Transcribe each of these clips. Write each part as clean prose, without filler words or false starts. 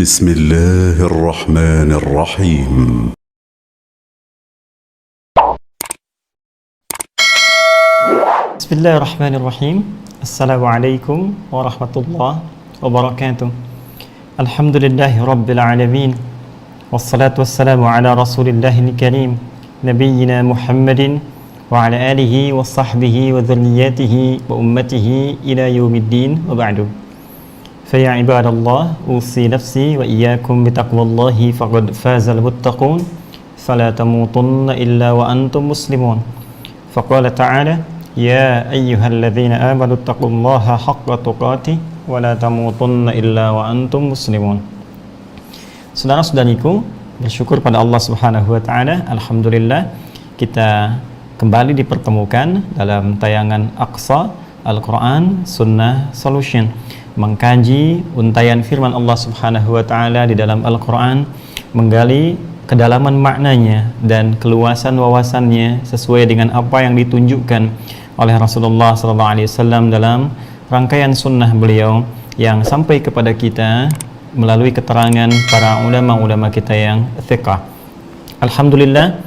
بسم الله الرحمن الرحيم. بسم الله الرحمن الرحيم. السلام عليكم ورحمة الله وبركاته. الحمد لله رب العالمين، والصلاة والسلام على رسول الله الكريم نبينا محمد وعلى آله وصحبه وذرياته وأمته إلى يوم الدين، وبعد. فيا عباد الله، أوصي نفسي وإياكم بتقوى الله فقد فاز المتقون، فلا تموتن إلا وأنتم مسلمون. فقال تعالى: يا أيها الذين آمنوا اتقوا الله حق تقاته ولا تموتن إلا وأنتم مسلمون. Saudara-saudariku, bersyukur pada Allah Subhanahu wa taala. Alhamdulillah, kita kembali dipertemukan dalam tayangan Aqsa Al-Quran Sunnah Solution, mengkaji untayan firman Allah Subhanahu wa taala di dalam Al-Quran, menggali kedalaman maknanya dan keluasan wawasannya sesuai dengan apa yang ditunjukkan oleh Rasulullah SAW dalam rangkaian sunnah beliau yang sampai kepada kita melalui keterangan para ulama-ulama kita yang thiqah. Alhamdulillah,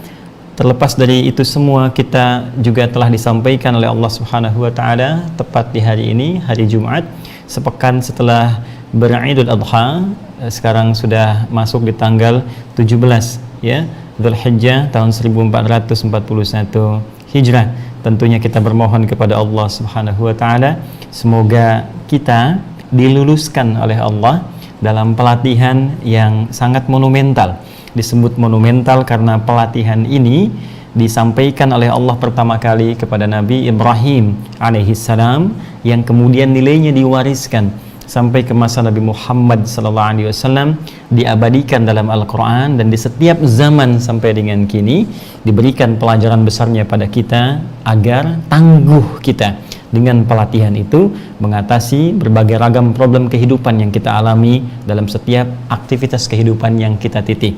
terlepas dari itu semua, kita juga telah disampaikan oleh Allah Subhanahu wa taala tepat di hari ini, hari Jumat, sepekan setelah beridul adha. Sekarang sudah masuk di tanggal 17 ya, Dzulhijjah tahun 1441 Hijrah. Tentunya kita bermohon kepada Allah Subhanahu wa taala semoga kita diluluskan oleh Allah dalam pelatihan yang sangat monumental. Disebut monumental karena pelatihan ini disampaikan oleh Allah pertama kali kepada Nabi Ibrahim alaihissalam, yang kemudian nilainya diwariskan sampai ke masa Nabi Muhammad SAW, diabadikan dalam Al-Quran, dan di setiap zaman sampai dengan kini diberikan pelajaran besarnya pada kita agar tangguh kita dengan pelatihan itu mengatasi berbagai ragam problem kehidupan yang kita alami dalam setiap aktivitas kehidupan yang kita titi.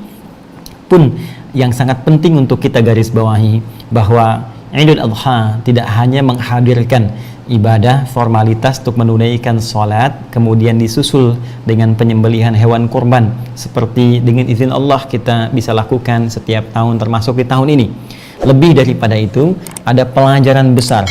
Pun yang sangat penting untuk kita garis bawahi bahwa Idul Adha tidak hanya menghadirkan ibadah formalitas untuk menunaikan sholat kemudian disusul dengan penyembelihan hewan kurban seperti dengan izin Allah kita bisa lakukan setiap tahun termasuk di tahun ini. Lebih daripada itu, ada pelajaran besar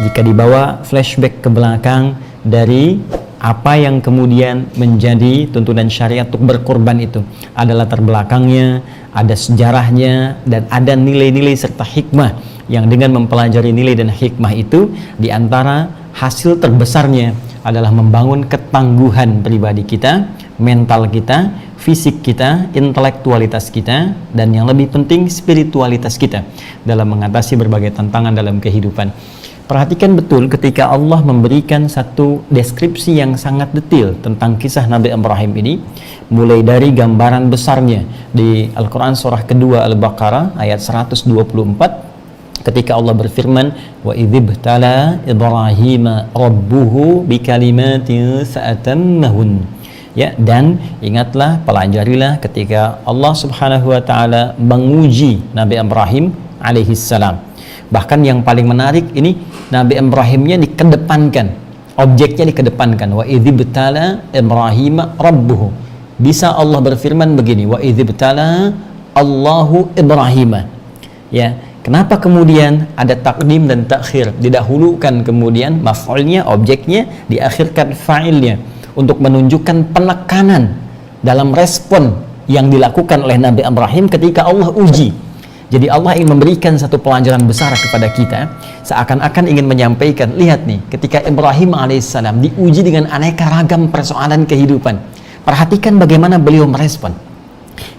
jika dibawa flashback ke belakang dari apa yang kemudian menjadi tuntunan syariat untuk berkorban itu. Ada latar belakangnya, ada sejarahnya, dan ada nilai-nilai serta hikmah yang dengan mempelajari nilai dan hikmah itu, diantara hasil terbesarnya adalah membangun ketangguhan pribadi kita, mental kita, fisik kita, intelektualitas kita, dan yang lebih penting spiritualitas kita dalam mengatasi berbagai tantangan dalam kehidupan. Perhatikan betul ketika Allah memberikan satu deskripsi yang sangat detail tentang kisah Nabi Ibrahim ini, mulai dari gambaran besarnya di Al-Quran surah kedua Al-Baqarah ayat 124, ketika Allah berfirman, wa idzibtala Ibrahim rabbuhu bikalimatin fa'atammahun. Ya, dan ingatlah, pelajarilah ketika Allah Subhanahu wa taala menguji Nabi Ibrahim alaihissalam. Bahkan yang paling menarik ini, Nabi Ibrahimnya dikedepankan, objeknya dikedepankan. Wa idzibtala Ibrahim rabbuhu. Bisa Allah berfirman begini, wa idzibtala Allahu Ibrahim. Ya, kenapa kemudian ada takdim dan takhir? Didahulukan kemudian maf'ulnya, objeknya, diakhirkan fa'ilnya untuk menunjukkan penekanan dalam respon yang dilakukan oleh Nabi Ibrahim ketika Allah uji. Jadi Allah ingin memberikan satu pelajaran besar kepada kita, seakan-akan ingin menyampaikan, lihat nih, ketika Ibrahim alaihissalam diuji dengan aneka ragam persoalan kehidupan, perhatikan bagaimana beliau merespon.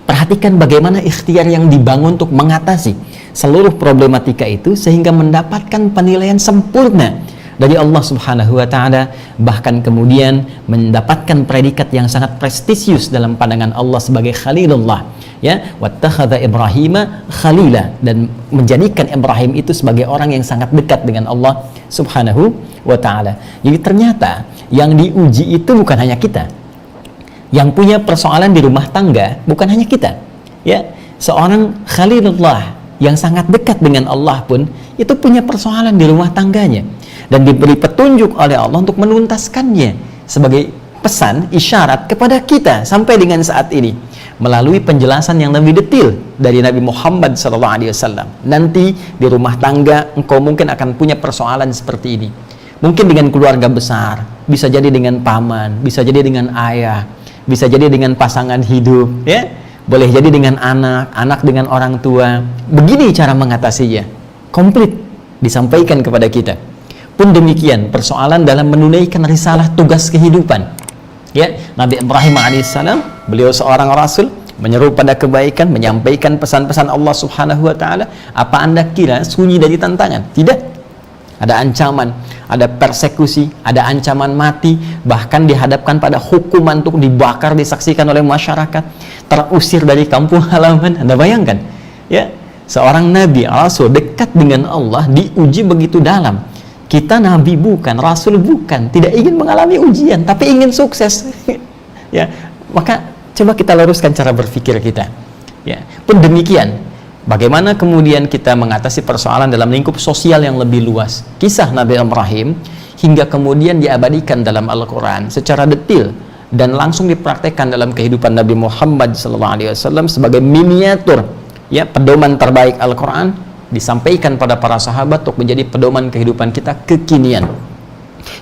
Perhatikan bagaimana ikhtiar yang dibangun untuk mengatasi seluruh problematika itu sehingga mendapatkan penilaian sempurna dari Allah Subhanahu wa taala, bahkan kemudian mendapatkan predikat yang sangat prestisius dalam pandangan Allah sebagai Khalilullah, ya, wattakhadha Ibrahima khalila, dan menjadikan Ibrahim itu sebagai orang yang sangat dekat dengan Allah Subhanahu wa taala. Jadi ternyata yang diuji itu bukan hanya kita. Yang punya persoalan di rumah tangga bukan hanya kita. Ya, seorang Khalilullah yang sangat dekat dengan Allah pun itu punya persoalan di rumah tangganya, dan diberi petunjuk oleh Allah untuk menuntaskannya sebagai pesan, isyarat kepada kita sampai dengan saat ini melalui penjelasan yang lebih detail dari Nabi Muhammad SAW. Nanti di rumah tangga engkau mungkin akan punya persoalan seperti ini. Mungkin dengan keluarga besar, bisa jadi dengan paman, bisa jadi dengan ayah, bisa jadi dengan pasangan hidup, ya. Boleh jadi dengan anak, anak dengan orang tua. Begini cara mengatasinya. Komplit disampaikan kepada kita. Pun demikian persoalan dalam menunaikan risalah tugas kehidupan. Ya, Nabi Ibrahim alaihissalam, beliau seorang rasul, menyeru pada kebaikan, menyampaikan pesan-pesan Allah Subhanahu wa taala. Apa Anda kira sunyi dari tantangan? Tidak. Ada ancaman, ada persekusi, ada ancaman mati, bahkan dihadapkan pada hukuman untuk dibakar, disaksikan oleh masyarakat, terusir dari kampung halaman. Anda bayangkan, ya, seorang nabi, rasul dekat dengan Allah diuji begitu dalam. Kita nabi bukan, rasul bukan, tidak ingin mengalami ujian, tapi ingin sukses. Ya, maka coba kita luruskan cara berpikir kita. Ya, pun demikian, bagaimana kemudian kita mengatasi persoalan dalam lingkup sosial yang lebih luas. Kisah Nabi Ibrahim hingga kemudian diabadikan dalam Al-Quran secara detail dan langsung dipraktekkan dalam kehidupan Nabi Muhammad SAW sebagai miniatur, ya, pedoman terbaik Al-Quran, disampaikan pada para sahabat untuk menjadi pedoman kehidupan kita kekinian.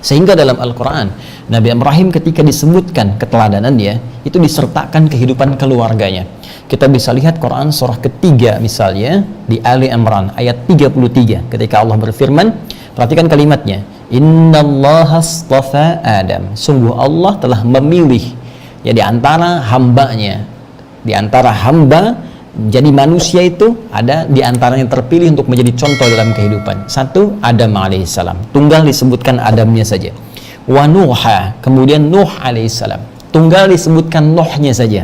Sehingga dalam Al-Quran Nabi Ibrahim ketika disebutkan keteladanannya itu disertakan kehidupan keluarganya. Kita bisa lihat Quran surah ketiga misalnya di Ali Imran ayat 33 ketika Allah berfirman, perhatikan kalimatnya, Innallaha astafa Adam, sungguh Allah telah memilih, ya, di antara hambanya, di antara hamba jadi manusia itu ada di antara yang terpilih untuk menjadi contoh dalam kehidupan. Satu, Adam alaihissalam, tunggal disebutkan Adamnya saja. Wa Nuha, kemudian Nuh alaihissalam, tunggal disebutkan Nuhnya saja,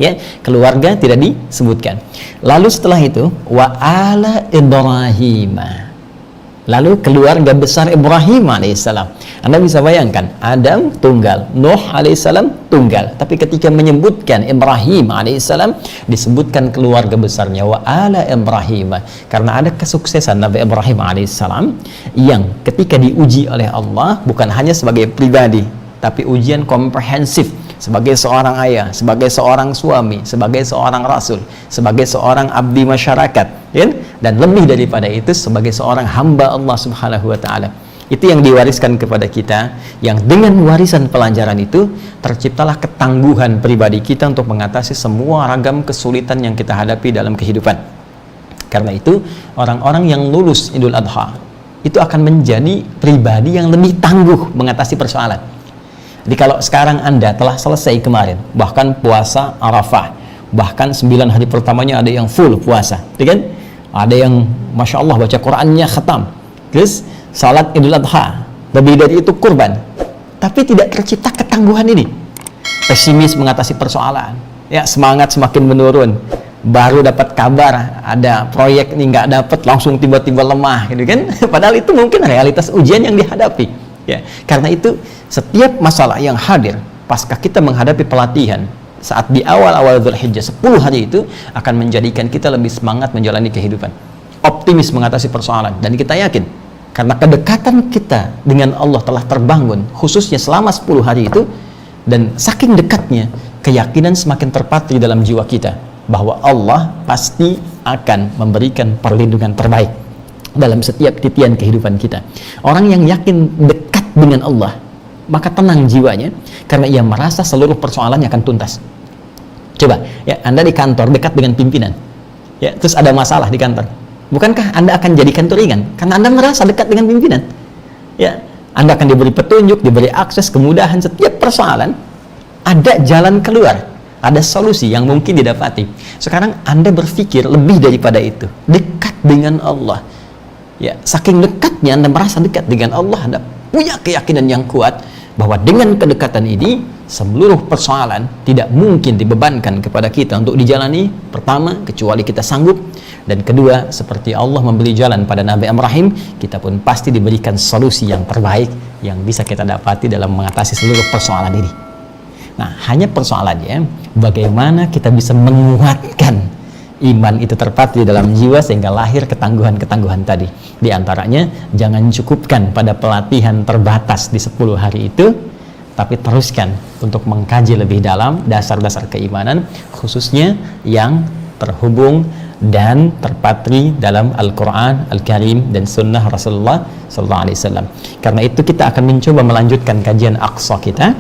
ya, keluarga tidak disebutkan. Lalu setelah itu wa ala Ibrahim, lalu keluarga besar Ibrahim alaihissalam. Anda bisa bayangkan, Adam tunggal, Nuh alaihissalam tunggal, tapi ketika menyebutkan Ibrahim alaihissalam disebutkan keluarga besarnya wa ala Ibrahim, karena ada kesuksesan Nabi Ibrahim alaihissalam yang ketika diuji oleh Allah bukan hanya sebagai pribadi, tapi ujian komprehensif sebagai seorang ayah, sebagai seorang suami, sebagai seorang rasul, sebagai seorang abdi masyarakat, ya? Dan lebih daripada itu sebagai seorang hamba Allah Subhanahu wa taala. Itu yang diwariskan kepada kita, yang dengan warisan pelajaran itu terciptalah ketangguhan pribadi kita untuk mengatasi semua ragam kesulitan yang kita hadapi dalam kehidupan. Karena itu orang-orang yang lulus Idul Adha itu akan menjadi pribadi yang lebih tangguh mengatasi persoalan. Jadi kalau sekarang Anda telah selesai kemarin, bahkan puasa Arafah, bahkan 9 hari pertamanya ada yang full puasa, ya kan? Ada yang Masya Allah baca Qurannya khatam, terus salat Idul Adha, lebih dari itu kurban, tapi tidak tercipta ketangguhan ini. Pesimis mengatasi persoalan, ya, semangat semakin menurun, baru dapat kabar ada proyek ini nggak dapat, langsung tiba-tiba lemah, gitu kan? Padahal itu mungkin realitas ujian yang dihadapi, ya. Karena itu setiap masalah yang hadir pasca kita menghadapi pelatihan saat di awal-awal Dzulhijjah 10 hari itu akan menjadikan kita lebih semangat menjalani kehidupan, optimis mengatasi persoalan, dan kita yakin karena kedekatan kita dengan Allah telah terbangun khususnya selama 10 hari itu, dan saking dekatnya keyakinan semakin terpatri dalam jiwa kita bahwa Allah pasti akan memberikan perlindungan terbaik dalam setiap titian kehidupan kita. Orang yang yakin dekat dengan Allah, maka tenang jiwanya karena ia merasa seluruh persoalannya akan tuntas. Coba, ya, Anda di kantor dekat dengan pimpinan, ya, terus ada masalah di kantor, bukankah Anda akan jadikan itu ringan? Karena Anda merasa dekat dengan pimpinan, ya, Anda akan diberi petunjuk, diberi akses, kemudahan. Setiap persoalan ada jalan keluar, ada solusi yang mungkin didapati. Sekarang Anda berpikir lebih daripada itu, dekat dengan Allah, ya, saking dekatnya Anda merasa dekat dengan Allah, Anda punya keyakinan yang kuat bahwa dengan kedekatan ini seluruh persoalan tidak mungkin dibebankan kepada kita untuk dijalani. Pertama, kecuali kita sanggup, dan kedua, seperti Allah memberi jalan pada Nabi Ibrahim, kita pun pasti diberikan solusi yang terbaik yang bisa kita dapati dalam mengatasi seluruh persoalan ini. Nah, hanya persoalannya bagaimana kita bisa menguatkan iman itu terpatri dalam jiwa sehingga lahir ketangguhan-ketangguhan tadi. Di antaranya, jangan cukupkan pada pelatihan terbatas di 10 hari itu, tapi teruskan untuk mengkaji lebih dalam dasar-dasar keimanan, khususnya yang terhubung dan terpatri dalam Al-Quran Al-Karim dan Sunnah Rasulullah SAW. Karena itu kita akan mencoba melanjutkan kajian Aqsa kita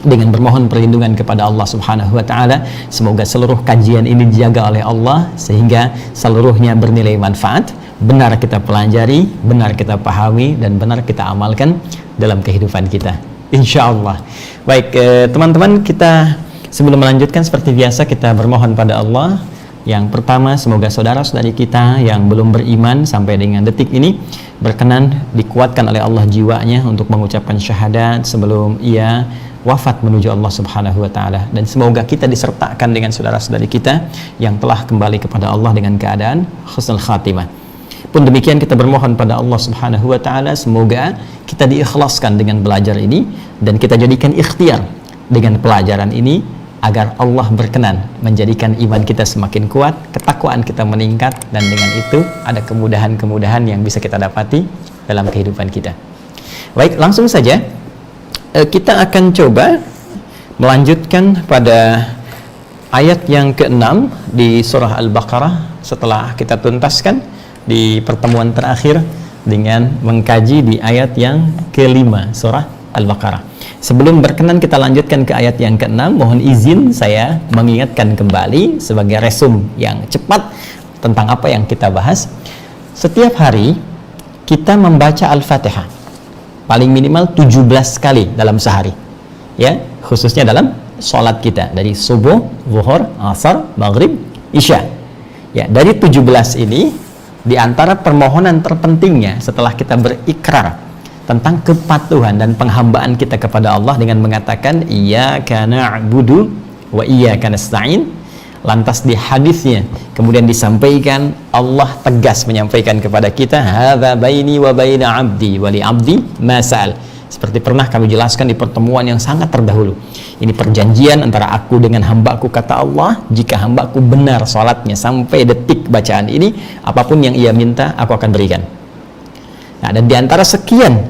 dengan bermohon perlindungan kepada Allah Subhanahu wa Ta'ala. Semoga seluruh kajian ini dijaga oleh Allah sehingga seluruhnya bernilai manfaat, benar kita pelajari, benar kita pahami, dan benar kita amalkan dalam kehidupan kita, insya Allah. Baik, teman-teman, kita sebelum melanjutkan seperti biasa kita bermohon pada Allah. Yang pertama, semoga saudara-saudari kita yang belum beriman sampai dengan detik ini berkenan dikuatkan oleh Allah jiwanya untuk mengucapkan syahadat sebelum ia wafat menuju Allah Subhanahu wa Ta'ala, dan semoga kita disertakan dengan saudara-saudari kita yang telah kembali kepada Allah dengan keadaan husnul khatimah. Pun demikian kita bermohon pada Allah Subhanahu wa Ta'ala semoga kita diikhlaskan dengan belajar ini dan kita jadikan ikhtiar dengan pelajaran ini agar Allah berkenan menjadikan iman kita semakin kuat, ketakwaan kita meningkat, dan dengan itu ada kemudahan-kemudahan yang bisa kita dapati dalam kehidupan kita. Baik, langsung saja kita akan coba melanjutkan pada ayat yang ke-6 di surah Al-Baqarah setelah kita tuntaskan di pertemuan terakhir dengan mengkaji di ayat yang ke-5 surah Al-Baqarah. Sebelum berkenan kita lanjutkan ke ayat yang ke-6, mohon izin saya mengingatkan kembali sebagai resum yang cepat tentang apa yang kita bahas. Setiap hari kita membaca Al-Fatihah paling minimal 17 kali dalam sehari, ya, khususnya dalam sholat kita dari subuh, zuhur, asar, maghrib, isya. Ya, dari 17 ini di antara permohonan terpentingnya setelah kita berikrar tentang kepatuhan dan penghambaan kita kepada Allah dengan mengatakan iyyaka na'budu wa iyyaka nasta'in. Lantas di hadisnya kemudian disampaikan, Allah tegas menyampaikan kepada kita, hadza baini wa baina 'abdi wa li 'abdi ma sa'al. Seperti pernah kami jelaskan di pertemuan yang sangat terdahulu, ini perjanjian antara aku dengan hambaku, kata Allah, jika hambaku benar salatnya sampai detik bacaan ini, apapun yang ia minta aku akan berikan. Nah, dan di antara sekian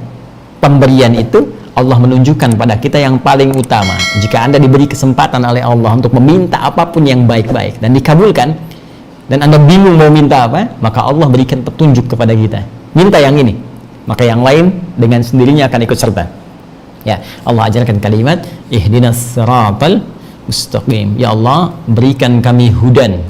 pemberian itu Allah menunjukkan pada kita yang paling utama. Jika Anda diberi kesempatan oleh Allah untuk meminta apapun yang baik-baik dan dikabulkan, dan Anda bingung mau minta apa, maka Allah berikan petunjuk kepada kita, minta yang ini, maka yang lain dengan sendirinya akan ikut serta. Ya, Allah ajarkan kalimat ihdinas siratal mustaqim. Ya Allah, berikan kami hudan,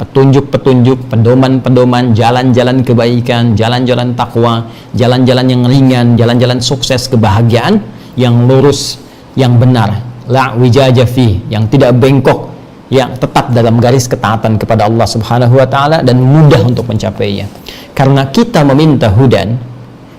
petunjuk-petunjuk, pedoman-pedoman, jalan-jalan kebaikan, jalan-jalan takwa, jalan-jalan yang ringan, jalan-jalan sukses, kebahagiaan yang lurus, yang benar, la wijaja fi, yang tidak bengkok, yang tetap dalam garis ketaatan kepada Allah Subhanahu wa Ta'ala dan mudah untuk mencapainya. Karena kita meminta hudan,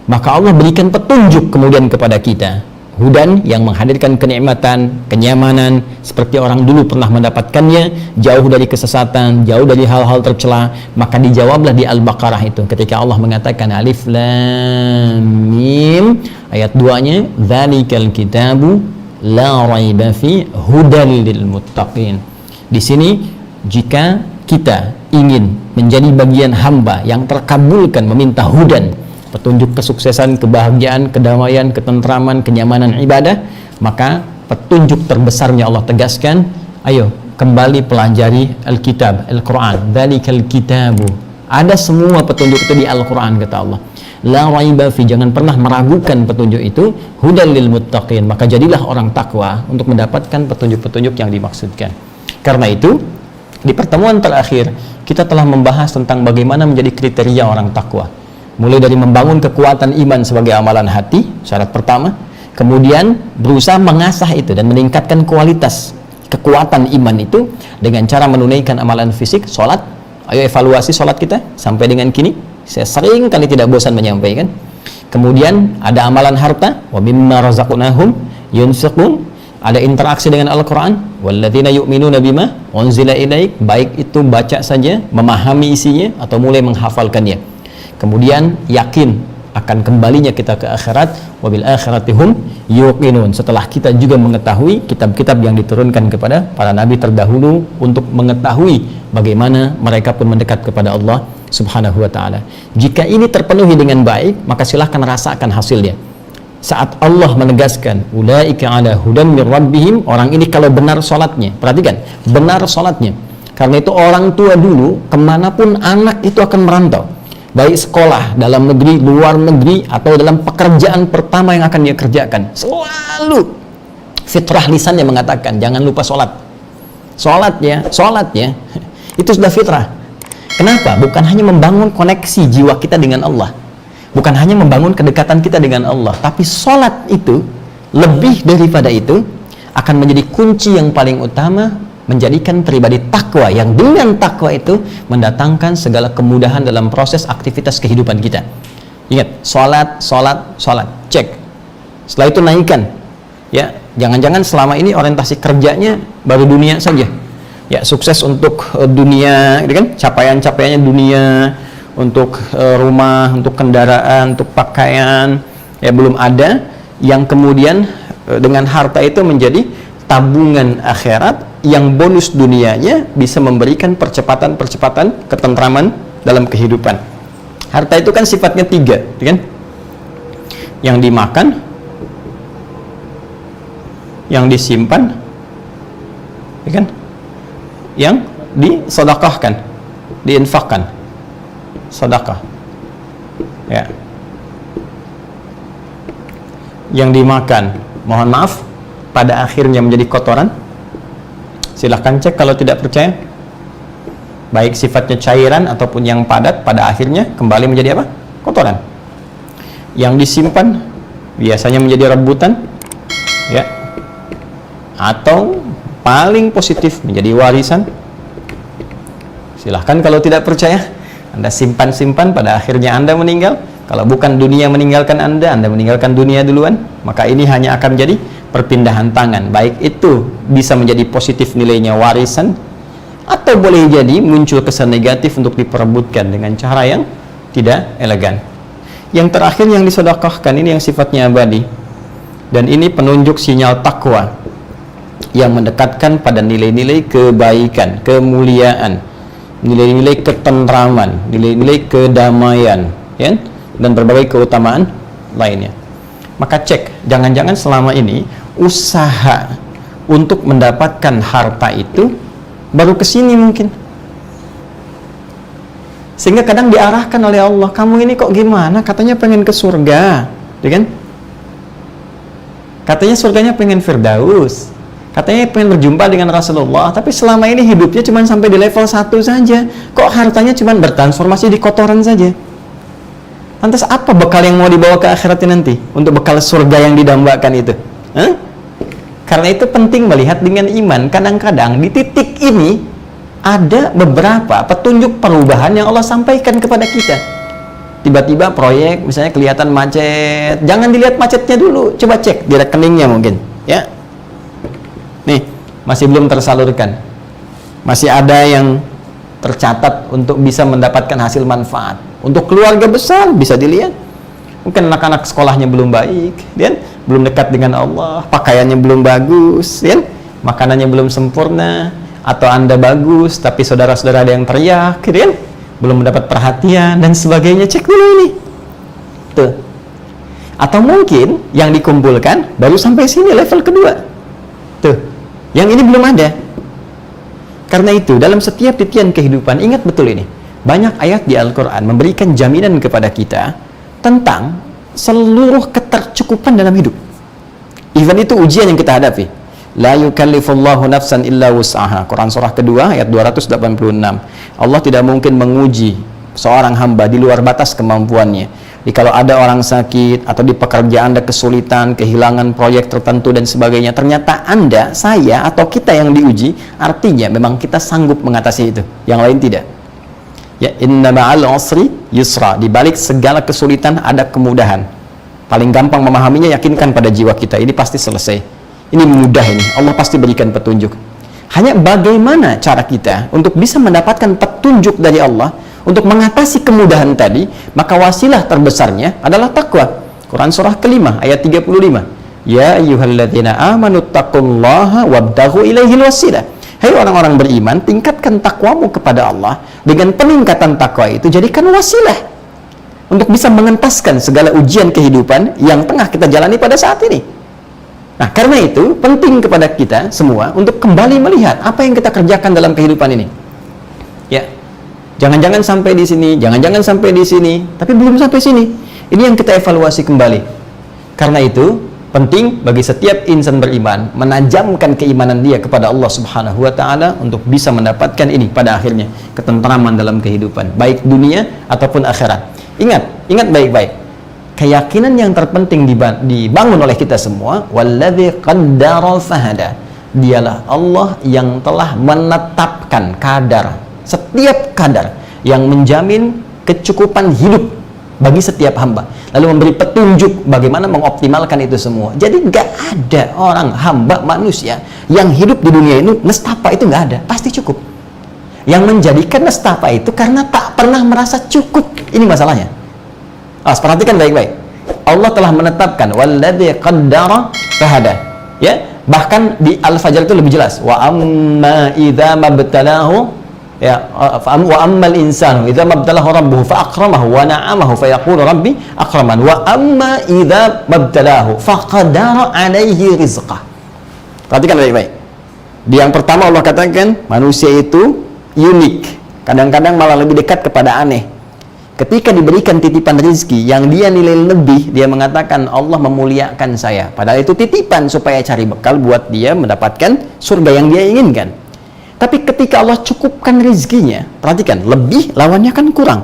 maka Allah berikan petunjuk kemudian kepada kita. Hudan yang menghadirkan kenikmatan, kenyamanan seperti orang dulu pernah mendapatkannya, jauh dari kesesatan, jauh dari hal-hal tercela. Maka dijawablah di Al-Baqarah itu ketika Allah mengatakan alif lam mim, ayat 2-nya dzalikal kitabu la raiba fi hudal lil muttaqin. Di sini jika kita ingin menjadi bagian hamba yang terkabulkan meminta hudan, petunjuk kesuksesan, kebahagiaan, kedamaian, ketentraman, kenyamanan ibadah, maka petunjuk terbesarnya Allah tegaskan, ayo kembali pelajari Alkitab, Al-Quran. Dzalikal kitabu, ada semua petunjuk itu di Al-Quran, kata Allah. La raiba fi, jangan pernah meragukan petunjuk itu. Hudal lil muttaqin, maka jadilah orang takwa untuk mendapatkan petunjuk-petunjuk yang dimaksudkan. Karena itu di pertemuan terakhir kita telah membahas tentang bagaimana menjadi kriteria orang takwa. Mulai dari membangun kekuatan iman sebagai amalan hati, syarat pertama, kemudian berusaha mengasah itu dan meningkatkan kualitas kekuatan iman itu dengan cara menunaikan amalan fisik, sholat. Ayo evaluasi sholat kita sampai dengan kini, saya sering kali tidak bosan menyampaikan. Kemudian ada amalan harta, wa mimma razaqnahum yunfiqun. Ada interaksi dengan Al-Quran, walladzina yu'minuna bima unzila ilaik, baik itu baca saja, memahami isinya atau mulai menghafalkannya. Kemudian yakin akan kembalinya kita ke akhirat, wabil akhiratihum yuqinun. Setelah kita juga mengetahui kitab-kitab yang diturunkan kepada para nabi terdahulu untuk mengetahui bagaimana mereka pun mendekat kepada Allah Subhanahu wa Ta'ala. Jika ini terpenuhi dengan baik, maka silahkan rasakan hasilnya. saat Allah menegaskan ulaika ala hudan min rabbihim, orang ini kalau benar sholatnya, perhatikan, benar sholatnya. Karena itu orang tua dulu kemanapun anak itu akan merantau, baik sekolah, dalam negeri, luar negeri, atau dalam pekerjaan pertama yang akan dia kerjakan, selalu fitrah lisannya mengatakan jangan lupa sholatnya itu sudah fitrah. Kenapa? Bukan hanya membangun koneksi jiwa kita dengan Allah, bukan hanya membangun kedekatan kita dengan Allah, tapi sholat itu lebih daripada itu akan menjadi kunci yang paling utama menjadikan pribadi takwa, yang dengan takwa itu mendatangkan segala kemudahan dalam proses aktivitas kehidupan kita. Ingat, sholat, cek. Setelah itu naikkan, ya. Jangan-jangan selama ini orientasi kerjanya baru dunia saja, ya, sukses untuk dunia, gitu kan? Capaiannya dunia, untuk rumah, untuk kendaraan, untuk pakaian, ya, belum ada yang kemudian dengan harta itu menjadi tabungan akhirat, yang bonus dunianya bisa memberikan percepatan ketentraman dalam kehidupan. Harta itu kan sifatnya 3, gitu kan? Yang dimakan, yang disimpan, gitu kan? Yang disedekahkan, diinfakkan, sedekah, ya. Yang dimakan, mohon maaf, pada akhirnya menjadi kotoran. Silahkan cek kalau tidak percaya, baik sifatnya cairan ataupun yang padat, pada akhirnya kembali menjadi apa? Kotoran. Yang disimpan biasanya menjadi rebutan, ya, atau paling positif menjadi warisan. Silahkan kalau tidak percaya, Anda simpan, pada akhirnya Anda meninggal. Kalau bukan dunia meninggalkan Anda meninggalkan dunia duluan. Maka ini hanya akan menjadi perpindahan tangan, baik itu bisa menjadi positif nilainya warisan, atau boleh jadi muncul kesan negatif untuk diperebutkan dengan cara yang tidak elegan. Yang terakhir yang disedekahkan ini yang sifatnya abadi, dan ini penunjuk sinyal takwa yang mendekatkan pada nilai-nilai kebaikan, kemuliaan, nilai-nilai ketentraman, nilai-nilai kedamaian, ya, dan berbagai keutamaan lainnya. Maka cek, jangan-jangan selama ini usaha untuk mendapatkan harta itu baru kesini mungkin, sehingga kadang diarahkan oleh Allah, kamu ini kok gimana, katanya pengen ke surga, ya kan? Katanya surganya pengen Firdaus, katanya pengen berjumpa dengan Rasulullah, tapi selama ini hidupnya cuma sampai di level 1 saja, kok hartanya cuma bertransformasi di kotoran saja. Lantas apa bekal yang mau dibawa ke akhiratnya nanti untuk bekal surga yang didambakan itu? Karena itu penting melihat dengan iman. Kadang-kadang di titik ini ada beberapa petunjuk perubahan yang Allah sampaikan kepada kita. Tiba-tiba proyek misalnya kelihatan macet, jangan dilihat macetnya dulu, coba cek di rekeningnya mungkin, ya. Nih, masih belum tersalurkan, masih ada yang tercatat untuk bisa mendapatkan hasil manfaat. Untuk keluarga besar bisa dilihat, mungkin anak-anak sekolahnya belum baik, ya, belum dekat dengan Allah, pakaiannya belum bagus, ya, makanannya belum sempurna, atau Anda bagus tapi saudara-saudara ada yang teriak, ya, belum mendapat perhatian dan sebagainya. Cek dulu ini, tuh. Atau mungkin yang dikumpulkan baru sampai sini level kedua, tuh, yang ini belum ada. Karena itu dalam setiap titian kehidupan ingat betul ini. Banyak ayat di Al-Quran memberikan jaminan kepada kita tentang seluruh ketercukupan dalam hidup. Even itu ujian yang kita hadapi. La yukallifullahu nafsan illa wus'aha. Quran surah kedua ayat 286. Allah tidak mungkin menguji seorang hamba di luar batas kemampuannya. Jadi kalau ada orang sakit atau di pekerjaan ada kesulitan, kehilangan proyek tertentu dan sebagainya, ternyata Anda, saya atau kita yang diuji, artinya memang kita sanggup mengatasi itu. Yang lain tidak. Ya, inna ma'al usri yusra. Di balik segala kesulitan ada kemudahan. Paling gampang memahaminya, yakinkan pada jiwa kita, ini pasti selesai. Ini mudah ini. Allah pasti berikan petunjuk. Hanya bagaimana cara kita untuk bisa mendapatkan petunjuk dari Allah untuk mengatasi kemudahan tadi, maka wasilah terbesarnya adalah takwa. Quran surah kelima ayat 35. Ya ayyuhalladzina amanu taqullaha wabtaghu ilaihil wasilah. Hai orang-orang beriman, tingkatkan takwamu kepada Allah. Dengan peningkatan takwa itu jadikan wasilah. untuk bisa mengentaskan segala ujian kehidupan yang tengah kita jalani pada saat ini. Nah, karena itu penting kepada kita semua untuk kembali melihat apa yang kita kerjakan dalam kehidupan ini. Ya, jangan-jangan sampai di sini, jangan-jangan sampai di sini, tapi belum sampai sini. Ini yang kita evaluasi kembali. Karena itu penting bagi setiap insan beriman menajamkan keimanan dia kepada Allah Subhanahu wa taala untuk bisa mendapatkan ini pada akhirnya, ketentraman dalam kehidupan, baik dunia ataupun akhirat. Ingat baik-baik. Keyakinan yang terpenting dibangun oleh kita semua, walladzi qaddara fahada. Dialah Allah yang telah menetapkan kadar, setiap kadar yang menjamin kecukupan hidup bagi setiap hamba, lalu memberi petunjuk bagaimana mengoptimalkan itu semua. Jadi gak ada orang hamba manusia yang hidup di dunia ini nestapa, itu gak ada, pasti cukup. Yang menjadikan nestapa itu karena tak pernah merasa cukup. Ini masalahnya. Perhatikan baik-baik. Allah telah menetapkan walladzi qaddara fahada. Ya, bahkan di Al-Fajr itu lebih jelas. Wa amma idza mabtalahu ya wa ammal insanu idza mabtalahu rabbuhu fa akramahu wa na'amahu fa yaqulu rabbi akraman wa amma idza mabtalahu faqadara alaihi rizqah. Perhatikan baik-baik. Di yang pertama Allah katakan manusia itu unik, kadang-kadang malah lebih dekat kepada aneh. Ketika diberikan titipan rezeki yang dia nilai lebih, dia mengatakan Allah memuliakan saya, padahal itu titipan supaya cari bekal buat dia mendapatkan surga yang dia inginkan. Tapi ketika Allah cukupkan rezekinya, perhatikan, lebih lawannya kan kurang,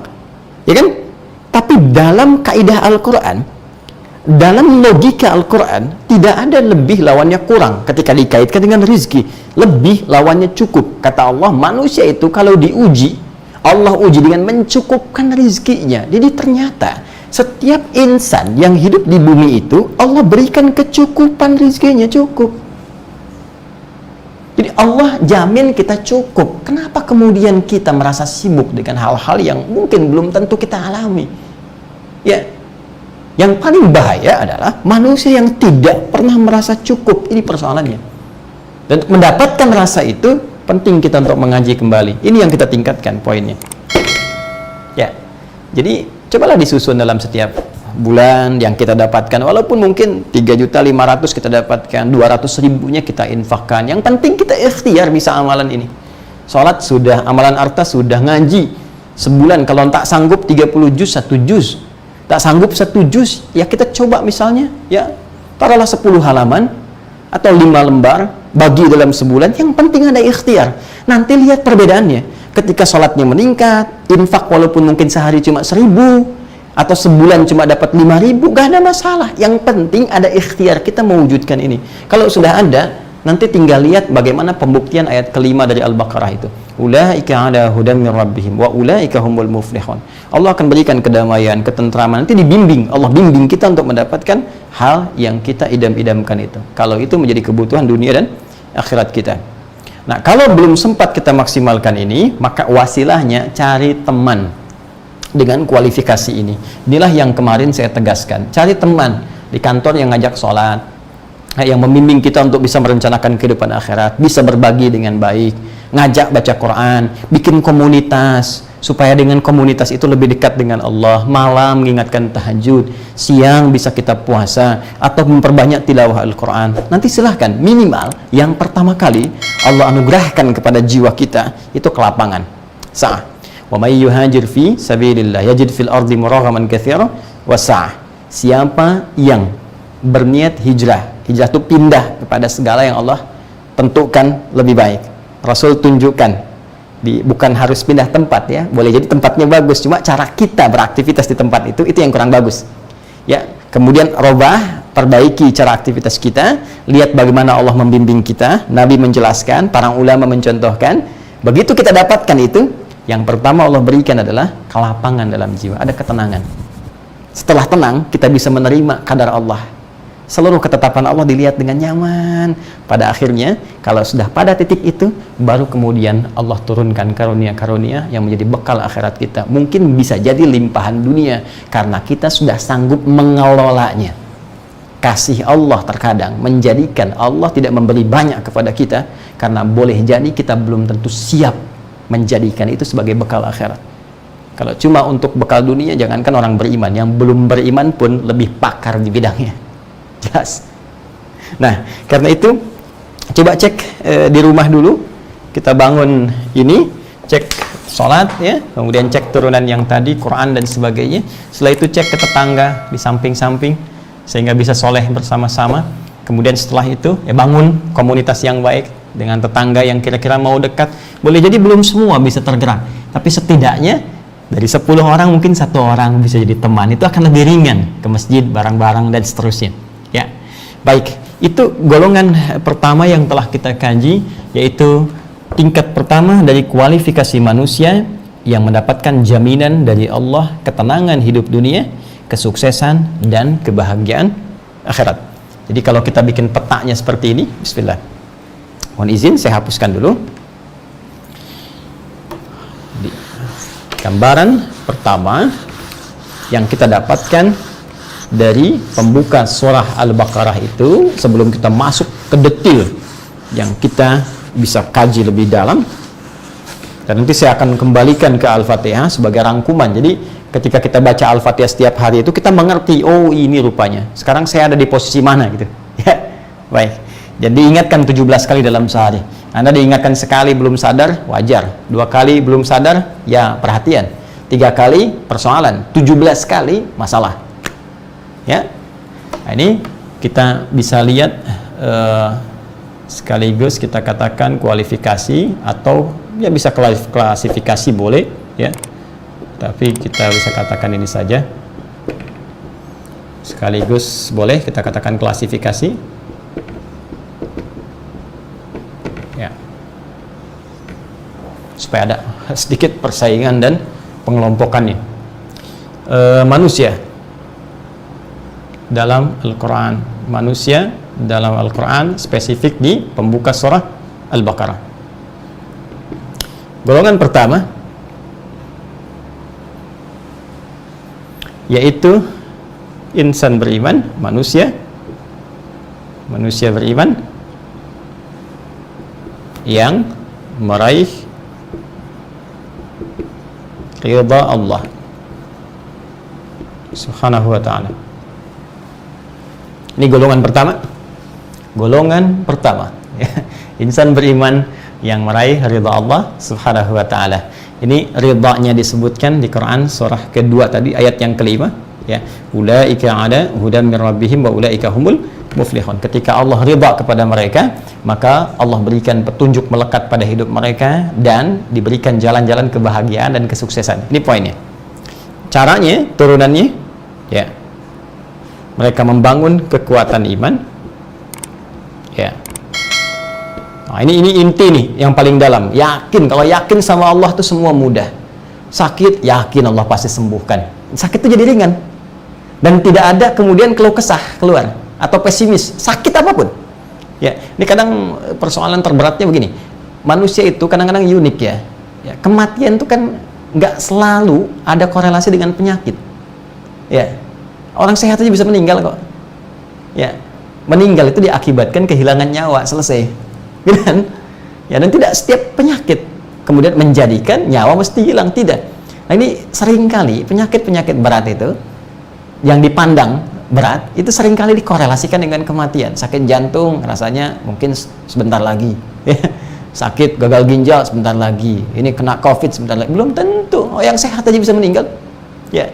ya kan? Tapi dalam kaidah Al-Quran, dalam logika Al-Quran, tidak ada lebih lawannya kurang ketika dikaitkan dengan rezeki. Lebih lawannya cukup. Kata Allah, manusia itu kalau diuji, Allah uji dengan mencukupkan rezekinya. Jadi ternyata setiap insan yang hidup di bumi itu Allah berikan kecukupan rezekinya, cukup. Jadi Allah jamin kita cukup. Kenapa kemudian kita merasa sibuk dengan hal-hal yang mungkin belum tentu kita alami? Ya, yang paling bahaya adalah manusia yang tidak pernah merasa cukup. Ini persoalannya. Dan untuk mendapatkan rasa itu penting kita untuk mengaji kembali. Ini yang kita tingkatkan poinnya. Ya, jadi cobalah disusun dalam setiap bulan yang kita dapatkan. Walaupun mungkin 3.500.000 kita dapatkan, 200.000-nya kita infakkan. Yang penting kita ikhtiar bisa amalan ini. Sholat sudah, amalan harta sudah, ngaji sebulan kalau tak sanggup 30 juz, 1 juz. Tak sanggup 1 juz, ya kita coba misalnya, ya taruhlah 10 halaman atau 5 lembar, bagi dalam sebulan. Yang penting ada ikhtiar. Nanti lihat perbedaannya. Ketika sholatnya meningkat, infak walaupun mungkin sehari cuma 1.000 atau sebulan cuma dapat 5.000, gak ada masalah. Yang penting ada ikhtiar kita mewujudkan ini. Kalau sudah ada, nanti tinggal lihat bagaimana pembuktian ayat kelima dari Al-Baqarah itu. Ulaika ala hudam min rabbihim wa ulaika humul muflihun. Allah akan berikan kedamaian, ketentraman. Nanti dibimbing, Allah bimbing kita untuk mendapatkan hal yang kita idam-idamkan itu. Kalau itu menjadi kebutuhan dunia dan akhirat kita. Nah, kalau belum sempat kita maksimalkan ini, maka wasilahnya cari teman dengan kualifikasi ini. Inilah yang kemarin saya tegaskan. Cari teman di kantor yang ngajak sholat, yang membimbing kita untuk bisa merencanakan kehidupan akhirat, bisa berbagi dengan baik, ngajak baca Quran, bikin komunitas, supaya dengan komunitas itu lebih dekat dengan Allah. Malam mengingatkan tahajud, siang bisa kita puasa atau memperbanyak tilawah Al-Quran. Nanti silahkan, minimal yang pertama kali Allah anugerahkan kepada jiwa kita itu kelapangan. Sa'ah. Wa may yuhajir fi sabilillah yajid fil ardi muraghaman katsira wa sa'ah. Siapa yang berniat hijrah, hijrah itu pindah kepada segala yang Allah tentukan lebih baik. Rasul tunjukkan bukan harus pindah tempat, ya, boleh jadi tempatnya bagus, cuma cara kita beraktivitas di tempat itu yang kurang bagus, ya. Kemudian robah, perbaiki cara aktivitas kita, lihat bagaimana Allah membimbing kita, Nabi menjelaskan, para ulama mencontohkan. Begitu kita dapatkan itu, yang pertama Allah berikan adalah kelapangan dalam jiwa, ada ketenangan. Setelah tenang, kita bisa menerima kadar Allah. Seluruh ketetapan Allah dilihat dengan nyaman. Pada akhirnya, kalau sudah pada titik itu, baru kemudian Allah turunkan karunia-karunia yang menjadi bekal akhirat kita. Mungkin bisa jadi limpahan dunia, karena kita sudah sanggup mengelolanya. Kasih Allah terkadang menjadikan Allah tidak memberi banyak kepada kita, karena boleh jadi kita belum tentu siap menjadikan itu sebagai bekal akhirat. Kalau cuma untuk bekal dunia, jangankan orang beriman, yang belum beriman pun lebih pakar di bidangnya. Jelas. Nah, karena itu coba cek di rumah dulu. Kita bangun ini, cek sholat ya, kemudian cek turunan yang tadi, Quran dan sebagainya. Setelah itu cek ke tetangga di samping-samping sehingga bisa soleh bersama-sama. Kemudian setelah itu ya bangun komunitas yang baik dengan tetangga yang kira-kira mau dekat. Boleh jadi belum semua bisa tergerak, tapi setidaknya dari 10 orang mungkin 1 orang bisa jadi teman. Itu akan lebih ringan ke masjid, barang-barang dan seterusnya. Ya, baik. Itu golongan pertama yang telah kita kaji, yaitu tingkat pertama dari kualifikasi manusia yang mendapatkan jaminan dari Allah ketenangan hidup dunia, kesuksesan dan kebahagiaan akhirat. Jadi kalau kita bikin petanya seperti ini, bismillah. Mohon izin saya hapuskan dulu. Gambaran pertama yang kita dapatkan dari pembuka surah Al-Baqarah itu, sebelum kita masuk ke detail yang kita bisa kaji lebih dalam, dan nanti saya akan kembalikan ke Al-Fatihah sebagai rangkuman. Jadi ketika kita baca Al-Fatihah setiap hari itu kita mengerti, oh ini rupanya sekarang saya ada di posisi mana gitu. Ya, baik. Jadi ingatkan 17 kali dalam sehari. Anda diingatkan sekali belum sadar, wajar. 2 kali belum sadar, ya perhatian. 3 kali persoalan. 17 kali masalah. Ya, nah, ini kita bisa lihat sekaligus kita katakan kualifikasi, atau ya bisa klasifikasi boleh ya. Tapi kita bisa katakan ini saja. Sekaligus boleh kita katakan klasifikasi. Supaya ada sedikit persaingan dan pengelompokannya. Manusia dalam Al-Quran, manusia dalam Al-Quran spesifik di pembuka surah Al-Baqarah. Golongan pertama yaitu insan beriman, manusia beriman yang meraih ridha Allah Subhanahu wa ta'ala. Ini golongan pertama. Golongan pertama ya. Insan beriman yang meraih ridha Allah Subhanahu wa ta'ala. Ini ridhanya disebutkan di Quran surah kedua tadi, ayat yang kelima ya. Ulaika ala hudam min rabbihim wa ulaika humul muflihun. Ketika Allah ridha kepada mereka, maka Allah berikan petunjuk melekat pada hidup mereka dan diberikan jalan-jalan kebahagiaan dan kesuksesan. Ini poinnya. Caranya, turunannya ya, mereka membangun kekuatan iman ya. Nah, ini inti nih yang paling dalam. Yakin, kalau yakin sama Allah tuh semua mudah. Sakit, yakin Allah pasti sembuhkan. Sakit itu jadi ringan. Dan tidak ada kemudian keluh kesah keluar atau pesimis, sakit apapun. Ya, ini kadang persoalan terberatnya begini. Manusia itu kadang-kadang unik ya. Ya, kematian itu kan nggak selalu ada korelasi dengan penyakit. Ya, orang sehat aja bisa meninggal kok. Ya, meninggal itu diakibatkan kehilangan nyawa, selesai. Gitu kan? Ya, dan tidak setiap penyakit kemudian menjadikan nyawa mesti hilang, tidak. Nah, ini seringkali penyakit-penyakit berat itu yang dipandang berat itu seringkali dikorelasikan dengan kematian. Sakit jantung rasanya mungkin sebentar lagi ya. Sakit gagal ginjal sebentar lagi, ini kena COVID sebentar lagi, belum tentu. Oh, yang sehat aja bisa meninggal ya.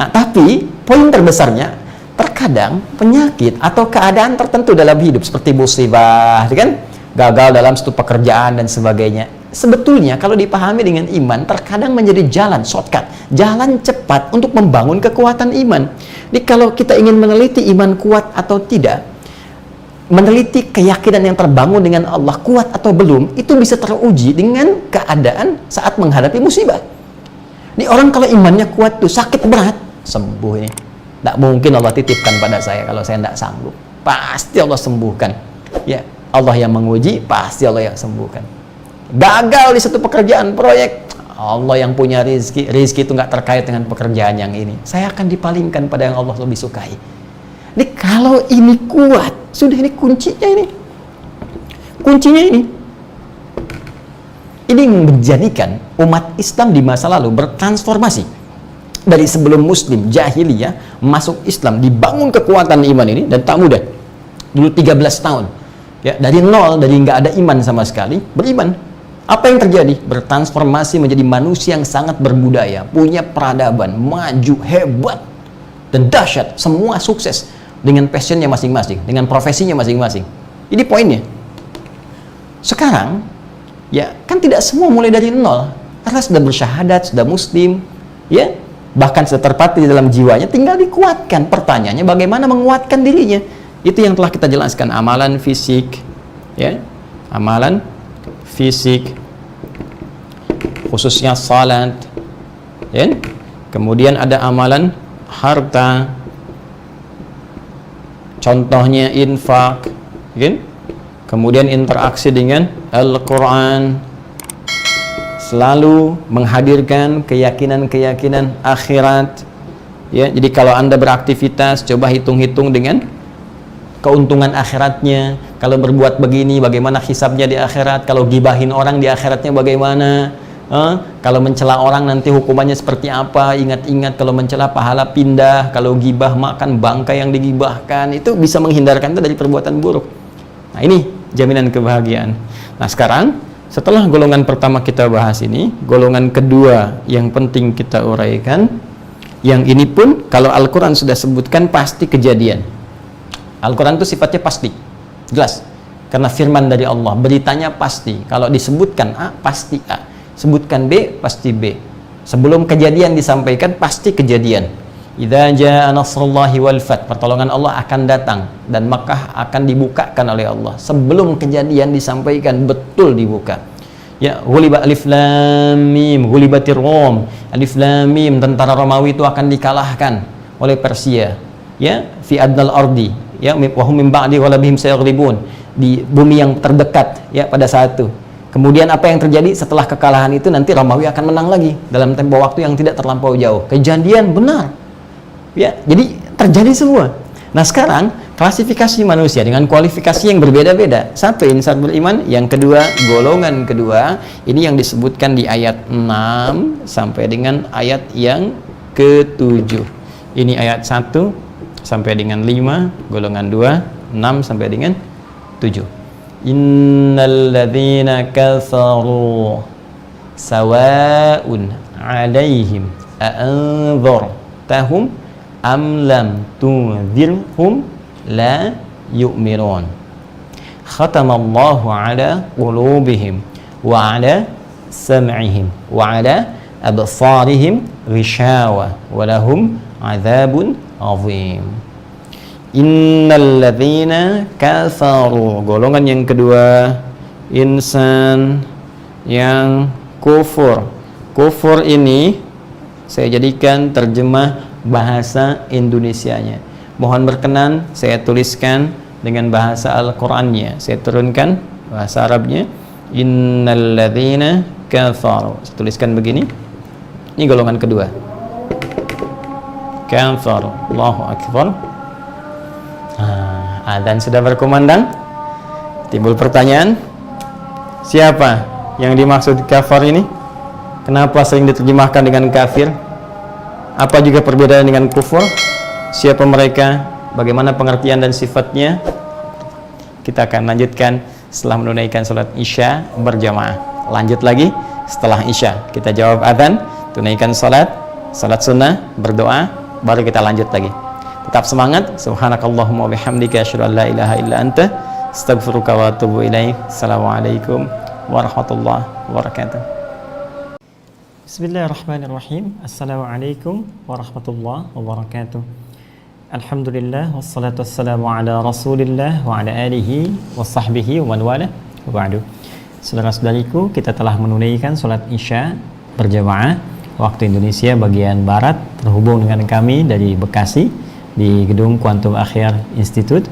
Nah, tapi poin terbesarnya terkadang penyakit atau keadaan tertentu dalam hidup seperti musibah kan, gagal dalam satu pekerjaan dan sebagainya, sebetulnya kalau dipahami dengan iman terkadang menjadi jalan shortcut, jalan cepat untuk membangun kekuatan iman. Jadi kalau kita ingin meneliti iman kuat atau tidak, meneliti keyakinan yang terbangun dengan Allah kuat atau belum, itu bisa teruji dengan keadaan saat menghadapi musibah. Ini orang kalau imannya kuat tuh, sakit berat, sembuh ini. Tidak mungkin Allah titipkan pada saya kalau saya tidak sanggup. Pasti Allah sembuhkan. Ya, Allah yang menguji, pasti Allah yang sembuhkan. Gagal di satu pekerjaan, proyek, Allah yang punya rizki. Rizki itu nggak terkait dengan pekerjaan yang ini. Saya akan dipalingkan pada yang Allah lebih sukai. Jadi kalau ini kuat, sudah, ini kuncinya ini. Kuncinya ini. Ini menjadikan umat Islam di masa lalu bertransformasi dari sebelum Muslim jahiliyah masuk Islam, dibangun kekuatan iman ini, dan tak mudah. Dulu 13 tahun ya, dari nol, dari nggak ada iman sama sekali, beriman. Apa yang terjadi? Bertransformasi menjadi manusia yang sangat berbudaya, punya peradaban, maju, hebat, dan dahsyat. Semua sukses dengan passionnya masing-masing, dengan profesinya masing-masing. Ini poinnya. Sekarang ya kan tidak semua mulai dari nol, karena sudah bersyahadat, sudah muslim, ya bahkan sudah terpatri di dalam jiwanya, tinggal dikuatkan. Pertanyaannya bagaimana menguatkan dirinya? Itu yang telah kita jelaskan. Amalan fisik, ya, amalan fisik, khususnya salat, ya. Kemudian ada amalan harta, contohnya infak, ya. Kemudian interaksi dengan Al-Quran, selalu menghadirkan keyakinan-keyakinan akhirat, ya. Jadi kalau Anda beraktivitas, coba hitung-hitung dengan keuntungan akhiratnya. Kalau berbuat begini, bagaimana hisabnya di akhirat? Kalau gibahin orang di akhiratnya bagaimana? Kalau mencela orang nanti hukumannya seperti apa? Ingat-ingat, kalau mencela pahala pindah, kalau gibah makan bangkai yang digibahkan. Itu bisa menghindarkan itu dari perbuatan buruk. Nah, ini jaminan kebahagiaan. Nah, sekarang setelah golongan pertama kita bahas ini, golongan kedua yang penting kita uraikan, yang ini pun kalau Al-Quran sudah sebutkan pasti kejadian. Al-Quran itu sifatnya pasti, jelas, karena firman dari Allah, beritanya pasti. Kalau disebutkan A, pasti A, sebutkan B, pasti B. Sebelum kejadian disampaikan, pasti kejadian. Idza jaa nasrullahi wal fath, pertolongan Allah akan datang dan Makkah akan dibukakan oleh Allah. Sebelum kejadian disampaikan, betul dibuka. Ya, ghuliba alif lam mim, ghulibatir Rom. Alif lam mim, tentara Romawi itu akan dikalahkan oleh Persia. Ya, fi adnal ardi, ya, wa hum min ba'di ghalabihim sayaghlibun, di bumi yang terdekat, ya, pada saat itu. Kemudian apa yang terjadi setelah kekalahan itu? Nanti Romawi akan menang lagi dalam tempo waktu yang tidak terlampau jauh. Kejadian benar. Ya, jadi terjadi semua. Nah, sekarang klasifikasi manusia dengan kualifikasi yang berbeda-beda. Satu, insan beriman. Yang kedua, golongan kedua. Ini yang disebutkan di ayat 6 sampai dengan ayat yang ke-7. Ini ayat 1 sampai dengan 5, golongan 2, 6 sampai dengan 7. Innal ladzina kafaru sawa'un 'alaihim a'anzartahum am lam tunzirhum la yu'minun. Khatamallahu ala qulubihim wa ala sam'ihim wa ala absarihim ghishawa wa lahum adzabun azim. Innal ladzina kafaru, golongan yang kedua, insan yang kufur. Kufur ini saya jadikan terjemah bahasa Indonesianya. Mohon berkenan saya tuliskan dengan bahasa Al-Qur'annya. Saya turunkan bahasa Arabnya. Innal ladzina kafaru. Saya tuliskan begini. Ini golongan kedua. Kafaru. Allahu akbar. Adzan sudah berkumandang. Timbul pertanyaan, siapa yang dimaksud kafar ini? Kenapa sering diterjemahkan dengan kafir? Apa juga perbedaan dengan kufur? Siapa mereka? Bagaimana pengertian dan sifatnya? Kita akan lanjutkan setelah menunaikan sholat Isya berjamaah. Lanjut lagi setelah Isya. Kita jawab adzan, tunaikan sholat sunnah, berdoa, baru kita lanjut lagi. Tetap semangat. Subhanakallahumma wabihamdika asyhadu an la ilaha illa anta astaghfiruka wa atubu ilaik. Assalamualaikum warahmatullahi wabarakatuh. Bismillahirrahmanirrahim. Assalamualaikum warahmatullahi wabarakatuh. Alhamdulillah wassalatu wassalamu ala Rasulillah wa ala alihi wa sahbihi wa man wala wa ba'du. Saudara-saudariku, kita telah menunaikan salat Isya berjamaah waktu Indonesia bagian barat, terhubung dengan kami dari Bekasi di gedung Quantum Akhir Institute.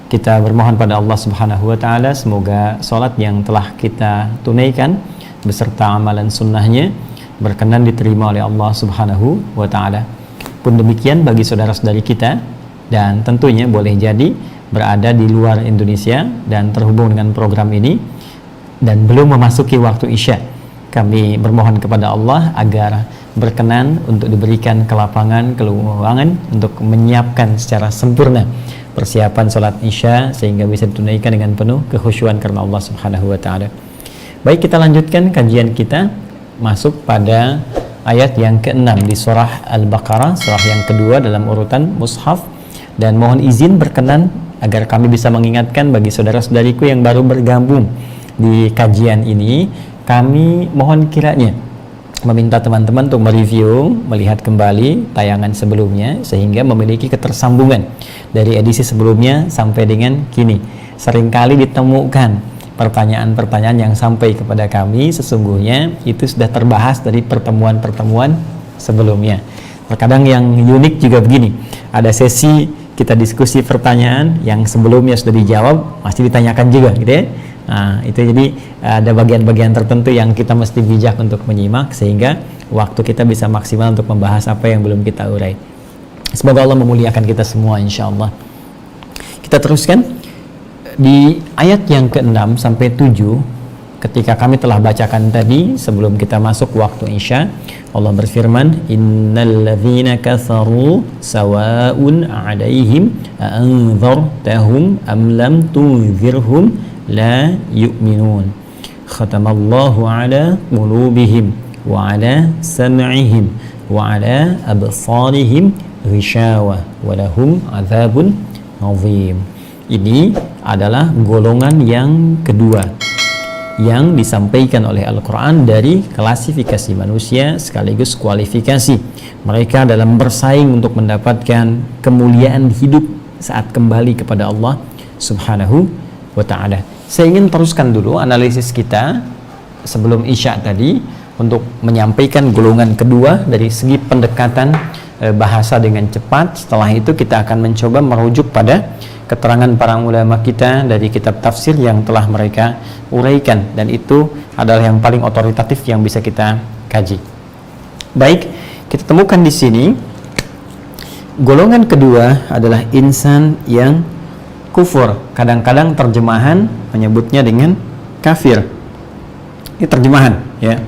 Kita bermohon pada Allah Subhanahu wa taala semoga salat yang telah kita tunaikan beserta amalan sunnahnya berkenan diterima oleh Allah Subhanahu wa taala. Pun demikian bagi saudara-saudari kita dan tentunya boleh jadi berada di luar Indonesia dan terhubung dengan program ini dan belum memasuki waktu Isya. kami bermohon kepada Allah agar berkenan untuk diberikan kelapangan, keluangan untuk menyiapkan secara sempurna persiapan sholat isya sehingga bisa ditunaikan dengan penuh kekhusyuan karena Allah Subhanahu wa Ta'ala. Baik, kita lanjutkan kajian kita, masuk pada ayat yang ke-6 di surah Al-Baqarah, surah yang kedua dalam urutan mushaf. Dan mohon izin berkenan agar kami bisa mengingatkan bagi saudara-saudariku yang baru bergabung di kajian ini, kami mohon kiranya meminta teman-teman untuk mereview, melihat kembali tayangan sebelumnya sehingga memiliki ketersambungan dari edisi sebelumnya sampai dengan kini. Seringkali ditemukan pertanyaan-pertanyaan yang sampai kepada kami sesungguhnya itu sudah terbahas dari pertemuan-pertemuan sebelumnya. Terkadang yang unik juga begini, ada sesi kita diskusi pertanyaan yang sebelumnya sudah dijawab masih ditanyakan juga gitu ya. Nah, itu jadi ada bagian-bagian tertentu yang kita mesti bijak untuk menyimak sehingga waktu kita bisa maksimal untuk membahas apa yang belum kita urai. Semoga Allah memuliakan kita semua insyaallah. Kita teruskan di ayat yang ke-6 sampai 7. Ketika kami telah bacakan tadi sebelum kita masuk waktu isya, Allah berfirman, innal ladzina kafaru sawa'un 'alaihim a'anzartahum am lam tunzirhum la yu'minun. Khatamallahu 'ala qulubihim wa 'ala sam'ihim wa 'ala absarihim ghishawa wa lahum 'adzabun 'adzim. Ini adalah golongan yang kedua yang disampaikan oleh Al-Quran dari klasifikasi manusia sekaligus kualifikasi mereka dalam bersaing untuk mendapatkan kemuliaan hidup saat kembali kepada Allah Subhanahu wa Ta'ala. Saya ingin teruskan dulu analisis kita sebelum isya tadi untuk menyampaikan golongan kedua dari segi pendekatan bahasa dengan cepat. Setelah itu kita akan mencoba merujuk pada keterangan para ulama kita dari kitab tafsir yang telah mereka uraikan, dan itu adalah yang paling otoritatif yang bisa kita kaji. Baik, kita temukan di sini golongan kedua adalah insan yang kufur. Kadang-kadang terjemahan menyebutnya dengan kafir. Ini terjemahan ya.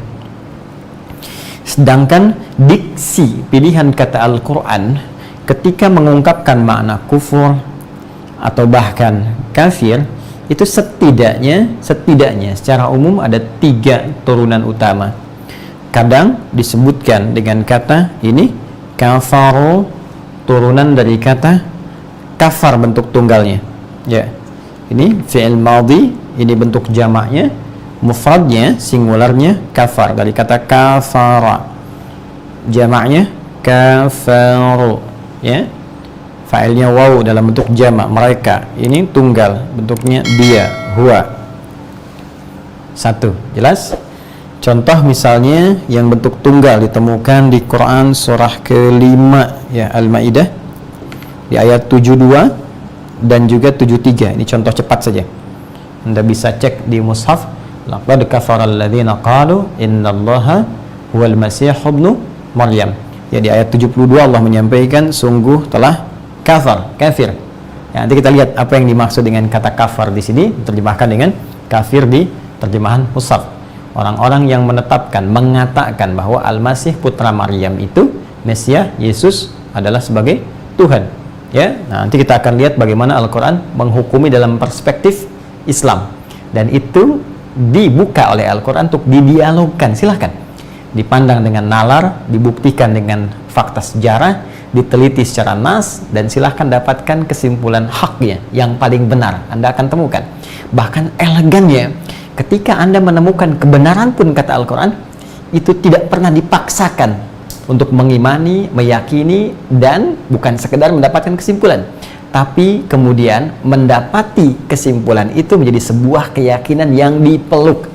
Sedangkan diksi pilihan kata Al-Quran ketika mengungkapkan makna kufur atau bahkan kafir itu setidaknya secara umum ada 3 turunan utama. Kadang disebutkan dengan kata ini kafaru, turunan dari kata kafar bentuk tunggalnya ya. Ini fi'il madhi, ini bentuk jamaknya, mufradnya singularnya kafar dari kata kafara, jamaknya kafaru ya. Fa'ilnya waw dalam bentuk jamak mereka, ini tunggal bentuknya dia, huwa. Satu, jelas? Contoh misalnya yang bentuk tunggal ditemukan di Quran surah ke-5 ya, Al-Maidah di ayat 72 dan juga 73. Ini contoh cepat saja. Anda bisa cek di mushaf, laqad kafara alladzina qalu innallaha huwal masih ibnu Maryam. Ya, di ayat 72 Allah menyampaikan sungguh telah kafir. Ya, nanti kita lihat apa yang dimaksud dengan kata kafar di sini, terjemahkan dengan kafir di terjemahan mushaf. Orang-orang yang menetapkan, mengatakan bahwa Al-Masih putra Maryam itu Mesias, Yesus adalah sebagai Tuhan. Ya, nah, nanti kita akan lihat bagaimana Al-Quran menghukumi dalam perspektif Islam, dan itu dibuka oleh Al-Quran untuk didialogkan. Silahkan dipandang dengan nalar, dibuktikan dengan fakta sejarah, diteliti secara nas, dan silahkan dapatkan kesimpulan haknya yang paling benar. Anda akan temukan bahkan elegannya ketika Anda menemukan kebenaran pun kata Al-Quran itu tidak pernah dipaksakan untuk mengimani, meyakini, dan bukan sekedar mendapatkan kesimpulan, tapi kemudian mendapati kesimpulan itu menjadi sebuah keyakinan yang dipeluk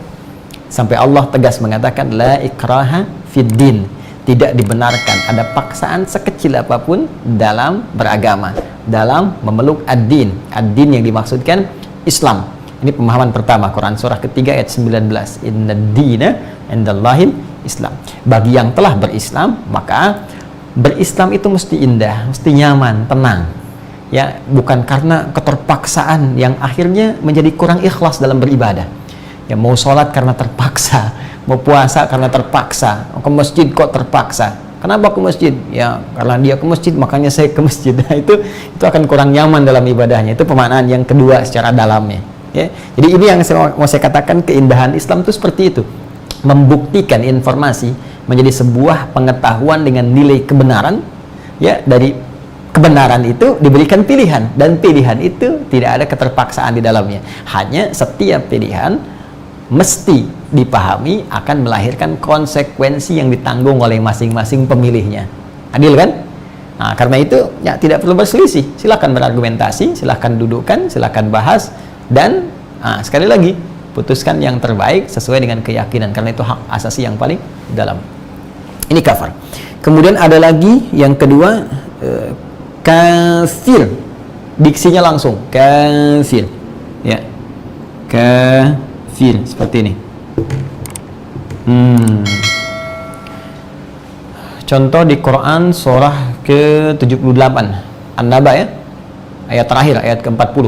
sampai Allah tegas mengatakan la ikraha fid din. Tidak dibenarkan ada paksaan sekecil apapun dalam beragama, dalam memeluk ad-din. Ad-din yang dimaksudkan Islam. Ini pemahaman pertama, Quran surah ketiga ayat 19. Inna dina indallahil Islam. Bagi yang telah berislam, maka berislam itu mesti indah, mesti nyaman, tenang. Ya, bukan karena keterpaksaan yang akhirnya menjadi kurang ikhlas dalam beribadah. Ya, Ya, mau sholat karena terpaksa, mau puasa karena terpaksa, ke masjid kok terpaksa. Kenapa ke masjid? Ya, karena dia ke masjid, makanya saya ke masjid. Nah, itu akan kurang nyaman dalam ibadahnya. Itu pemaknaan yang kedua secara dalamnya. Ya. Jadi ini yang mau saya katakan, keindahan Islam itu seperti itu. Membuktikan informasi menjadi sebuah pengetahuan dengan nilai kebenaran. Ya, dari kebenaran itu diberikan pilihan, dan pilihan itu tidak ada keterpaksaan di dalamnya. Hanya setiap pilihan mesti dipahami akan melahirkan konsekuensi yang ditanggung oleh masing-masing pemilihnya. Adil kan? Nah, karena itu ya tidak perlu berselisih. Silakan berargumentasi, silakan dudukkan, silakan bahas, dan sekali lagi putuskan yang terbaik sesuai dengan keyakinan, karena itu hak asasi yang paling dalam. Ini kafir. Kemudian ada lagi yang kedua, kafir. Diksinya langsung kafir. Ya. Kafir seperti ini. Contoh di Quran surah ke-78 An-Naba, ya, ayat terakhir, ayat ke-40.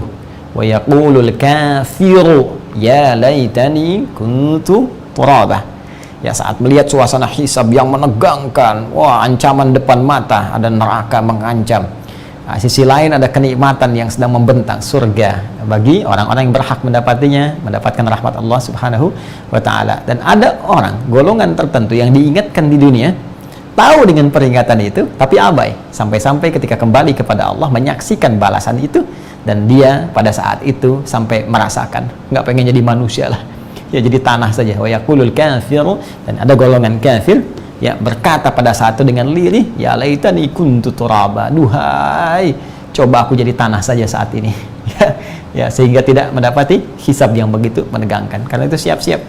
Wa yaqulul kafiru ya laitani kuntu turaba. Ya, saat melihat suasana hisab yang menegangkan, wah, ancaman depan mata, ada neraka mengancam. Nah, sisi lain ada kenikmatan yang sedang membentang, surga bagi orang-orang yang berhak mendapatinya, mendapatkan rahmat Allah Subhanahu wa ta'ala. Dan ada orang, golongan tertentu yang diingatkan di dunia, tahu dengan peringatan itu, tapi abai, sampai-sampai ketika kembali kepada Allah menyaksikan balasan itu, dan dia pada saat itu sampai merasakan nggak pengen jadi manusia lah, ya jadi tanah saja. Wa yaqulul kafiru, dan ada golongan kafir ya berkata pada saat itu dengan lirih, ya laitani kuntu turaba, duhai coba aku jadi tanah saja saat ini. Ya, sehingga tidak mendapati hisab yang begitu menegangkan. Karena itu siap-siap,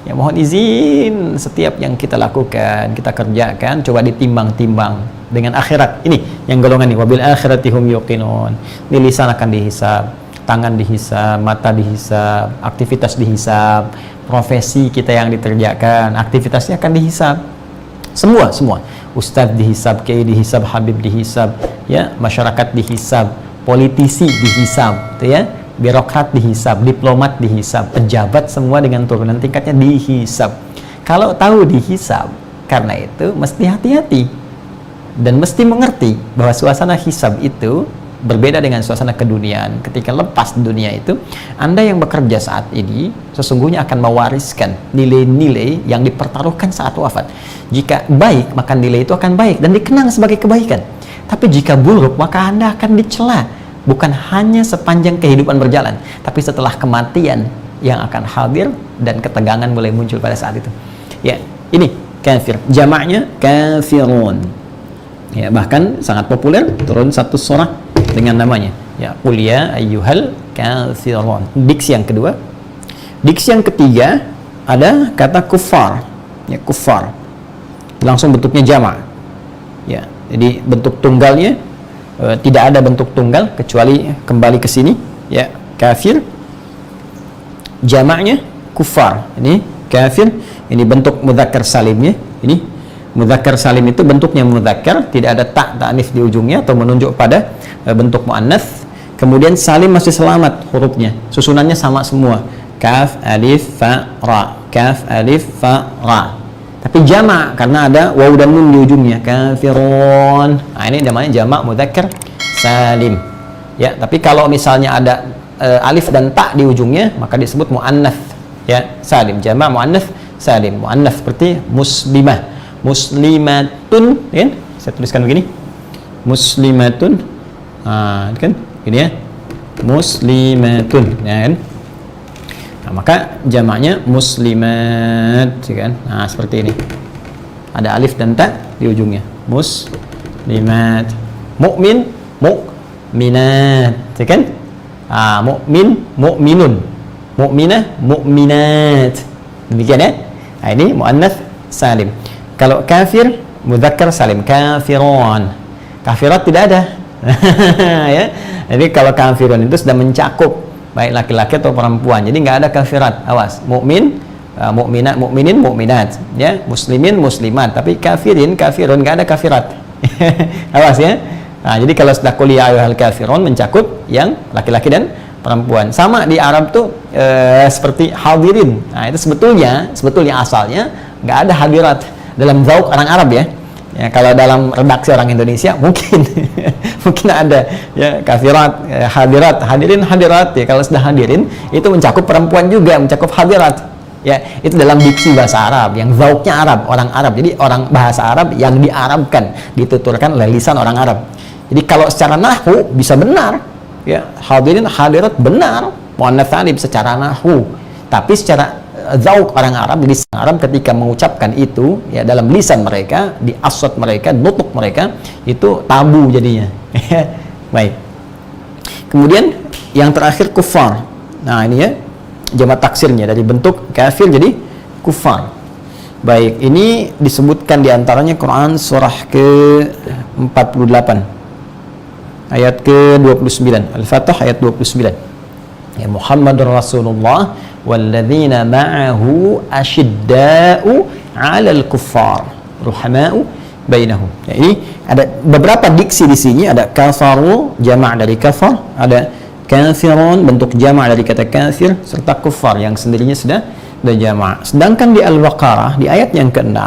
ya mohon izin, setiap yang kita lakukan, kita kerjakan, coba ditimbang-timbang dengan akhirat. Ini yang golongan ini, wabil akhirati hum yuqinun. Ini lisan akan dihisab, tangan dihisab, mata dihisab, aktivitas dihisab, profesi kita yang dikerjakan, aktivitasnya akan dihisab. Semua ustadz dihisab, kiai dihisab, habib dihisab, ya, masyarakat dihisab, politisi dihisab, gitu ya, birokrat dihisab, diplomat dihisab, pejabat semua dengan turunan tingkatnya dihisab. Kalau tahu dihisab, karena itu mesti hati-hati dan mesti mengerti bahwa suasana hisab itu berbeda dengan suasana keduniaan. Ketika lepas dunia itu, Anda yang bekerja saat ini sesungguhnya akan mewariskan nilai-nilai yang dipertaruhkan saat wafat. Jika baik, maka nilai itu akan baik dan dikenang sebagai kebaikan. Tapi jika buruk, maka Anda akan dicela, bukan hanya sepanjang kehidupan berjalan, tapi setelah kematian yang akan hadir dan ketegangan mulai muncul pada saat itu. Ya, ini kafir, jamaknya kafirun. Ya, bahkan sangat populer, turun satu surah dengan namanya, ya, qul ya ayyuhal kafirun. Diksi yang kedua. Diksi yang ketiga ada kata kufar, ya, kufar langsung bentuknya jamak, ya, jadi bentuk tunggalnya tidak ada bentuk tunggal kecuali kembali ke sini, ya, kafir, jamaknya kufar. Ini kafir, ini bentuk mudzakkar salimnya. Ini mudzakkar salim itu bentuknya mudzakkar, tidak ada ta'nits di ujungnya atau menunjuk pada bentuk muannats. Kemudian salim masih selamat hurufnya, susunannya sama semua, kaf alif fa ra, kaf alif fa ra. Tapi jamak karena ada waw dan nun di ujungnya, kafirun. Nah, ini namanya jamak mudzakkar salim. Ya, tapi kalau misalnya ada alif dan ta di ujungnya, maka disebut muannats, ya, salim, jamak muannats salim. Muannats seperti muslimah, muslimatun, kan? Saya tuliskan begini, muslimatun, kan? Ini ya, muslimatun, ya kan? Nah, maka jamaknya muslimat, kan? Nah, seperti ini, ada alif dan ta di ujungnya, muslimat. Mukmin, mukminat, kan? Mukmin, mukminun, mukminah, mukminat. Demikian, ya. Nah, ini muannats salim. Kalau kafir, mudzakkar salim, kafirun. Kafirat tidak ada. Ya. Jadi kalau kafirun itu sudah mencakup baik laki-laki atau perempuan. Jadi nggak ada kafirat. Awas, mukmin, mukminat, mukminin, mukminat, ya, muslimin, muslimat. Tapi kafirin, kafirun, nggak ada kafirat. Awas, ya. Nah, jadi kalau sudah kuliah ayyuhal kafirun mencakup yang laki-laki dan perempuan. Sama di Arab tuh seperti hadirin. Nah, itu sebetulnya asalnya nggak ada hadirat dalam zauk orang Arab ya. Ya, kalau dalam redaksi orang Indonesia mungkin mungkin ada ya kafirat, hadirat, hadirin, hadirat ya. Kalau sudah hadirin itu mencakup perempuan juga, mencakup hadirat. Ya, itu dalam diksi bahasa Arab yang zauknya Arab, orang Arab. Jadi orang bahasa Arab yang diarabkan, dituturkan oleh lisan orang Arab. Jadi kalau secara nahwu bisa benar ya, hadirin, hadirat benar, muannats tsalim secara nahwu. Tapi secara zauk orang Arab, lisan Arab ketika mengucapkan itu ya dalam lisan mereka, di aswat mereka, nutuk mereka itu tabu jadinya. Baik. Kemudian yang terakhir kufar. Nah, ini ya jamak taksirnya dari bentuk kafir jadi kufar. Baik, ini disebutkan diantaranya Quran surah ke-48 ayat ke-29, Al-Fatah ayat 29. Ya, Muhammadur Rasulullah walladzina ma'ahu asyidda'u 'alal kuffar ruhama'u bainahum. Ya, ini ada beberapa diksi di sini, ada kafaru jamak dari kafar, ada kafirun bentuk jamak dari kata kafir, serta kufar yang sendirinya sudah jamak. Sedangkan di Al-Baqarah di ayat yang ke-6,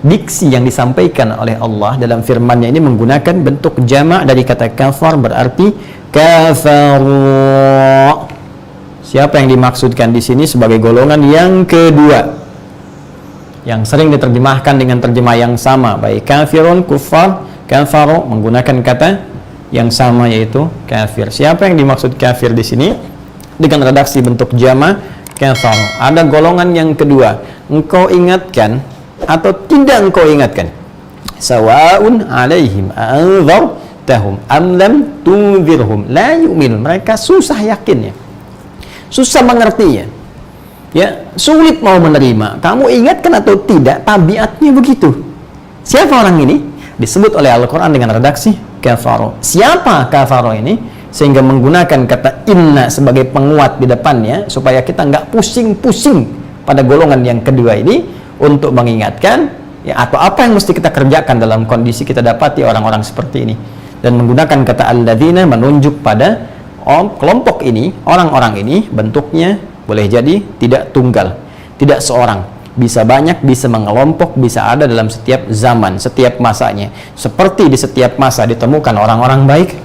diksi yang disampaikan oleh Allah dalam firman-Nya ini menggunakan bentuk jamak dari kata kafar, berarti kafaru. Siapa yang dimaksudkan di sini sebagai golongan yang kedua yang sering diterjemahkan dengan terjemah yang sama, baik kafirun, kufar, kafaru menggunakan kata yang sama yaitu kafir. Siapa yang dimaksud kafir di sini dengan redaksi bentuk jama kafaru? Ada golongan yang kedua. Engkau ingatkan atau tidak engkau ingatkan? Sawaun alaihim anzartahum am lam tunzirhum la yu'minun. Mereka susah yakinnya, susah mengertinya, ya, sulit mau menerima. Kamu ingatkan atau tidak, tabiatnya begitu. Siapa orang ini? Disebut oleh Al-Quran dengan redaksi kafaru. Siapa kafaru ini? Sehingga menggunakan kata inna sebagai penguat di depannya supaya kita nggak pusing-pusing pada golongan yang kedua ini untuk mengingatkan ya, atau apa yang mesti kita kerjakan dalam kondisi kita dapati orang-orang seperti ini. Dan menggunakan kata alladzina menunjuk pada kelompok ini, orang-orang ini bentuknya boleh jadi tidak tunggal, tidak seorang, bisa banyak, bisa mengelompok, bisa ada dalam setiap zaman, setiap masanya. Seperti di setiap masa ditemukan orang-orang baik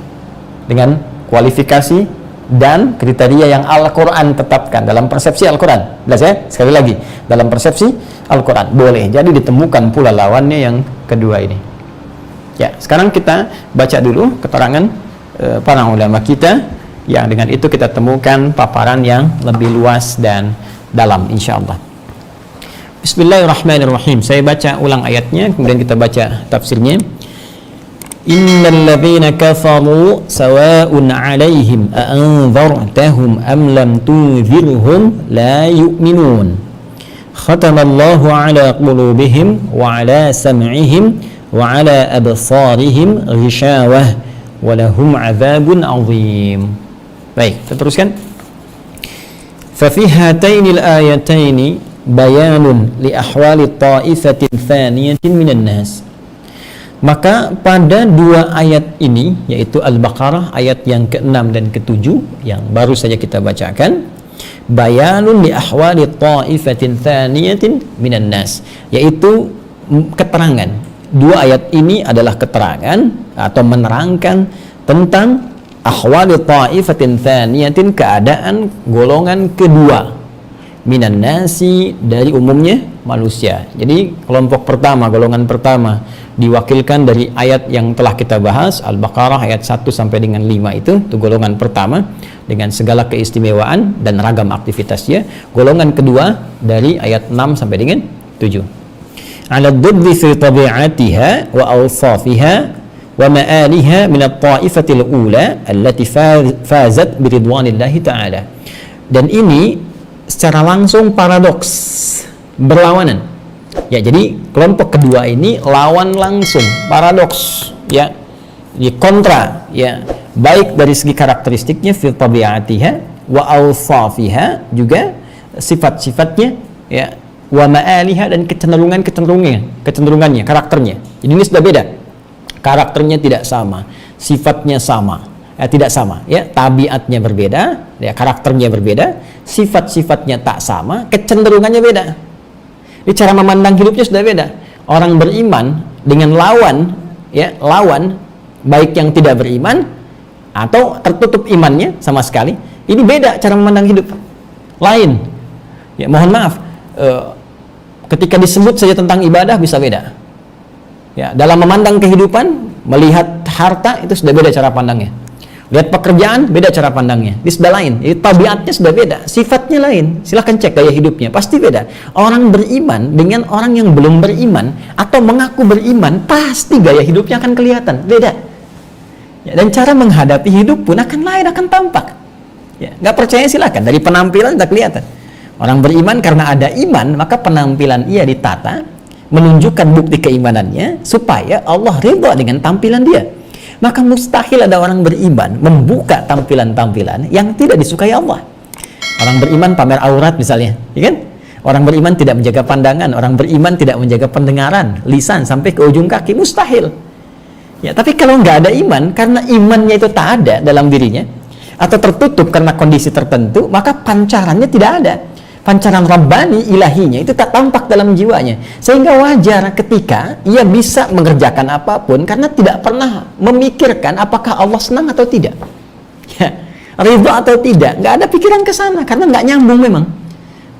dengan kualifikasi dan kriteria yang Al-Quran tetapkan dalam persepsi Al-Quran. Jelas ya? Sekali lagi, dalam persepsi Al-Quran boleh jadi ditemukan pula lawannya yang kedua ini. Ya, sekarang kita baca dulu keterangan para ulama kita, yang dengan itu kita temukan paparan yang lebih luas dan dalam insyaallah. Bismillahirrahmanirrahim. Saya baca ulang ayatnya, kemudian kita baca tafsirnya. Innal ladzina kafaru sawa'un 'alaihim a anzartahum am lam tunzirhum la yu'minun. Khatamallahu 'ala qulubihim wa 'ala sam'ihim wa 'ala absarihim ghishawah wa lahum 'adzabun 'adzim. Baik, kita teruskan. Fa fi hatainil ayataini bayanun li ahwali ta'ifatin thaniyatin minan nas. Maka pada dua ayat ini, yaitu Al-Baqarah ayat yang ke-6 dan ke-7 yang baru saja kita bacakan, bayanun li ahwali ta'ifatin thaniyatin minan nas, yaitu keterangan. Dua ayat ini adalah keterangan atau menerangkan tentang ahwali ta'ifatin thaniyatin, keadaan golongan kedua, minan nasi, dari umumnya manusia. Jadi kelompok pertama, golongan pertama diwakilkan dari ayat yang telah kita bahas, Al-Baqarah ayat 1 sampai dengan 5 itu golongan pertama dengan segala keistimewaan dan ragam aktivitasnya. Golongan kedua dari ayat 6 sampai dengan 7. Ala dhiddi fi tabi'atiha wa awsafiha wa ma'aliha min at-ta'ifatil ula allati fazat bi ridwanillahi ta'ala. Dan ini secara langsung paradoks, berlawanan. Ya, jadi kelompok kedua ini lawan langsung, paradoks, ya. Di kontra, ya. Baik dari segi karakteristiknya fi tabi'atiha wa awsafiha, juga sifat-sifatnya, ya. Wa ma'aliha, dan kecenderungannya, karakternya. Jadi ini sudah beda. Karakternya tidak sama, sifatnya sama, tidak sama, ya, tabiatnya berbeda, ya karakternya berbeda, sifat-sifatnya tak sama, kecenderungannya beda. Di cara memandang hidupnya sudah beda. Orang beriman dengan lawan, ya lawan baik yang tidak beriman atau tertutup imannya sama sekali, ini beda cara memandang hidup. Lain. Ya mohon maaf, ketika disebut saja tentang ibadah bisa beda. Ya dalam memandang kehidupan, melihat harta itu sudah beda cara pandangnya. Lihat pekerjaan, beda cara pandangnya. Ini sudah lain. Itu tabiatnya sudah beda. Sifatnya lain. Silahkan cek gaya hidupnya. Pasti beda. Orang beriman dengan orang yang belum beriman atau mengaku beriman, pasti gaya hidupnya akan kelihatan. Beda. Ya, dan cara menghadapi hidup pun akan lain, akan tampak. Ya, nggak percaya silahkan. Dari penampilan sudah kelihatan. Orang beriman karena ada iman, maka penampilan ia ditata, menunjukkan bukti keimanannya, supaya Allah ridha dengan tampilan dia. Maka mustahil ada orang beriman membuka tampilan-tampilan yang tidak disukai Allah. Orang beriman pamer aurat misalnya, ya kan? Orang beriman tidak menjaga pandangan, orang beriman tidak menjaga pendengaran, lisan sampai ke ujung kaki, mustahil. Ya, tapi kalau nggak ada iman, karena imannya itu tak ada dalam dirinya, atau tertutup karena kondisi tertentu, maka pancarannya tidak ada. Pancaran Rabbani ilahinya itu tak tampak dalam jiwanya, sehingga wajar ketika ia bisa mengerjakan apapun karena tidak pernah memikirkan apakah Allah senang atau tidak, ya, ridha atau tidak, nggak ada pikiran ke sana karena nggak nyambung. Memang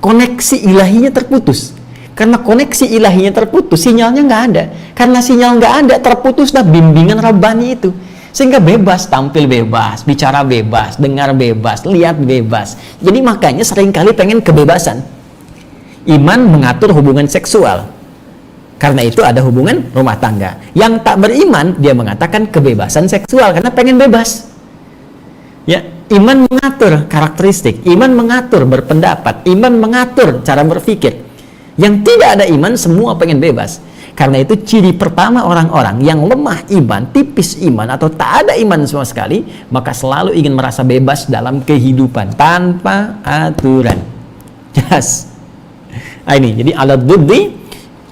koneksi ilahinya terputus. Karena koneksi ilahinya terputus, sinyalnya nggak ada. Karena sinyal nggak ada, terputuslah bimbingan Rabbani itu. Sehingga bebas, tampil bebas, bicara bebas, dengar bebas, lihat bebas. Jadi makanya seringkali pengen kebebasan. Iman mengatur hubungan seksual. Karena itu ada hubungan rumah tangga. Yang tak beriman, dia mengatakan kebebasan seksual karena pengen bebas. Ya, iman mengatur karakteristik, iman mengatur berpendapat, iman mengatur cara berpikir. Yang tidak ada iman, semua pengen bebas. Karena itu ciri pertama orang-orang yang lemah iman, tipis iman, atau tak ada iman sama sekali, maka selalu ingin merasa bebas dalam kehidupan tanpa aturan. Jelas. Nah, ini jadi alat duddi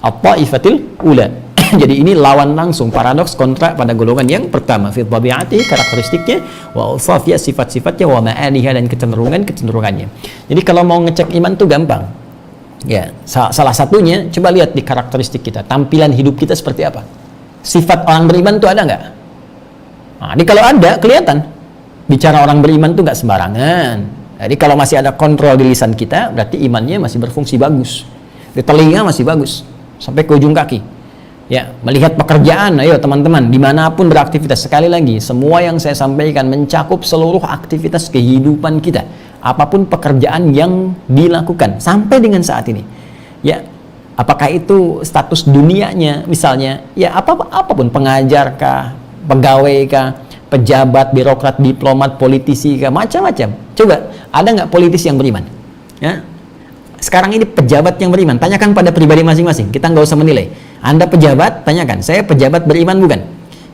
at-taifatil ula. Jadi ini lawan langsung, paradoks kontra pada golongan yang pertama, fi tabi'ati, karakteristiknya, wa awsafiyah, sifat-sifatnya, wa ma'aniha, dan kecenderungannya. Jadi kalau mau ngecek iman tuh gampang. Ya, salah satunya coba lihat di karakteristik kita, tampilan hidup kita seperti apa. Sifat orang beriman tuh ada nggak? Nah, ini kalau ada kelihatan. Bicara orang beriman tuh nggak sembarangan. Jadi kalau masih ada kontrol di lisan kita, berarti imannya masih berfungsi bagus. Di telinga masih bagus sampai ke ujung kaki. Ya, melihat pekerjaan, ayo teman-teman, dimanapun beraktivitas, sekali lagi, semua yang saya sampaikan mencakup seluruh aktivitas kehidupan kita. Apapun pekerjaan yang dilakukan sampai dengan saat ini, ya, apakah itu status dunianya misalnya, ya apapun, pengajar kah, pegawai kah, pejabat, birokrat, diplomat, politisi kah, macam-macam. Coba, ada nggak politisi yang beriman? Ya, sekarang ini pejabat yang beriman, tanyakan pada pribadi masing-masing, kita nggak usah menilai. Anda pejabat, tanyakan, saya pejabat beriman bukan?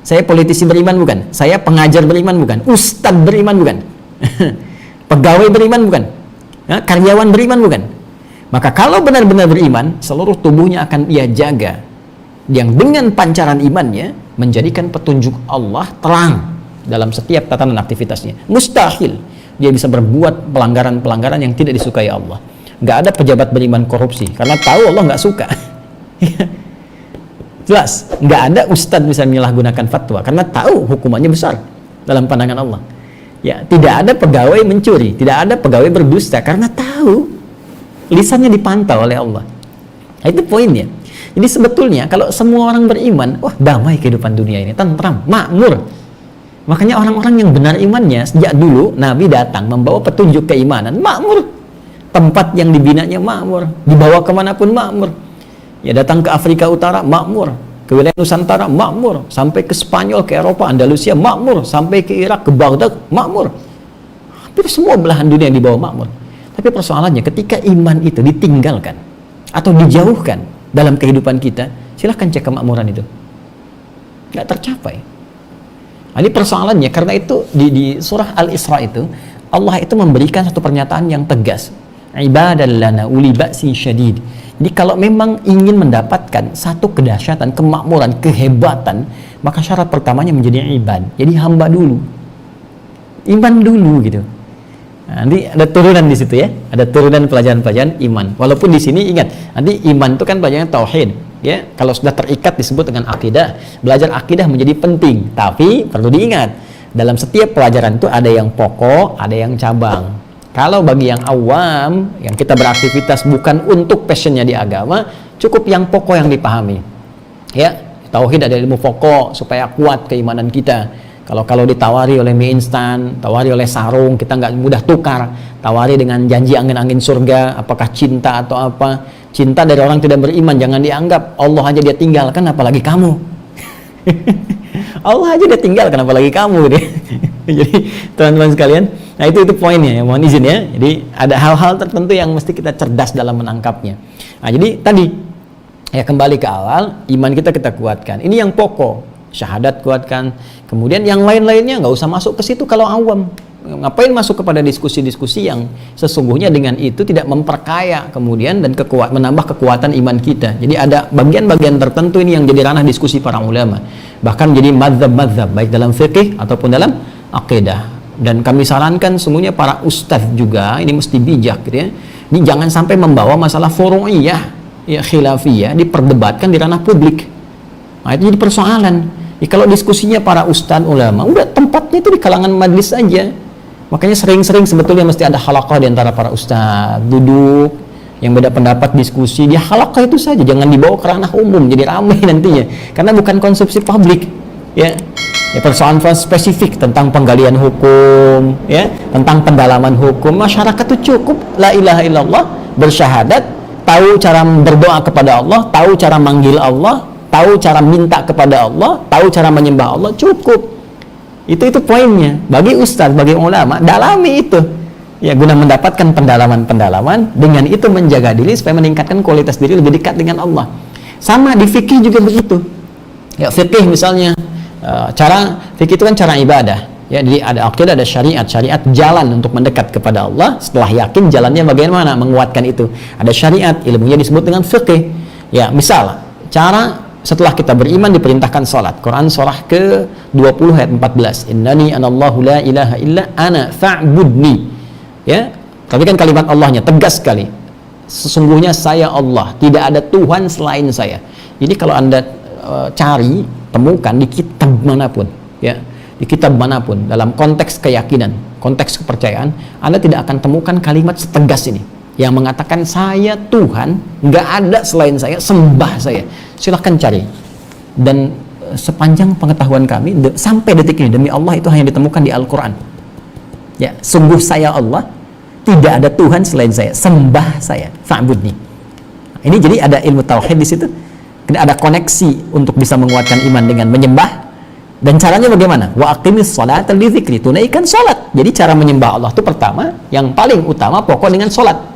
Saya politisi beriman bukan? Saya pengajar beriman bukan? Ustadz beriman bukan? Pegawai beriman bukan? Ya, karyawan beriman bukan? Maka kalau benar-benar beriman, seluruh tubuhnya akan ia jaga, yang dengan pancaran imannya menjadikan petunjuk Allah terang dalam setiap tatanan aktivitasnya. Mustahil dia bisa berbuat pelanggaran-pelanggaran yang tidak disukai Allah. Nggak ada pejabat beriman korupsi karena tahu Allah nggak suka. Jelas, nggak ada ustadz bisa menyalahgunakan fatwa karena tahu hukumannya besar dalam pandangan Allah. Ya, tidak ada pegawai mencuri, tidak ada pegawai berdusta karena tahu lisannya dipantau oleh Allah. Nah, itu poinnya. Jadi sebetulnya kalau semua orang beriman, wah damai kehidupan dunia ini, tentram, makmur. Makanya orang-orang yang benar imannya sejak dulu Nabi datang membawa petunjuk keimanan, makmur. Tempat yang dibinanya makmur, dibawa kemanapun makmur. Ya, datang ke Afrika Utara makmur, ke wilayah Nusantara makmur, sampai ke Spanyol, ke Eropa, Andalusia makmur, sampai ke Irak, ke Baghdad makmur. Hampir semua belahan dunia yang dibawa makmur. Tapi persoalannya ketika iman itu ditinggalkan atau dijauhkan dalam kehidupan kita, silahkan cek kemakmuran itu, nggak tercapai. Nah, ini persoalannya. Karena itu di surah Al-Isra itu Allah itu memberikan satu pernyataan yang tegas, ibadan lana uli ba'sin syadid. Jadi kalau memang ingin mendapatkan satu kedahsyatan, kemakmuran, kehebatan, maka syarat pertamanya menjadi ibad. Jadi hamba dulu, iman dulu gitu. Nah, nanti ada turunan di situ ya, ada turunan pelajaran-pelajaran iman. Walaupun di sini ingat, nanti iman itu kan pelajaran tauhid, ya. Kalau sudah terikat disebut dengan akidah. Belajar akidah menjadi penting, tapi perlu diingat, dalam setiap pelajaran itu ada yang pokok, ada yang cabang. Kalau bagi yang awam, yang kita beraktivitas bukan untuk passionnya di agama, cukup yang pokok yang dipahami. Ya, tauhid ada ilmu pokok supaya kuat keimanan kita. Kalau ditawari oleh mie instan, tawari oleh sarung, kita nggak mudah tukar. Tawari dengan janji angin-angin surga, apakah cinta atau apa? Cinta dari orang tidak beriman, jangan dianggap. Allah aja dia tinggalkan, apalagi kamu. Allah aja dia tinggalkan, apalagi kamu. Jadi teman-teman sekalian, nah itu poinnya ya, mohon izin ya. Jadi ada hal-hal tertentu yang mesti kita cerdas dalam menangkapnya. Nah jadi tadi, ya kembali ke awal, iman kita kuatkan. Ini yang pokok. Syahadat kuatkan, kemudian yang lain-lainnya nggak usah masuk ke situ kalau awam. Ngapain masuk kepada diskusi-diskusi yang sesungguhnya dengan itu tidak memperkaya kemudian dan menambah kekuatan iman kita. Jadi ada bagian-bagian tertentu ini yang jadi ranah diskusi para ulama, bahkan jadi mazhab-mazhab baik dalam fikih ataupun dalam akidah. Dan kami sarankan semuanya para ustadz juga ini mesti bijak gitu ya. Ini jangan sampai membawa masalah furu'iyah, ya khilafiyah diperdebatkan di ranah publik. Nah itu jadi persoalan. Ya, kalau diskusinya para ustadz ulama, udah tempatnya itu di kalangan majlis saja. Makanya sering-sering sebetulnya mesti ada halaqah di antara para ustadz, duduk, yang beda pendapat diskusi, dia halaqah itu saja, jangan dibawa ke ranah umum, jadi ramai nantinya. Karena bukan konsumsi publik, ya. Ya persoalan spesifik tentang penggalian hukum, ya, tentang pendalaman hukum, masyarakat itu cukup la ilaha illallah, bersyahadat, tahu cara berdoa kepada Allah, tahu cara manggil Allah, tahu cara minta kepada Allah, tahu cara menyembah Allah, cukup. Itu poinnya. Bagi ustadz, bagi ulama, dalami itu. Ya, guna mendapatkan pendalaman-pendalaman, dengan itu menjaga diri supaya meningkatkan kualitas diri lebih dekat dengan Allah. Sama di fikih juga begitu. Ya, fikih misalnya, cara fikih itu kan cara ibadah. Ya, jadi ada akidah, ada syariat. Syariat jalan untuk mendekat kepada Allah. Setelah yakin jalannya bagaimana menguatkan itu. Ada syariat, ilmunya disebut dengan fikih. Ya, misal cara setelah kita beriman diperintahkan salat. Quran surah ke-20 ayat 14. Innani anallahu la ilaha illa ana fa'budni. Ya. Tapi kan kalimat Allahnya tegas sekali. Sesungguhnya saya Allah, tidak ada Tuhan selain saya. Jadi kalau Anda cari, temukan di kitab manapun, ya. Di kitab manapun dalam konteks keyakinan, konteks kepercayaan, Anda tidak akan temukan kalimat setegas ini yang mengatakan saya Tuhan, nggak ada selain saya, sembah saya. Silahkan cari. Dan sepanjang pengetahuan kami sampai detik ini, demi Allah, itu hanya ditemukan di Al-Quran. Ya, sungguh saya Allah, tidak ada Tuhan selain saya, sembah saya, fa'budni. Ini jadi ada ilmu tauhid di situ, ada koneksi untuk bisa menguatkan iman dengan menyembah. Dan caranya bagaimana? Wa aqimis sholata li dzikri, tunaikan salat. Jadi cara menyembah Allah itu pertama, yang paling utama pokok dengan salat.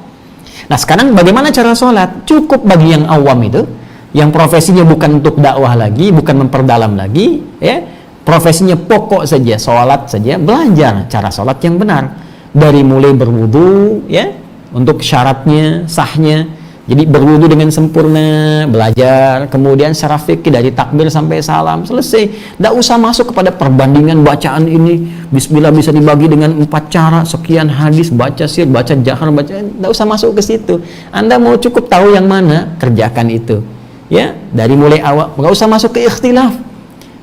Nah sekarang bagaimana cara sholat? Cukup bagi yang awam itu, yang profesinya bukan untuk dakwah lagi, bukan memperdalam lagi, ya, profesinya pokok saja, sholat saja, belajar cara sholat yang benar. Dari mulai berwudu, ya, untuk syaratnya, sahnya. Jadi berwudu dengan sempurna, belajar, kemudian secara fikih dari takbir sampai salam, selesai. Tidak usah masuk kepada perbandingan bacaan ini. Bismillah bisa dibagi dengan 4 cara, sekian hadis, baca sir, baca jahar, baca. Tidak usah masuk ke situ. Anda mau cukup tahu yang mana, kerjakan itu. Ya, dari mulai awal, nggak usah masuk ke ikhtilaf.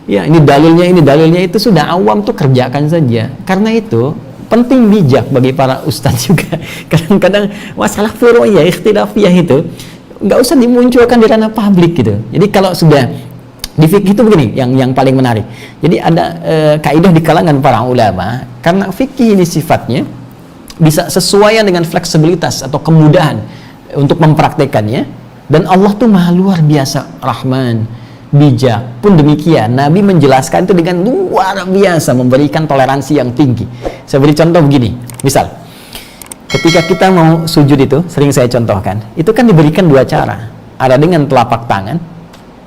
Ya, ini dalilnya itu sudah awam tuh kerjakan saja. Karena itu penting bijak bagi para ustadz juga. Kadang-kadang masalah furu'iyah, ikhtilafiyah itu nggak usah dimunculkan di ranah publik gitu. Jadi kalau sudah di fikih itu begini, yang paling menarik. Jadi ada kaidah di kalangan para ulama, karena fikih ini sifatnya bisa sesuaian dengan fleksibilitas atau kemudahan untuk mempraktekannya. Dan Allah tuh maha luar biasa, Rahman, bijak. Pun demikian, Nabi menjelaskan itu dengan luar biasa, memberikan toleransi yang tinggi. Saya beri contoh begini, misal ketika kita mau sujud itu, sering saya contohkan, itu kan diberikan 2 cara. Ada dengan telapak tangan,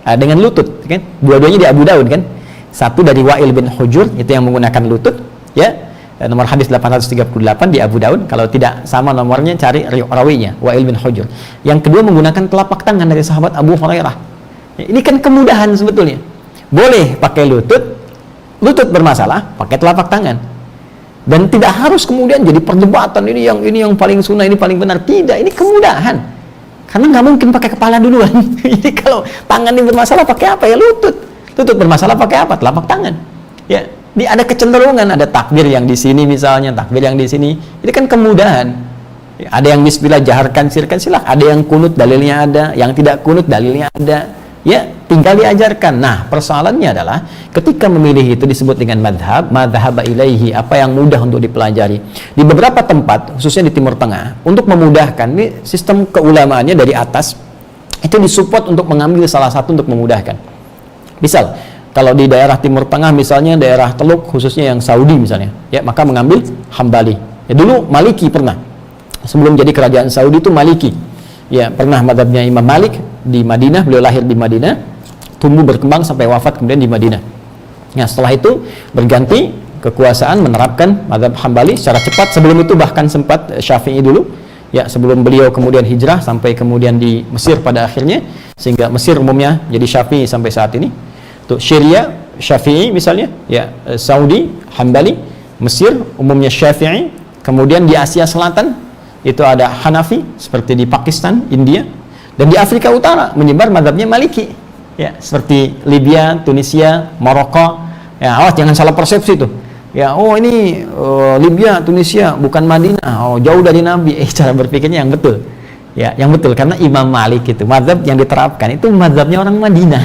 ada dengan lutut, kan? Dua-duanya di Abu Daud kan. Satu dari Wa'il bin Hujur, itu yang menggunakan lutut, ya. Nomor hadis 838 di Abu Daud. Kalau tidak sama nomornya, cari rawinya, Wa'il bin Hujur. Yang kedua menggunakan telapak tangan dari sahabat Abu Hurairah. Ini kan kemudahan sebetulnya. Boleh pakai lutut bermasalah, pakai telapak tangan. Dan tidak harus kemudian jadi perdebatan ini yang paling sunnah, ini paling benar. Tidak, ini kemudahan. Karena nggak mungkin pakai kepala duluan. Jadi kalau tangan ini bermasalah pakai apa ya? Lutut. Lutut bermasalah pakai apa? Telapak tangan. Ya, ada kecenderungan, ada takbir yang di sini misalnya, takbir yang di sini. Ini kan kemudahan. Ya, ada yang bismillah jaharkan sirkan silah, ada yang kunut dalilnya ada, yang tidak kunut dalilnya ada. Ya, tinggal diajarkan. Nah, persoalannya adalah ketika memilih itu disebut dengan madhab, madhaba ilaihi, apa yang mudah untuk dipelajari. Di beberapa tempat, khususnya di Timur Tengah, untuk memudahkan, ini sistem keulamaannya dari atas, itu disupport untuk mengambil salah satu untuk memudahkan. Misal, kalau di daerah Timur Tengah, misalnya daerah Teluk, khususnya yang Saudi misalnya, ya, maka mengambil Hambali. Ya, dulu Maliki pernah. Sebelum jadi kerajaan Saudi itu Maliki. Ya, pernah madhabnya Imam Malik di Madinah, beliau lahir di Madinah, tumbuh berkembang sampai wafat kemudian di Madinah. Nah, setelah itu berganti kekuasaan menerapkan madhab Hambali secara cepat. Sebelum itu bahkan sempat Syafi'i dulu, ya, sebelum beliau kemudian hijrah sampai kemudian di Mesir pada akhirnya, sehingga Mesir umumnya jadi Syafi'i sampai saat ini. Tuh, Syria Syafi'i misalnya, ya, Saudi Hambali, Mesir umumnya Syafi'i, kemudian di Asia Selatan itu ada Hanafi seperti di Pakistan, India, dan di Afrika Utara menyebar mazhabnya Maliki, ya, seperti Libya, Tunisia, Maroko. Ya, awas jangan salah persepsi tuh. Ya, oh ini Libya, Tunisia bukan Madinah, oh jauh dari Nabi. Cara berpikirnya yang betul. Ya, yang betul karena Imam Malik itu mazhab yang diterapkan itu mazhabnya orang Madinah.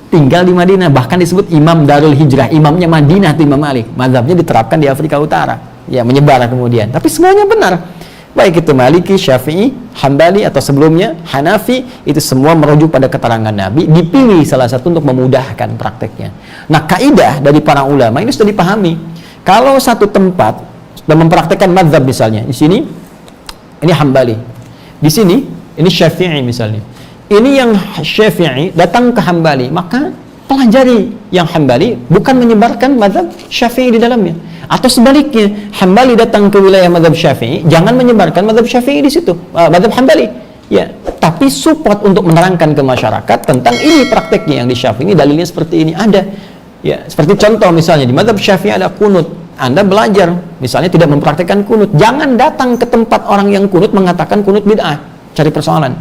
Tinggal di Madinah, bahkan disebut Imam Darul Hijrah, imamnya Madinah itu Imam Malik. Mazhabnya diterapkan di Afrika Utara. Ya, menyebar kemudian. Tapi semuanya benar. Baik itu Maliki, Syafi'i, Hambali atau sebelumnya Hanafi, itu semua merujuk pada keterangan Nabi, dipilih salah satu untuk memudahkan prakteknya. Nah, kaidah dari para ulama ini sudah dipahami. Kalau satu tempat sudah mempraktekkan mazhab misalnya, di sini ini Hambali, di sini ini Syafi'i misalnya. Ini yang Syafi'i datang ke Hambali, maka pelajari yang Hambali, bukan menyebarkan mazhab Syafi'i di dalamnya. Atau sebaliknya, Hambali datang ke wilayah mazhab Syafi'i, jangan menyebarkan mazhab Syafi'i di situ, mazhab Hambali. Ya, tapi support untuk menerangkan ke masyarakat tentang ini prakteknya yang di Syafi'i, dalilnya seperti ini ada. Ya, seperti contoh misalnya di mazhab Syafi'i ada kunut. Anda belajar, misalnya tidak mempraktekkan kunut, jangan datang ke tempat orang yang kunut mengatakan kunut bid'ah, cari persoalan.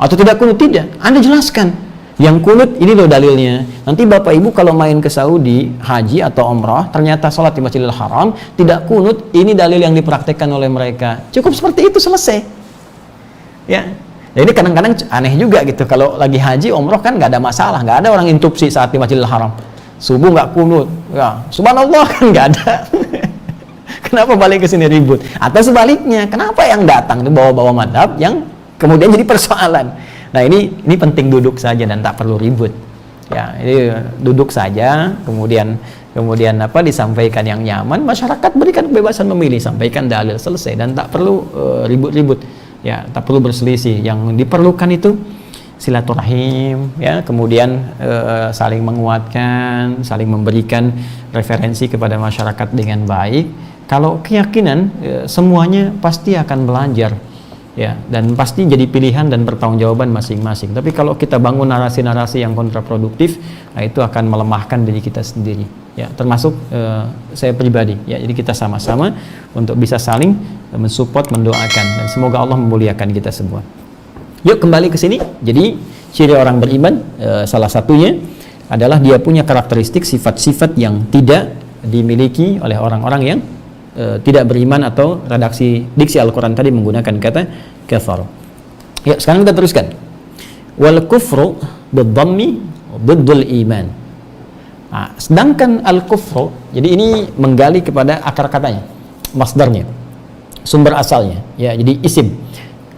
Atau tidak kunut, tidak. Anda jelaskan. Yang kunut ini loh dalilnya. Nanti Bapak Ibu kalau main ke Saudi, haji atau umrah, ternyata sholat di Masjidil Haram tidak kunut, ini dalil yang dipraktekkan oleh mereka. Cukup seperti itu, selesai. Ya. Jadi kadang-kadang aneh juga gitu, kalau lagi haji umrah kan nggak ada masalah, nggak ada orang interupsi saat di Masjidil Haram. Subuh nggak kunut, ya subhanallah kan nggak ada. Kenapa balik ke sini ribut? Atau sebaliknya, kenapa yang datang itu bawa-bawa madhab yang kemudian jadi persoalan? Nah, ini penting duduk saja dan tak perlu ribut. Ya, ini duduk saja, kemudian apa disampaikan yang nyaman, masyarakat berikan kebebasan memilih, sampaikan dalil, selesai, dan tak perlu ribut-ribut. Ya, tak perlu berselisih. Yang diperlukan itu silaturahim, ya, kemudian saling menguatkan, saling memberikan referensi kepada masyarakat dengan baik. Kalau keyakinan, semuanya pasti akan belajar. Ya, dan pasti jadi pilihan dan pertanggungjawaban masing-masing. Tapi kalau kita bangun narasi-narasi yang kontraproduktif, nah itu akan melemahkan diri kita sendiri. Ya, termasuk saya pribadi. Ya, jadi kita sama-sama untuk bisa saling mensupport, mendoakan, dan semoga Allah memuliakan kita semua. Yuk kembali ke sini. Jadi ciri orang beriman salah satunya adalah dia punya karakteristik sifat-sifat yang tidak dimiliki oleh orang-orang yang tidak beriman, atau redaksi diksi Al-Quran tadi menggunakan kata kafar. Ya, sekarang kita teruskan. Wal kufru bid-dhammi biddul iman. Nah, sedangkan al-kufru, jadi ini menggali kepada akar katanya, masdarnya, sumber asalnya. Ya, jadi isim.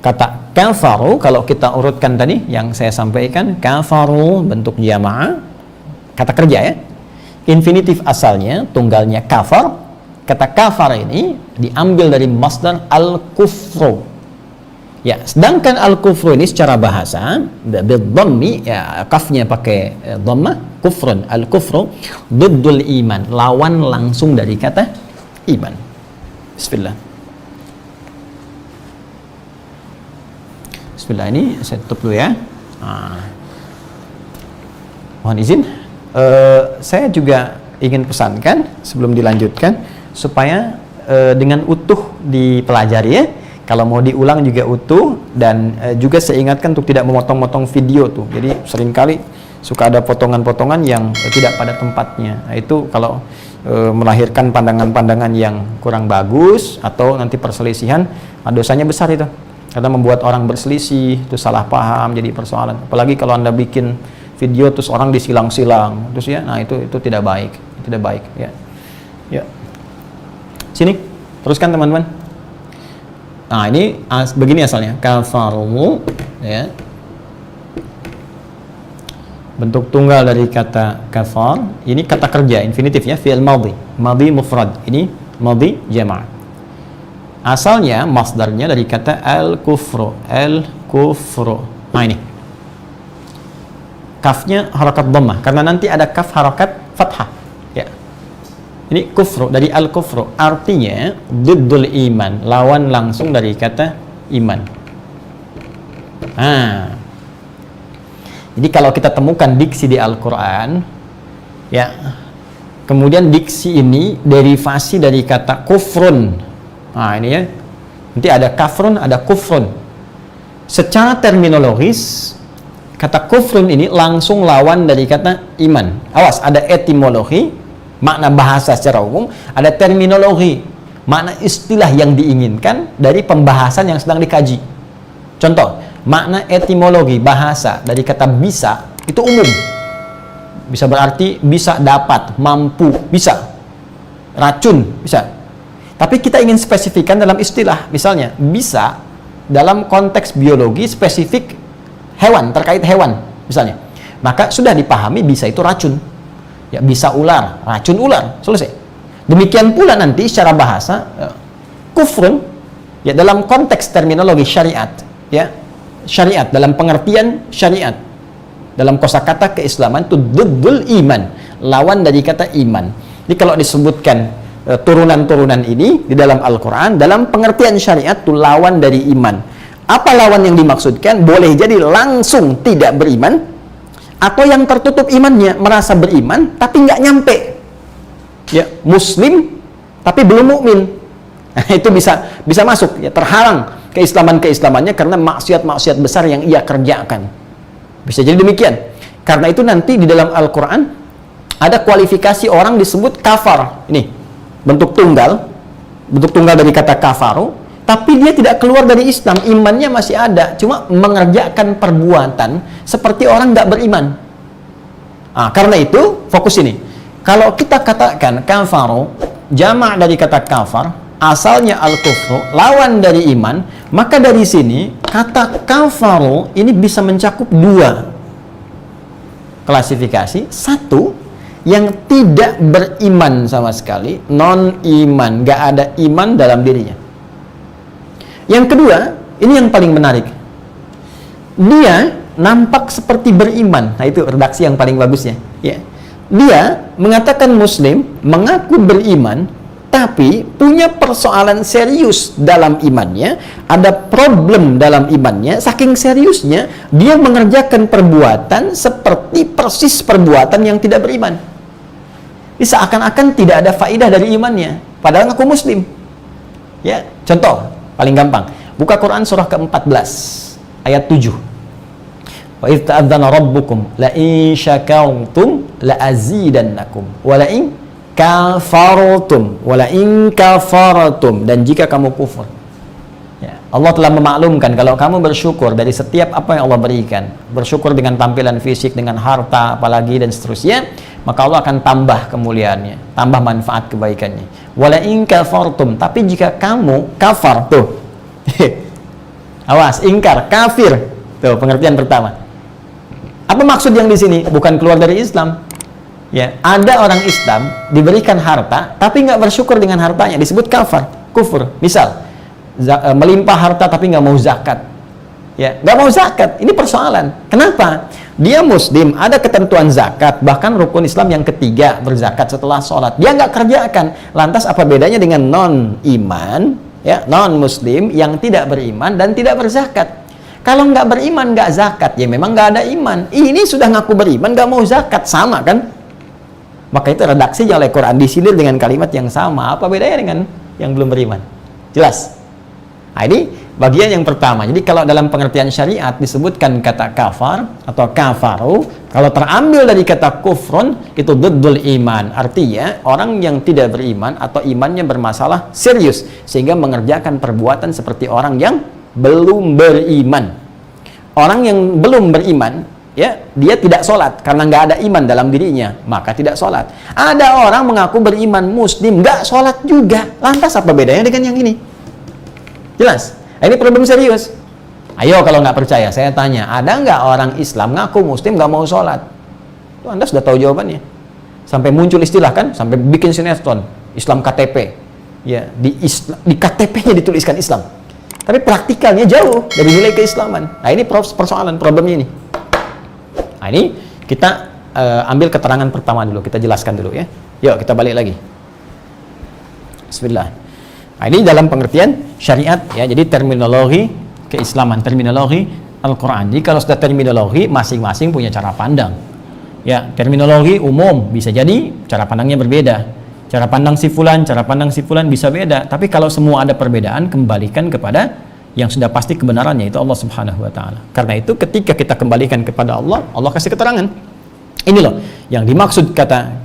Kata kafaru kalau kita urutkan tadi yang saya sampaikan, kafaru bentuk jamaah, kata kerja ya. Infinitif asalnya tunggalnya kafar. Kata kafar ini diambil dari masdar al-kufru. Ya, sedangkan al-kufru ini secara bahasa bid-dhammi, ya, kafnya pakai dhammah, kufrun. Al-kufru biddul iman, lawan langsung dari kata iman. Bismillah. Bismillah, ini saya tutup dulu ya. Mohon izin, saya juga ingin pesankan sebelum dilanjutkan, supaya dengan utuh dipelajari ya. Kalau mau diulang juga utuh, dan juga saya ingatkan untuk tidak memotong-motong video tuh. Jadi seringkali suka ada potongan-potongan yang tidak pada tempatnya. Nah, itu kalau melahirkan pandangan-pandangan yang kurang bagus atau nanti perselisihan, dosanya besar itu. Karena membuat orang berselisih, itu salah paham, jadi persoalan. Apalagi kalau Anda bikin video terus orang disilang-silang, terus ya, nah itu tidak baik, tidak baik ya. Ya. Sini, teruskan teman-teman. Nah, ini begini asalnya, kafaru ya. Bentuk tunggal dari kata kafar, ini kata kerja infinitif ya, fi'il madhi, madhi mufrad. Ini madhi jama'. Asalnya masdarnya dari kata al-kufru, al-kufru. Nah, ini. Kafnya harakat dhammah karena nanti ada kaf harakat fathah. Ya. Ini kufru dari al-kufru, artinya diddul iman, lawan langsung dari kata iman. Nah, jadi kalau kita temukan diksi di Al-Quran, ya, kemudian diksi ini derivasi dari kata kufrun. Nah, ini ya, nanti ada kafrun, ada kufrun. Secara terminologis, kata kufrun ini langsung lawan dari kata iman. Awas, ada etimologi, makna bahasa secara umum, ada terminologi, makna istilah yang diinginkan dari pembahasan yang sedang dikaji. Contoh, makna etimologi bahasa dari kata bisa itu umum. Bisa berarti bisa dapat, mampu, bisa. Racun, bisa. Tapi kita ingin spesifikkan dalam istilah. Misalnya, bisa dalam konteks biologi spesifik hewan, terkait hewan misalnya. Maka sudah dipahami bisa itu racun. Ya, bisa ular, racun ular, selesai. Demikian pula nanti secara bahasa kufrun ya dalam konteks terminologi syariat, ya. Syariat dalam pengertian syariat. Dalam kosakata keislaman itu diddul iman, lawan dari kata iman. Jadi kalau disebutkan turunan-turunan ini di dalam Al-Qur'an dalam pengertian syariat itu lawan dari iman. Apa lawan yang dimaksudkan? Boleh jadi langsung tidak beriman, atau yang tertutup imannya, merasa beriman tapi nggak nyampe, ya, muslim tapi belum mukmin. Nah, itu bisa masuk, ya, terhalang keislamannya karena maksiat-maksiat besar yang ia kerjakan. Bisa jadi demikian. Karena itu nanti di dalam Al-Quran ada kualifikasi orang disebut kafar. Ini bentuk tunggal dari kata kafaru, tapi dia tidak keluar dari Islam, imannya masih ada, cuma mengerjakan perbuatan seperti orang nggak beriman. Nah, karena itu fokus ini. Kalau kita katakan kafaru, jamak dari kata kafar, asalnya al-kufru, lawan dari iman, maka dari sini kata kafaru ini bisa mencakup dua klasifikasi. Satu, yang tidak beriman sama sekali, non-iman, nggak ada iman dalam dirinya. Yang kedua, ini yang paling menarik. Dia nampak seperti beriman. Nah, itu redaksi yang paling bagusnya. Ya. Dia mengatakan muslim, mengaku beriman, tapi punya persoalan serius dalam imannya, ada problem dalam imannya, saking seriusnya, dia mengerjakan perbuatan seperti persis perbuatan yang tidak beriman. Ini seakan-akan tidak ada faidah dari imannya, padahal ngaku muslim. Ya, contoh paling gampang, buka Quran surah ke-14 ayat 7. Wa idz ta'adzana rabbukum la in syakartum la azidannakum wa la in kafartum wa la in kafartum, dan jika kamu kufur. Ya, Allah telah memaklumkan kalau kamu bersyukur dari setiap apa yang Allah berikan, bersyukur dengan tampilan fisik, dengan harta apalagi dan seterusnya, maka Allah akan tambah kemuliaannya, tambah manfaat kebaikannya. Wala in kafartum, tapi jika kamu kafar, tuh awas, ingkar, kafir, tuh pengertian pertama. Apa maksud yang di sini? Bukan keluar dari Islam. Ya, ada orang Islam diberikan harta tapi nggak bersyukur dengan hartanya, disebut kafar, kufur. Misal melimpah harta tapi nggak mau zakat, ya, nggak mau zakat. Ini persoalan. Kenapa? Dia muslim, ada ketentuan zakat, bahkan rukun Islam yang ketiga, berzakat setelah sholat, dia nggak kerjakan. Lantas apa bedanya dengan non iman, ya, non muslim yang tidak beriman dan tidak berzakat? Kalau nggak beriman nggak zakat, ya memang nggak ada iman. Ini sudah ngaku beriman nggak mau zakat, sama kan? Maka itu redaksinya oleh Quran disindir dengan kalimat yang sama. Apa bedanya dengan yang belum beriman? Jelas. Nah, ini bagian yang pertama. Jadi kalau dalam pengertian syariat disebutkan kata kafar atau kafaru, kalau terambil dari kata kufrun itu diddul iman. Artinya orang yang tidak beriman atau imannya bermasalah serius sehingga mengerjakan perbuatan seperti orang yang belum beriman. Orang yang belum beriman, ya, dia tidak sholat karena nggak ada iman dalam dirinya, maka tidak sholat. Ada orang mengaku beriman muslim, nggak sholat juga. Lantas apa bedanya dengan yang ini? Jelas. Ini problem serius. Ayo kalau nggak percaya, saya tanya, ada nggak orang Islam ngaku muslim nggak mau sholat? Tuh, Anda sudah tahu jawabannya. Sampai muncul istilah kan, sampai bikin sinetron Islam KTP. Ya, di KTP-nya dituliskan Islam. Tapi praktikalnya jauh dari nilai keislaman. Nah, ini persoalan problemnya ini. Nah, ini kita ambil keterangan pertama dulu, kita jelaskan dulu ya. Yuk kita balik lagi. Bismillah. Nah, ini dalam pengertian syariat ya. Jadi terminologi keislaman, terminologi Al-Quran. Jadi kalau sudah terminologi, masing-masing punya cara pandang. Ya, terminologi umum bisa jadi cara pandangnya berbeda. Cara pandang si fulan, cara pandang si fulan bisa beda. Tapi kalau semua ada perbedaan, kembalikan kepada yang sudah pasti kebenarannya, itu Allah Subhanahu wa taala. Karena itu ketika kita kembalikan kepada Allah, Allah kasih keterangan. Ini loh yang dimaksud kata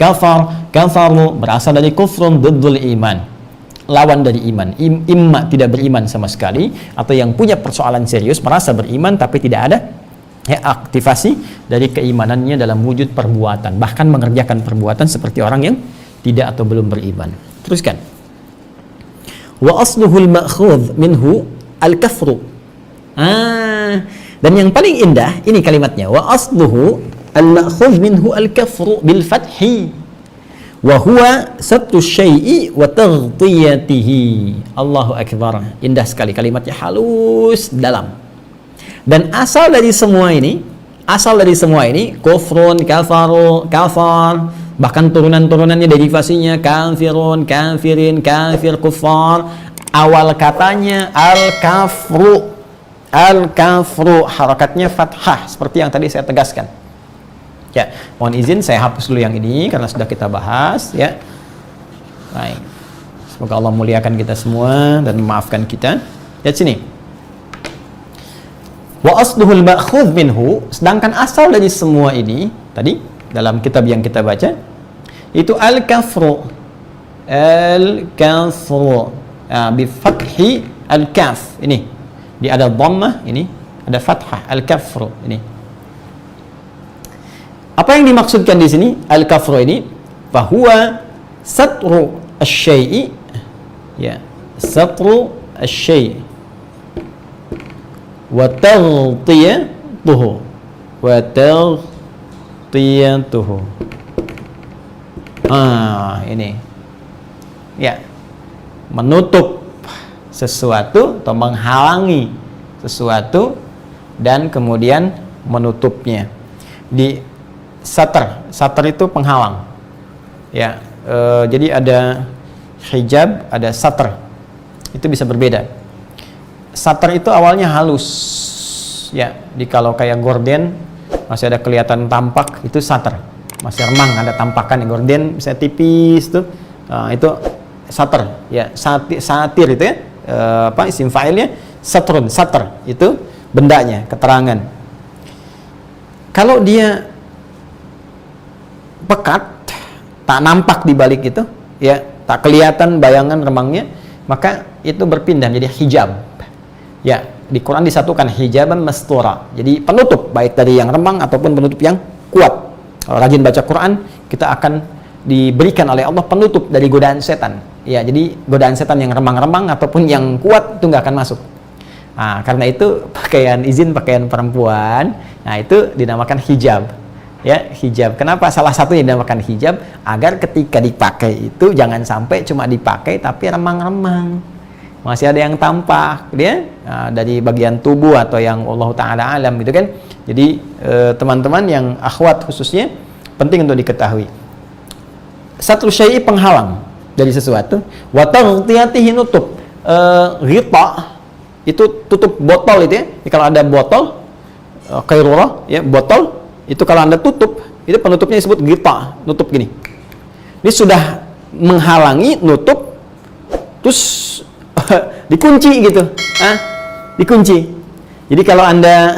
kafaru berasal dari kufrun diddul iman. Lawan dari iman. Imma tidak beriman sama sekali, atau yang punya persoalan serius merasa beriman tapi tidak ada ya, aktivasi dari keimanannya dalam wujud perbuatan, bahkan mengerjakan perbuatan seperti orang yang tidak atau belum beriman. Teruskan. Wa asluhul ma'khudh minhu al-kafru. Dan yang paling indah ini kalimatnya, wa asluhu al-ma'khudh minhu al-kafru bil fathi wa huwa sabtu syai'i wa taghtiyatihi. Allahu akbar. Indah sekali kalimatnya, halus, dalam. Dan asal dari semua ini, kufrun, kafaru, kafar, bahkan turunan-turunannya, derivasinya kafirun, kafirin, kafir, kufar. Awal katanya al-kafru, harakatnya fathah seperti yang tadi saya tegaskan. Ya, mohon izin saya hapus dulu yang ini karena sudah kita bahas ya. Baik. Semoga Allah muliakan kita semua dan memaafkan kita. Lihat sini. Wa asluhul ma'khudh minhu, sedangkan asal dari semua ini tadi dalam kitab yang kita baca itu al-kafru bi fathi al-kaf. Ini di ada dhammah, ini ada fathah al-kafru. Ini apa yang dimaksudkan di sini al-kafru ini? Fahuwa satru asy-syai'i, ya, satru asy-syai' wa taghtiyatuhu, wa taghtiyatuhu. Ini ya, menutup sesuatu atau menghalangi sesuatu dan kemudian menutupnya. Di satar itu penghalang ya. Jadi ada hijab, ada satar, itu bisa berbeda. Satar itu awalnya halus ya, kalau kayak gorden masih ada kelihatan tampak, itu satar, masih remang, ada tampakan. Gorden bisa tipis tuh, itu satar ya. Satir itu ya, isim fa'ilnya satrun, satar itu bendanya, keterangan. Kalau dia pekat, tak nampak di balik itu ya, tak kelihatan bayangan remangnya, maka itu berpindah menjadi hijab ya. Di Quran disatukan hijaban mastura, jadi penutup baik dari yang remang ataupun penutup yang kuat. Kalau rajin baca Quran, kita akan diberikan oleh Allah penutup dari godaan setan ya. Jadi godaan setan yang remang-remang ataupun yang kuat itu nggak akan masuk. Karena itu pakaian perempuan, nah itu dinamakan hijab ya, hijab. Kenapa? Salah satunya dinamakan hijab agar ketika dipakai itu jangan sampai cuma dipakai tapi remang-remang, masih ada yang tampak dia dari bagian tubuh atau yang Allah Ta'ala alam gitu kan. Jadi teman-teman yang akhwat khususnya penting untuk diketahui, satu syai' penghalang dari sesuatu, wa taghtiyatihi, nutup. Ghita itu tutup botol itu ya. Jadi kalau ada botol qairurah ya, botol itu kalau Anda tutup, itu penutupnya disebut ghita, nutup gini. Ini sudah menghalangi, nutup, terus dikunci gitu, dikunci. Jadi kalau Anda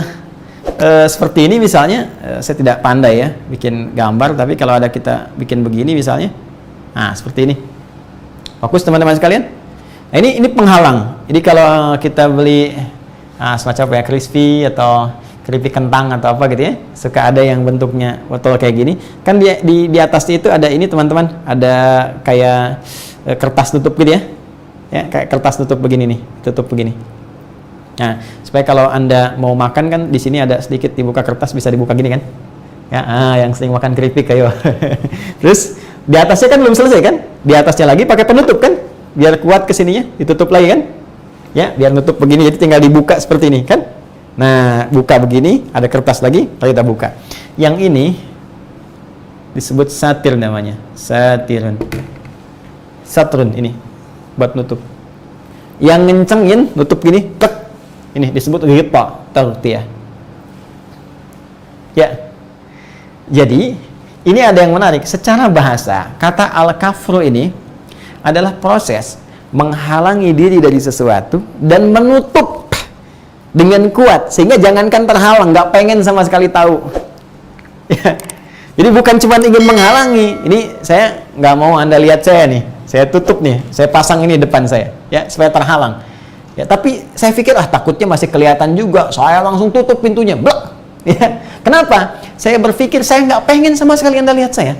seperti ini misalnya, saya tidak pandai ya bikin gambar, tapi kalau ada kita bikin begini misalnya, nah seperti ini. Fokus teman-teman sekalian. Nah, ini penghalang. Jadi kalau kita beli semacam kayak crispy atau keripik kentang atau apa gitu ya, suka ada yang bentuknya botol kayak gini. Kan di atasnya itu ada ini teman-teman, ada kayak kertas tutup gitu ya. Ya, kayak kertas tutup begini nih, tutup begini. Nah, supaya kalau Anda mau makan kan di sini ada sedikit dibuka kertas, bisa dibuka gini kan? Ya, yang sering makan keripik ayo. Terus di atasnya kan belum selesai kan? Di atasnya lagi pakai penutup kan? Biar kuat kesininya, ditutup lagi kan? Ya, biar nutup begini, jadi tinggal dibuka seperti ini kan? Nah, buka begini, ada kertas lagi, lalu kita buka. Yang ini disebut satir namanya, satirun. Satrun ini buat nutup. Yang ngencengin nutup gini, tek. Ini disebut ghita, taghtiyah. Ya. Jadi, ini ada yang menarik. Secara bahasa, kata al-kafru ini adalah proses menghalangi diri dari sesuatu dan menutup dengan kuat, sehingga jangankan terhalang, nggak pengen sama sekali tahu. Ya. Jadi bukan cuma ingin menghalangi, ini saya nggak mau Anda lihat saya nih, saya tutup nih, saya pasang ini depan saya, ya supaya terhalang. Ya, tapi saya pikir takutnya masih kelihatan juga, saya langsung tutup pintunya, blok. Ya. Kenapa? Saya berpikir saya nggak pengen sama sekali Anda lihat saya.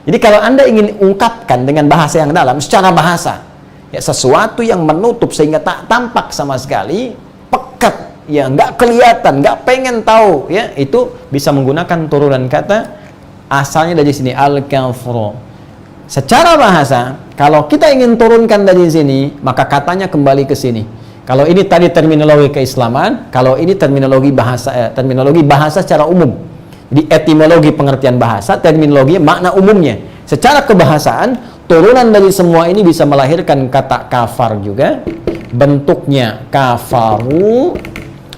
Jadi kalau Anda ingin ungkapkan dengan bahasa yang dalam, secara bahasa, ya sesuatu yang menutup sehingga tak tampak sama sekali, pekat, ya nggak kelihatan, nggak pengen tahu, ya itu bisa menggunakan turunan kata asalnya dari sini al-kafru. Secara bahasa, kalau kita ingin turunkan dari sini, maka katanya kembali ke sini. Kalau ini tadi terminologi keislaman, kalau ini terminologi bahasa secara umum. Di etimologi pengertian bahasa, terminologi makna umumnya. Secara kebahasaan, turunan dari semua ini bisa melahirkan kata kafar juga. Bentuknya kafaru,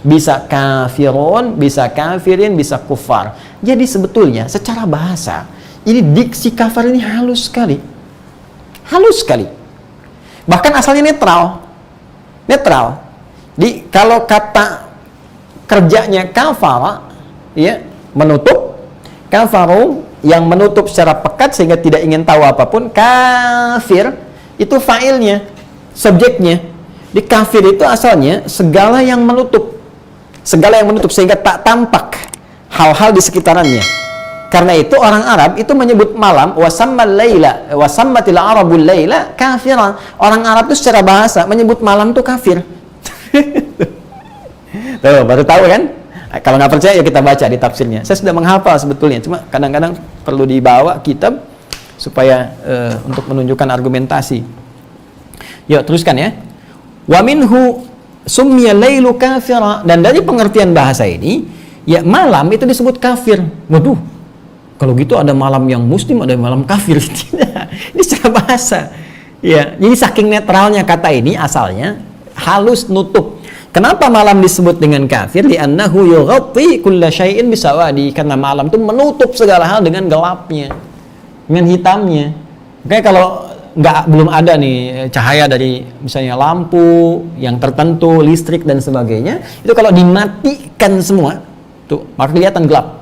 bisa kafirun, bisa kafirin, bisa kufar. Jadi sebetulnya secara bahasa ini diksi kafar ini halus sekali, bahkan asalnya netral. Di kalau kata kerjanya kafara, ya menutup, kafaru yang menutup secara pekat sehingga tidak ingin tahu apapun, kafir itu fa'ilnya, subjeknya. Di kafir itu asalnya segala yang menutup sehingga tak tampak hal-hal di sekitarannya. Karena itu orang Arab itu menyebut malam wasammatil arabul laila kafiran. Orang Arab itu secara bahasa menyebut malam itu kafir. Tuh, baru tahu kan? Kalau nggak percaya ya kita baca di tafsirnya. Saya sudah menghafal sebetulnya, cuma kadang-kadang perlu dibawa kitab supaya untuk menunjukkan argumentasi. Yuk teruskan ya. Wa minhu summiya lailu kafira, dan dari pengertian bahasa ini ya malam itu disebut kafir. Waduh, kalau gitu ada malam yang muslim, ada malam kafir. Tidak, ini secara bahasa. Ya, jadi saking netralnya kata ini asalnya halus nutup. Kenapa malam disebut dengan kafir? Li'annahu yughatti kulla syai'in bisawadi, karena malam itu menutup segala hal dengan gelapnya, dengan hitamnya. Kayak kalau belum ada nih cahaya dari misalnya lampu yang tertentu, listrik dan sebagainya, itu kalau dimatikan semua tuh maka kelihatan gelap.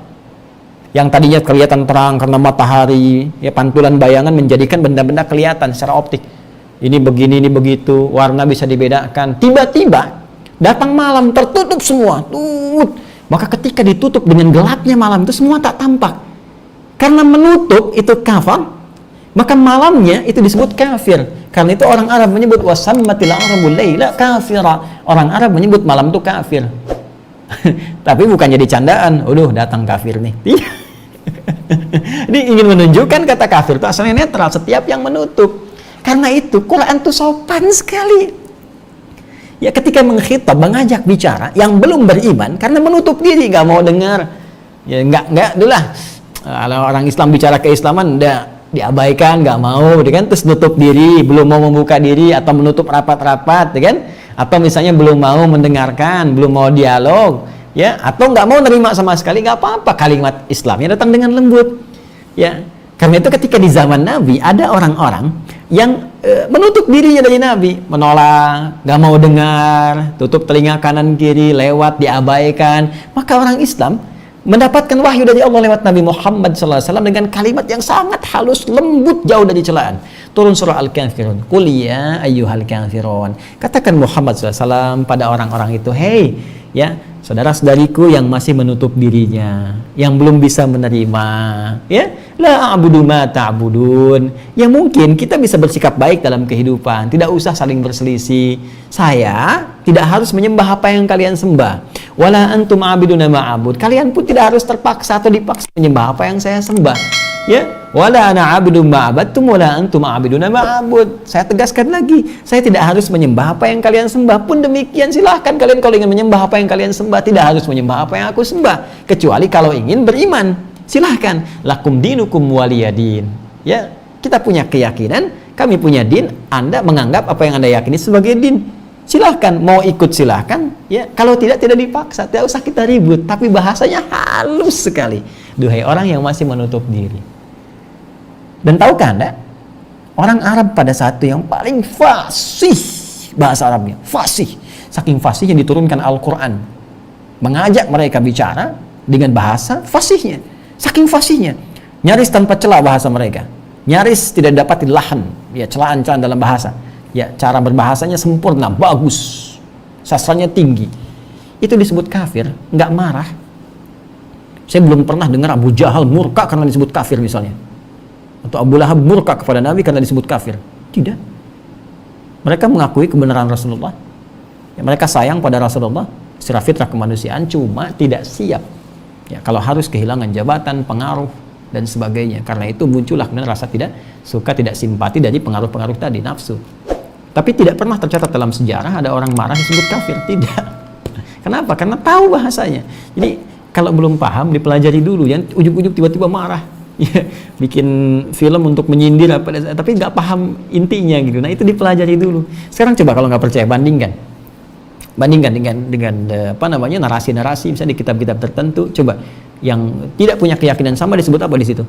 Yang tadinya kelihatan terang karena matahari, ya pantulan bayangan menjadikan benda-benda kelihatan secara optik. Ini begini, ini begitu, warna bisa dibedakan. Tiba-tiba datang malam, tertutup semua. Maka ketika ditutup dengan gelapnya malam itu semua tak tampak. Karena menutup itu kafar, maka malamnya itu disebut kafir. Karena itu orang Arab menyebut wasammatil arabul laila kafira. Orang Arab menyebut malam itu kafir. Tapi bukan jadi candaan. Datang kafir nih. Ini ingin menunjukkan kata kafir itu asalnya netral, setiap yang menutup. Karena itu Quran itu sopan sekali. Ya ketika mengkhitab, mengajak bicara yang belum beriman karena menutup diri, nggak mau dengar. Ya nggak dulu lah. Kalau orang Islam bicara keislaman udah diabaikan, nggak mau, kan? Terus nutup diri, belum mau membuka diri atau menutup rapat-rapat, kan? Atau misalnya belum mau mendengarkan, belum mau dialog, ya? Atau nggak mau nerima sama sekali, nggak apa-apa. Kalimat Islamnya datang dengan lembut, ya. Karena itu ketika di zaman Nabi ada orang-orang yang menutup dirinya dari Nabi, menolak, gak mau dengar, tutup telinga kanan kiri, lewat, diabaikan. Maka orang Islam mendapatkan wahyu dari Allah lewat Nabi Muhammad SAW dengan kalimat yang sangat halus, lembut, jauh dari celaan. Turun surah Al-Kafirun. Qul ya ayyuhal kafirun. Katakan Muhammad SAW pada orang-orang itu, hei, ya, saudara-saudariku yang masih menutup dirinya, yang belum bisa menerima, ya, la a'budu ma ta'budun. Ya mungkin kita bisa bersikap baik dalam kehidupan, tidak usah saling berselisih. Saya tidak harus menyembah apa yang kalian sembah. Wala antum a'biduna ma'abud. Kalian pun tidak harus terpaksa atau dipaksa menyembah apa yang saya sembah. Ya, wala ana 'abidun ma'abadtum wala antum a'biduna ma'abud. Saya tegaskan lagi, saya tidak harus menyembah apa yang kalian sembah. Pun demikian silahkan kalian kalau ingin menyembah apa yang kalian sembah, tidak harus menyembah apa yang aku sembah, kecuali kalau ingin beriman. Silahkan, lakum dinukum waliyadin. Ya, kita punya keyakinan, kami punya din, Anda menganggap apa yang Anda yakini sebagai din. Silahkan, mau ikut silahkan, ya. Kalau tidak dipaksa, tidak usah kita ribut. Tapi bahasanya halus sekali. Duhai orang yang masih menutup diri. Dan tahukah Anda, orang Arab pada saat itu yang paling fasih bahasa Arabnya, fasih. Saking fasihnya diturunkan Al-Quran, mengajak mereka bicara dengan bahasa fasihnya. Saking fasihnya, nyaris tanpa celah bahasa mereka, nyaris tidak dapat dilahan, ya, celaan-celaan dalam bahasa. Ya, cara berbahasanya sempurna, bagus, sastranya tinggi. Itu disebut kafir, nggak marah. Saya belum pernah dengar Abu Jahal murka karena disebut kafir misalnya, atau Abu Lahab murka kepada Nabi karena disebut kafir. Tidak. Mereka mengakui kebenaran Rasulullah. Ya, mereka sayang pada Rasulullah secara fitrah kemanusiaan, cuma tidak siap. Ya, kalau harus kehilangan jabatan, pengaruh, dan sebagainya. Karena itu muncullah kemudian rasa tidak suka, tidak simpati dari pengaruh-pengaruh tadi, nafsu. Tapi tidak pernah tercatat dalam sejarah ada orang marah disebut kafir. Tidak. Kenapa? Karena tahu bahasanya. Jadi kalau belum paham dipelajari dulu, jangan ujuk-ujuk tiba-tiba marah. Ya, bikin film untuk menyindir apa, tapi nggak paham intinya gitu. Nah itu dipelajari dulu. Sekarang coba kalau nggak percaya bandingkan dengan apa namanya, narasi-narasi misalnya di kitab-kitab tertentu. Coba yang tidak punya keyakinan sama disebut apa di situ?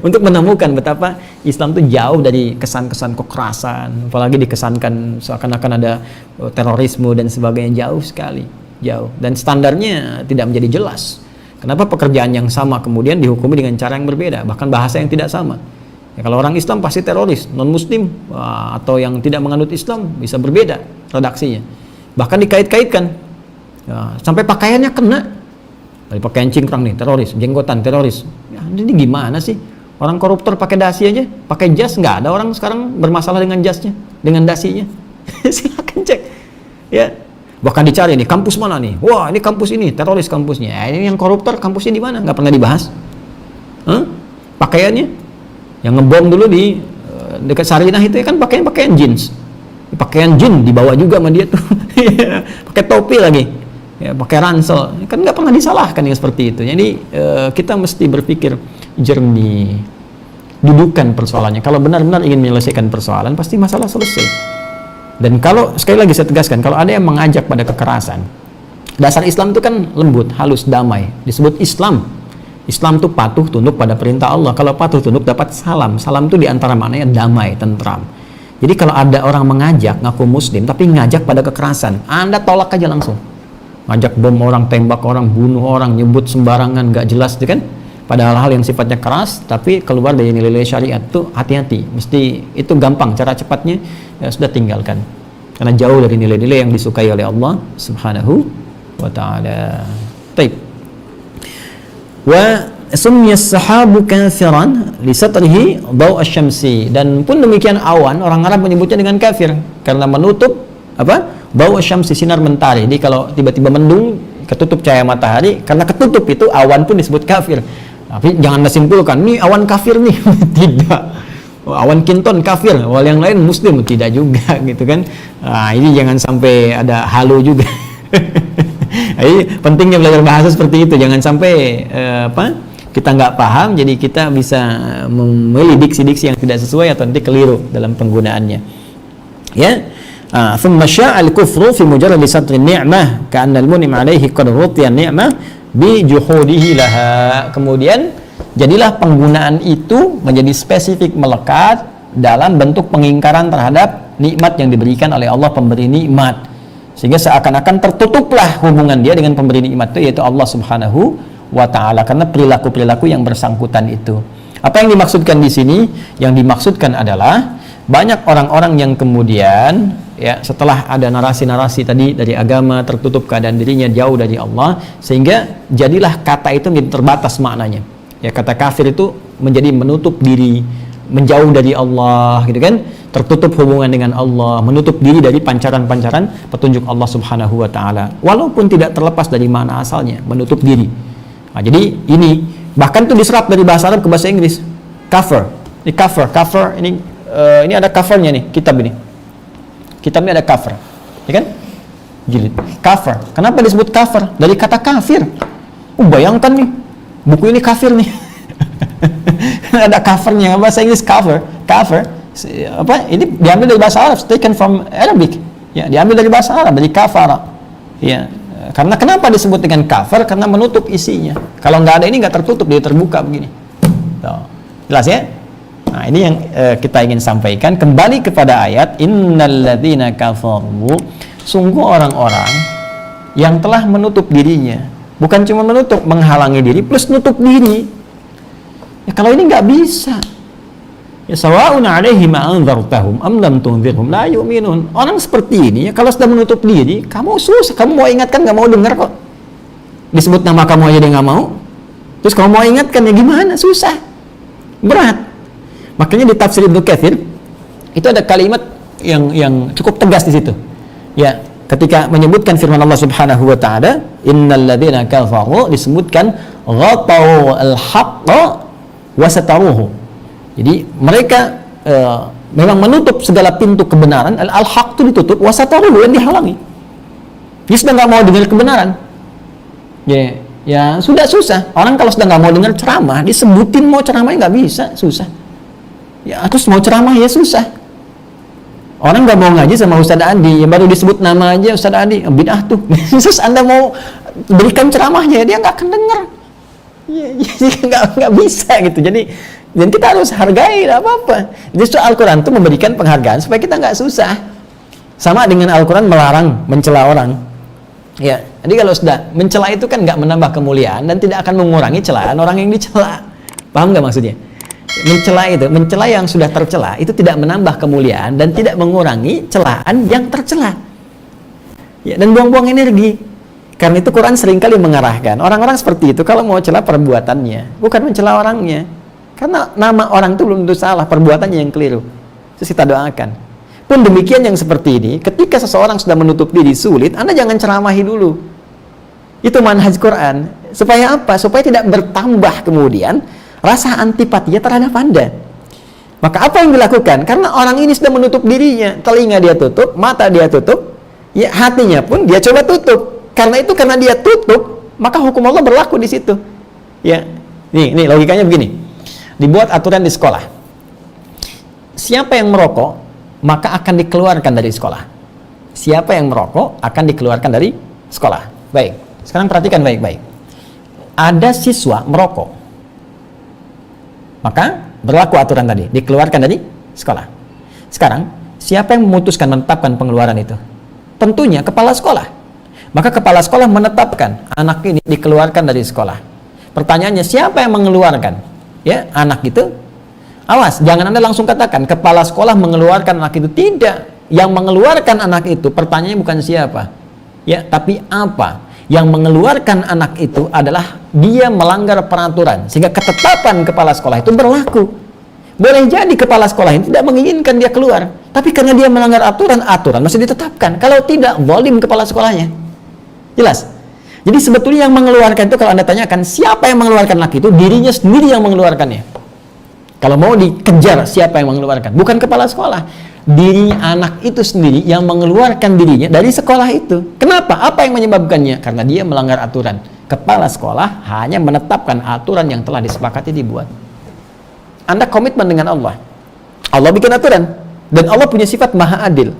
Untuk menemukan betapa Islam itu jauh dari kesan-kesan kekerasan, apalagi dikesankan seakan-akan ada terorisme dan sebagainya, jauh sekali, jauh. Dan standarnya tidak menjadi jelas. Kenapa pekerjaan yang sama kemudian dihukumi dengan cara yang berbeda, bahkan bahasa yang tidak sama? Ya, kalau orang Islam pasti teroris, non-Muslim atau yang tidak menganut Islam bisa berbeda redaksinya, bahkan dikait-kaitkan, ya, sampai pakaiannya kena. Dari pakaian cingkrang nih, teroris, jenggotan, teroris. Ya, ini gimana sih? Orang koruptor pakai dasi aja, pakai jas, nggak ada orang sekarang bermasalah dengan jasnya, dengan dasinya. Silakan cek. Ya, bahkan dicari nih, kampus mana nih? Wah, ini kampus ini, teroris kampusnya. Ya, ini yang koruptor kampusnya di mana? Nggak pernah dibahas. Pakaiannya, yang ngebom dulu di dekat Sarinah itu ya kan pakaian jeans. Pakaian jin dibawa juga sama dia tuh. Pakai topi lagi. Ya, pakai ransel, kan nggak pernah disalahkan yang seperti itu. Jadi kita mesti berpikir jernih, dudukan persoalannya. Kalau benar-benar ingin menyelesaikan persoalan, pasti masalah selesai. Dan kalau sekali lagi saya tegaskan, kalau ada yang mengajak pada kekerasan, dasar Islam itu kan lembut, halus, damai. Disebut Islam. Islam itu patuh tunduk pada perintah Allah. Kalau patuh tunduk dapat salam. Salam itu diantara maknanya damai, tentram. Jadi kalau ada orang mengajak ngaku Muslim tapi ngajak pada kekerasan, Anda tolak aja langsung. Ngajak bom orang, tembak orang, bunuh orang, nyebut sembarangan, gak jelas itu kan, pada hal-hal yang sifatnya keras tapi keluar dari nilai-nilai syariat, tuh hati-hati. Mesti itu gampang, cara cepatnya ya sudah tinggalkan, karena jauh dari nilai-nilai yang disukai oleh Allah Subhanahu wa ta'ala. Baik. Wa sumyas sahabu kafiran li satrihi daw asy-syamsi, dan pun demikian awan orang Arab menyebutnya dengan kafir karena menutup apa? Bau syamsi, sinar mentari. Jadi kalau tiba-tiba mendung, ketutup cahaya matahari, karena ketutup itu awan pun disebut kafir. Tapi jangan disimpulkan, ini awan kafir nih. Tidak. Awan kinton kafir, wal yang lain Muslim, tidak juga gitu kan. Nah, ini jangan sampai ada halu juga. Jadi pentingnya belajar bahasa seperti itu. Jangan sampai kita nggak paham, jadi kita bisa memilih diksi-diksi yang tidak sesuai atau nanti keliru dalam penggunaannya. Ya. ثم شاء الكفر في مجرد ستر النعمة كأن المنعم عليه قد رضي النعمة بجحوده لها. Kemudian jadilah penggunaan itu menjadi spesifik melekat dalam bentuk pengingkaran terhadap nikmat yang diberikan oleh Allah pemberi nikmat, sehingga seakan-akan tertutuplah hubungan dia dengan pemberi nikmat itu, yaitu Allah Subhanahu wa ta'ala, karena perilaku-perilaku yang bersangkutan itu. Apa yang dimaksudkan di sini? Yang dimaksudkan adalah banyak orang-orang yang kemudian ya setelah ada narasi-narasi tadi dari agama, tertutup keadaan dirinya jauh dari Allah, sehingga jadilah kata itu menjadi terbatas maknanya. Ya, kata kafir itu menjadi menutup diri, menjauh dari Allah, gitu kan, tertutup hubungan dengan Allah, menutup diri dari pancaran-pancaran petunjuk Allah Subhanahu wa ta'ala, walaupun tidak terlepas dari makna asalnya, menutup diri. Nah, jadi ini bahkan itu diserap dari bahasa Arab ke bahasa Inggris. Cover, ini cover ini ada covernya nih, kitab ini ada cover, ya kan, jilid, cover. Kenapa disebut cover? Dari kata kafir. Bayangkan nih, buku ini kafir nih. Ada covernya, bahasa Inggris cover apa, ini diambil dari bahasa Arab, taken from Arabic, ya, diambil dari bahasa Arab, dari kafara, ya. Karena kenapa disebut dengan cover? Karena menutup isinya. Kalau nggak ada ini, nggak tertutup, dia terbuka begini. Tuh. Jelas ya? Nah, ini yang kita ingin sampaikan. Kembali kepada ayat, innalladzina kafaru, sungguh orang-orang yang telah menutup dirinya. Bukan cuma menutup, menghalangi diri plus nutup diri. Ya, kalau ini nggak bisa. Ya, sawa'un 'alaihim anzartahum am lam tunzirhum la yu'minun. Orang seperti ini ya, kalau sudah menutup diri, kamu susah, kamu mau ingatkan nggak mau dengar kok. Disebut nama kamu aja dia nggak mau. Terus kamu mau ingatkan ya gimana? Susah, berat. Makanya di tafsir Ibnu Katsir itu ada kalimat yang cukup tegas di situ. Ya, ketika menyebutkan firman Allah Subhanahu wa ta'ala, innalladzina kafaru, disebutkan ghatau al-haqqa wa sataruhu. Jadi mereka memang menutup segala pintu kebenaran, al-haq itu ditutup, wa sataruhu, yang dihalangi. Dia sudah nggak mau dengar kebenaran. Ya sudah susah. Orang kalau sudah nggak mau dengar ceramah, disebutin mau ceramahnya nggak bisa, susah. Ya, terus mau ceramah ya susah. Orang nggak mau ngaji sama Ustadz Adi, yang baru disebut nama aja Ustadz Adi, bid'ah tuh. Terus Anda mau berikan ceramahnya, dia nggak akan dengar. Ya, nggak bisa gitu. Jadi kita harus hargai, nggak apa-apa. Justru Al-Quran itu memberikan penghargaan supaya kita nggak susah. Sama dengan Al-Quran melarang mencela orang. Ya, jadi kalau sudah mencela itu kan nggak menambah kemuliaan dan tidak akan mengurangi celaan orang yang dicela. Paham nggak maksudnya? Mencela yang sudah tercela itu tidak menambah kemuliaan dan tidak mengurangi celaan yang tercela. Ya, dan buang-buang energi. Karena itu Quran seringkali mengarahkan orang-orang seperti itu kalau mau celah perbuatannya, bukan mencela orangnya. Karena nama orang itu belum tentu salah, perbuatannya yang keliru. Terus kita doakan. Pun demikian yang seperti ini, ketika seseorang sudah menutup diri sulit, Anda jangan ceramahi dulu. Itu manhaj Quran. Supaya apa? Supaya tidak bertambah kemudian rasa antipatinya terhadap Anda. Maka apa yang dilakukan? Karena orang ini sudah menutup dirinya, telinga dia tutup, mata dia tutup, ya hatinya pun dia coba tutup. Karena itu, karena dia tutup, maka hukum Allah berlaku di situ. Ya, nih logikanya begini. Dibuat aturan di sekolah. Siapa yang merokok, maka akan dikeluarkan dari sekolah. Siapa yang merokok akan dikeluarkan dari sekolah. Baik. Sekarang perhatikan baik-baik. Ada siswa merokok, maka berlaku aturan tadi, dikeluarkan dari sekolah. Sekarang, siapa yang memutuskan menetapkan pengeluaran itu? Tentunya kepala sekolah. Maka kepala sekolah menetapkan anak ini dikeluarkan dari sekolah. Pertanyaannya, siapa yang mengeluarkan? Ya, anak itu. Awas, jangan Anda langsung katakan kepala sekolah mengeluarkan anak itu. Tidak. Yang mengeluarkan anak itu, pertanyaannya bukan siapa. Ya, tapi apa? Yang mengeluarkan anak itu adalah dia melanggar peraturan, sehingga ketetapan kepala sekolah itu berlaku. Boleh jadi kepala sekolah ini tidak menginginkan dia keluar, tapi karena dia melanggar aturan masih ditetapkan. Kalau tidak, zalim kepala sekolahnya. Jelas? Jadi sebetulnya yang mengeluarkan itu, kalau Anda tanyakan siapa yang mengeluarkan anak itu, dirinya sendiri yang mengeluarkannya. Kalau mau dikejar siapa yang mengeluarkan, bukan kepala sekolah. Diri anak itu sendiri yang mengeluarkan dirinya dari sekolah itu. Kenapa? Apa yang menyebabkannya? Karena dia melanggar aturan. Kepala sekolah hanya menetapkan aturan yang telah disepakati dibuat. Anda komitmen dengan Allah. Allah bikin aturan. Dan Allah punya sifat maha adil.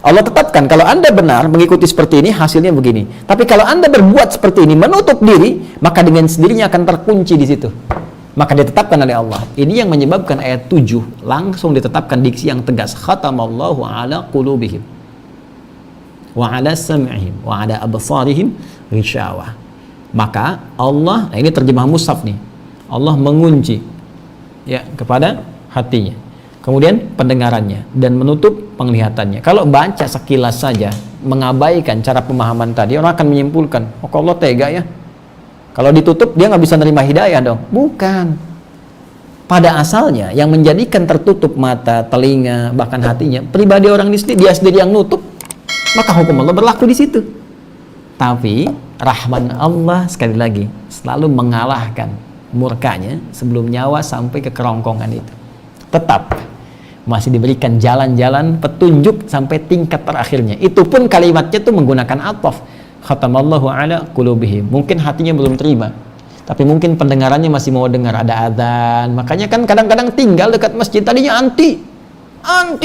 Allah tetapkan, kalau Anda benar mengikuti seperti ini, hasilnya begini. Tapi kalau Anda berbuat seperti ini, menutup diri, maka dengan sendirinya akan terkunci di situ. maka ditetapkan oleh Allah. Ini yang menyebabkan ayat 7 langsung ditetapkan diksi yang tegas, khatamallahu ala qulubihim wa ala sam'ihim wa ala absarihim ghishawah. Maka Allah, nah ini terjemah mushaf nih, Allah mengunci ya kepada hatinya, kemudian pendengarannya, dan menutup penglihatannya. Kalau baca sekilas saja mengabaikan cara pemahaman tadi, orang akan menyimpulkan, oh Allah tega ya, kalau ditutup dia nggak bisa nerima hidayah dong. Bukan. Pada asalnya yang menjadikan tertutup mata, telinga, bahkan hatinya pribadi orang ini sendiri, dia sendiri yang nutup, maka hukum Allah berlaku di situ. Tapi rahman Allah sekali lagi selalu mengalahkan murkanya sebelum nyawa sampai ke kerongkongan itu. Tetap masih diberikan jalan-jalan petunjuk sampai tingkat terakhirnya. Itu pun kalimatnya tuh menggunakan ataf. Khatamallahu ala qulubihim. Mungkin hatinya belum terima, tapi mungkin pendengarannya masih mau dengar, ada adzan. Makanya kan kadang-kadang tinggal dekat masjid tadinya anti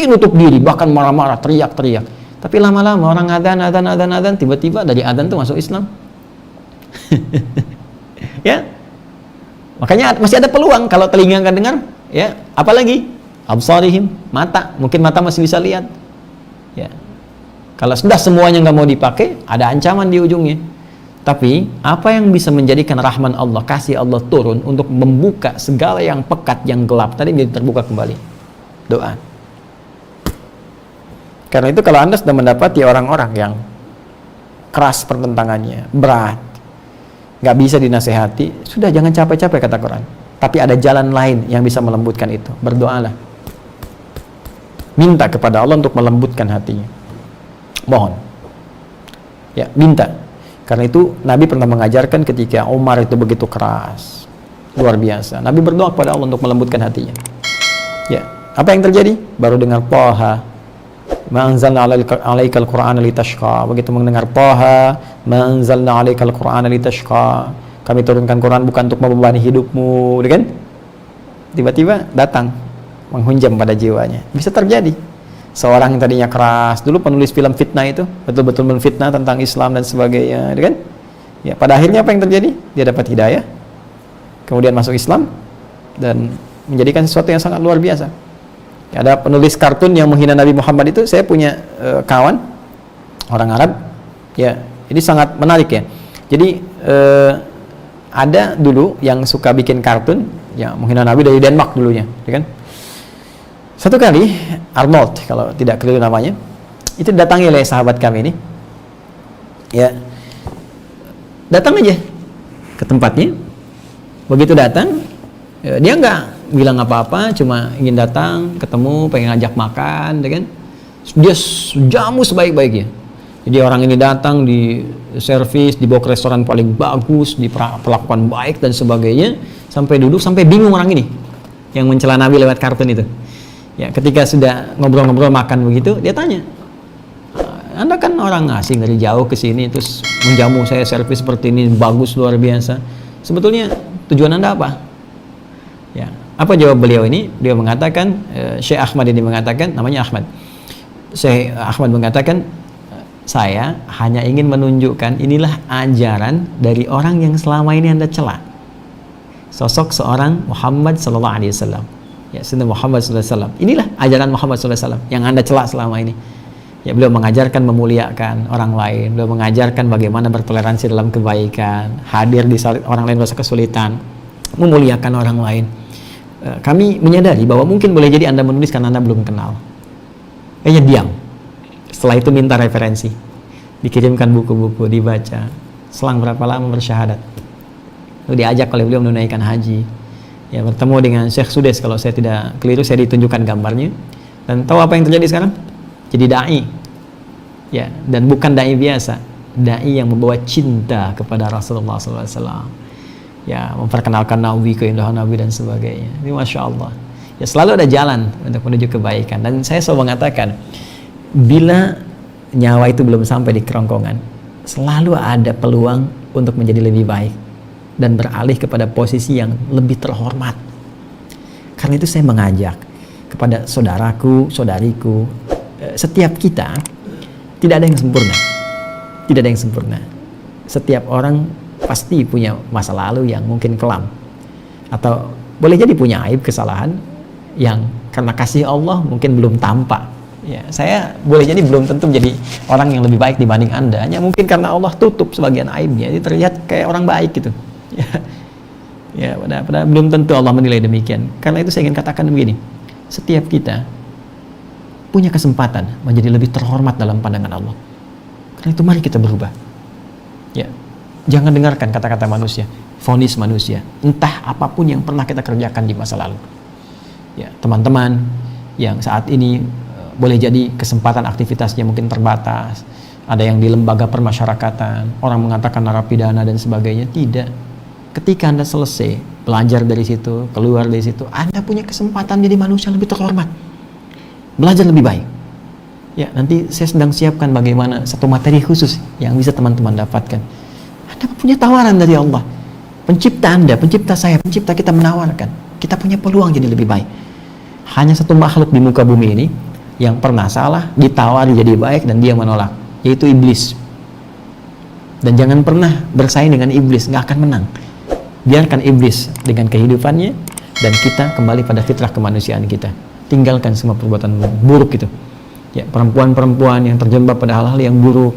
nutup diri, bahkan marah-marah, teriak-teriak. Tapi lama-lama orang adzan, tiba-tiba dari adzan tuh masuk Islam. Ya. Makanya masih ada peluang kalau telinga nggak dengar, ya, apalagi absarihim, mata, mungkin mata masih bisa lihat. Ya. Kalau sudah semuanya nggak mau dipakai, ada ancaman di ujungnya. Tapi apa yang bisa menjadikan rahman Allah, kasih Allah turun untuk membuka segala yang pekat, yang gelap tadi menjadi terbuka kembali? Doa. Karena itu kalau Anda sudah mendapati orang-orang yang keras pertentangannya, berat, nggak bisa dinasehati, sudah jangan capek-capek kata Quran. Tapi ada jalan lain yang bisa melembutkan itu. Berdoalah. Minta kepada Allah untuk melembutkan hatinya. Mohon. Ya, minta. Karena itu Nabi pernah mengajarkan ketika Umar itu begitu keras, luar biasa. Nabi berdoa kepada Allah untuk melembutkan hatinya. Ya, apa yang terjadi? Baru dengar Thaha, ma anzalna 'alaikal Qur'ana litashqa. Begitu mendengar Thaha, ma anzalna 'alaikal Qur'ana litashqa. Kami turunkan Quran bukan untuk membebani hidupmu, kan? Tiba-tiba datang menghunjam pada jiwanya. Bisa terjadi. Seorang yang tadinya keras, dulu penulis film fitnah itu, betul-betul menfitnah tentang Islam dan sebagainya, kan? Ya, pada akhirnya apa yang terjadi? Dia dapat hidayah, kemudian masuk Islam, dan menjadikan sesuatu yang sangat luar biasa. Ya, ada penulis kartun yang menghina Nabi Muhammad itu, saya punya kawan, orang Arab, ya, ini sangat menarik ya. Jadi, ada dulu yang suka bikin kartun, yang menghina Nabi dari Denmark dulunya, kan? Satu kali Arnold, kalau tidak keliru namanya, itu datangi oleh sahabat kami ini, ya, datang aja ke tempatnya. Begitu datang, ya, dia nggak bilang apa-apa, cuma ingin datang, ketemu, pengen ngajak makan, kan? Dia jamu sebaik-baiknya. Jadi orang ini datang, di servis, dibawa ke restoran paling bagus, diperlakukan baik dan sebagainya, sampai duduk, sampai bingung orang ini yang mencela Nabi lewat kartun itu. Ya, ketika sudah ngobrol-ngobrol makan begitu, dia tanya, Anda kan orang asing dari jauh ke sini, terus menjamu saya servis seperti ini, bagus luar biasa. Sebetulnya tujuan Anda apa? Ya, apa jawab beliau ini? Dia mengatakan, Syekh Ahmad ini mengatakan, namanya Ahmad. Syekh Ahmad mengatakan, saya hanya ingin menunjukkan inilah ajaran dari orang yang selama ini Anda cela. Sosok seorang Muhammad sallallahu alaihi wasallam. Ya, Sunnah Muhammad SAW. Inilah ajaran Muhammad SAW yang Anda celak selama ini. Ya, beliau mengajarkan memuliakan orang lain, beliau mengajarkan bagaimana bertoleransi dalam kebaikan, hadir di saat orang lain merasa kesulitan, memuliakan orang lain. Kami menyadari bahwa mungkin boleh jadi Anda menulis karena Anda belum kenal. Kayaknya diam. Setelah itu minta referensi, dikirimkan buku-buku, dibaca. Selang berapa lama bersyahadat, lalu diajak oleh beliau menunaikan haji. Ya, bertemu dengan Syekh Sudes, kalau saya tidak keliru, saya ditunjukkan gambarnya. Dan tahu apa yang terjadi sekarang? Jadi dai. Ya, dan bukan dai biasa, dai yang membawa cinta kepada Rasulullah SAW. Ya, memperkenalkan Nabi, keindahan Nabi dan sebagainya. Ini Masya Allah. Ya, selalu ada jalan untuk menuju kebaikan. Dan saya selalu mengatakan, bila nyawa itu belum sampai di kerongkongan, selalu ada peluang untuk menjadi lebih baik dan beralih kepada posisi yang lebih terhormat. Karena itu saya mengajak kepada saudaraku, saudariku, setiap kita tidak ada yang sempurna. Tidak ada yang sempurna. Setiap orang pasti punya masa lalu yang mungkin kelam. atau boleh jadi punya aib, kesalahan yang karena kasih Allah mungkin belum tampak. Ya, saya boleh jadi belum tentu menjadi orang yang lebih baik dibanding Anda, hanya mungkin karena Allah tutup sebagian aibnya, jadi terlihat kayak orang baik gitu. Ya, padahal belum tentu Allah menilai demikian. Karena itu saya ingin katakan begini, setiap kita punya kesempatan menjadi lebih terhormat dalam pandangan Allah. Karena itu mari kita berubah. Ya, jangan dengarkan kata-kata manusia, vonis manusia, entah apapun yang pernah kita kerjakan di masa lalu. Ya, teman-teman yang saat ini boleh jadi kesempatan aktivitasnya mungkin terbatas, ada yang di lembaga permasyarakatan, orang mengatakan narapidana dan sebagainya. Tidak. Ketika Anda selesai belajar dari situ, keluar dari situ, Anda punya kesempatan jadi manusia lebih terhormat, belajar lebih baik. Ya, nanti saya sedang siapkan bagaimana satu materi khusus yang bisa teman-teman dapatkan. Anda punya tawaran dari Allah, pencipta Anda, pencipta saya, pencipta kita menawarkan, kita punya peluang jadi lebih baik. Hanya satu makhluk di muka bumi ini yang pernah salah, ditawari jadi baik dan dia menolak, yaitu iblis. Dan jangan pernah bersaing dengan iblis, nggak akan menang. Biarkan iblis dengan kehidupannya dan kita kembali pada fitrah kemanusiaan kita. Tinggalkan semua perbuatan buruk itu. Ya, perempuan-perempuan yang terjebak pada hal-hal yang buruk,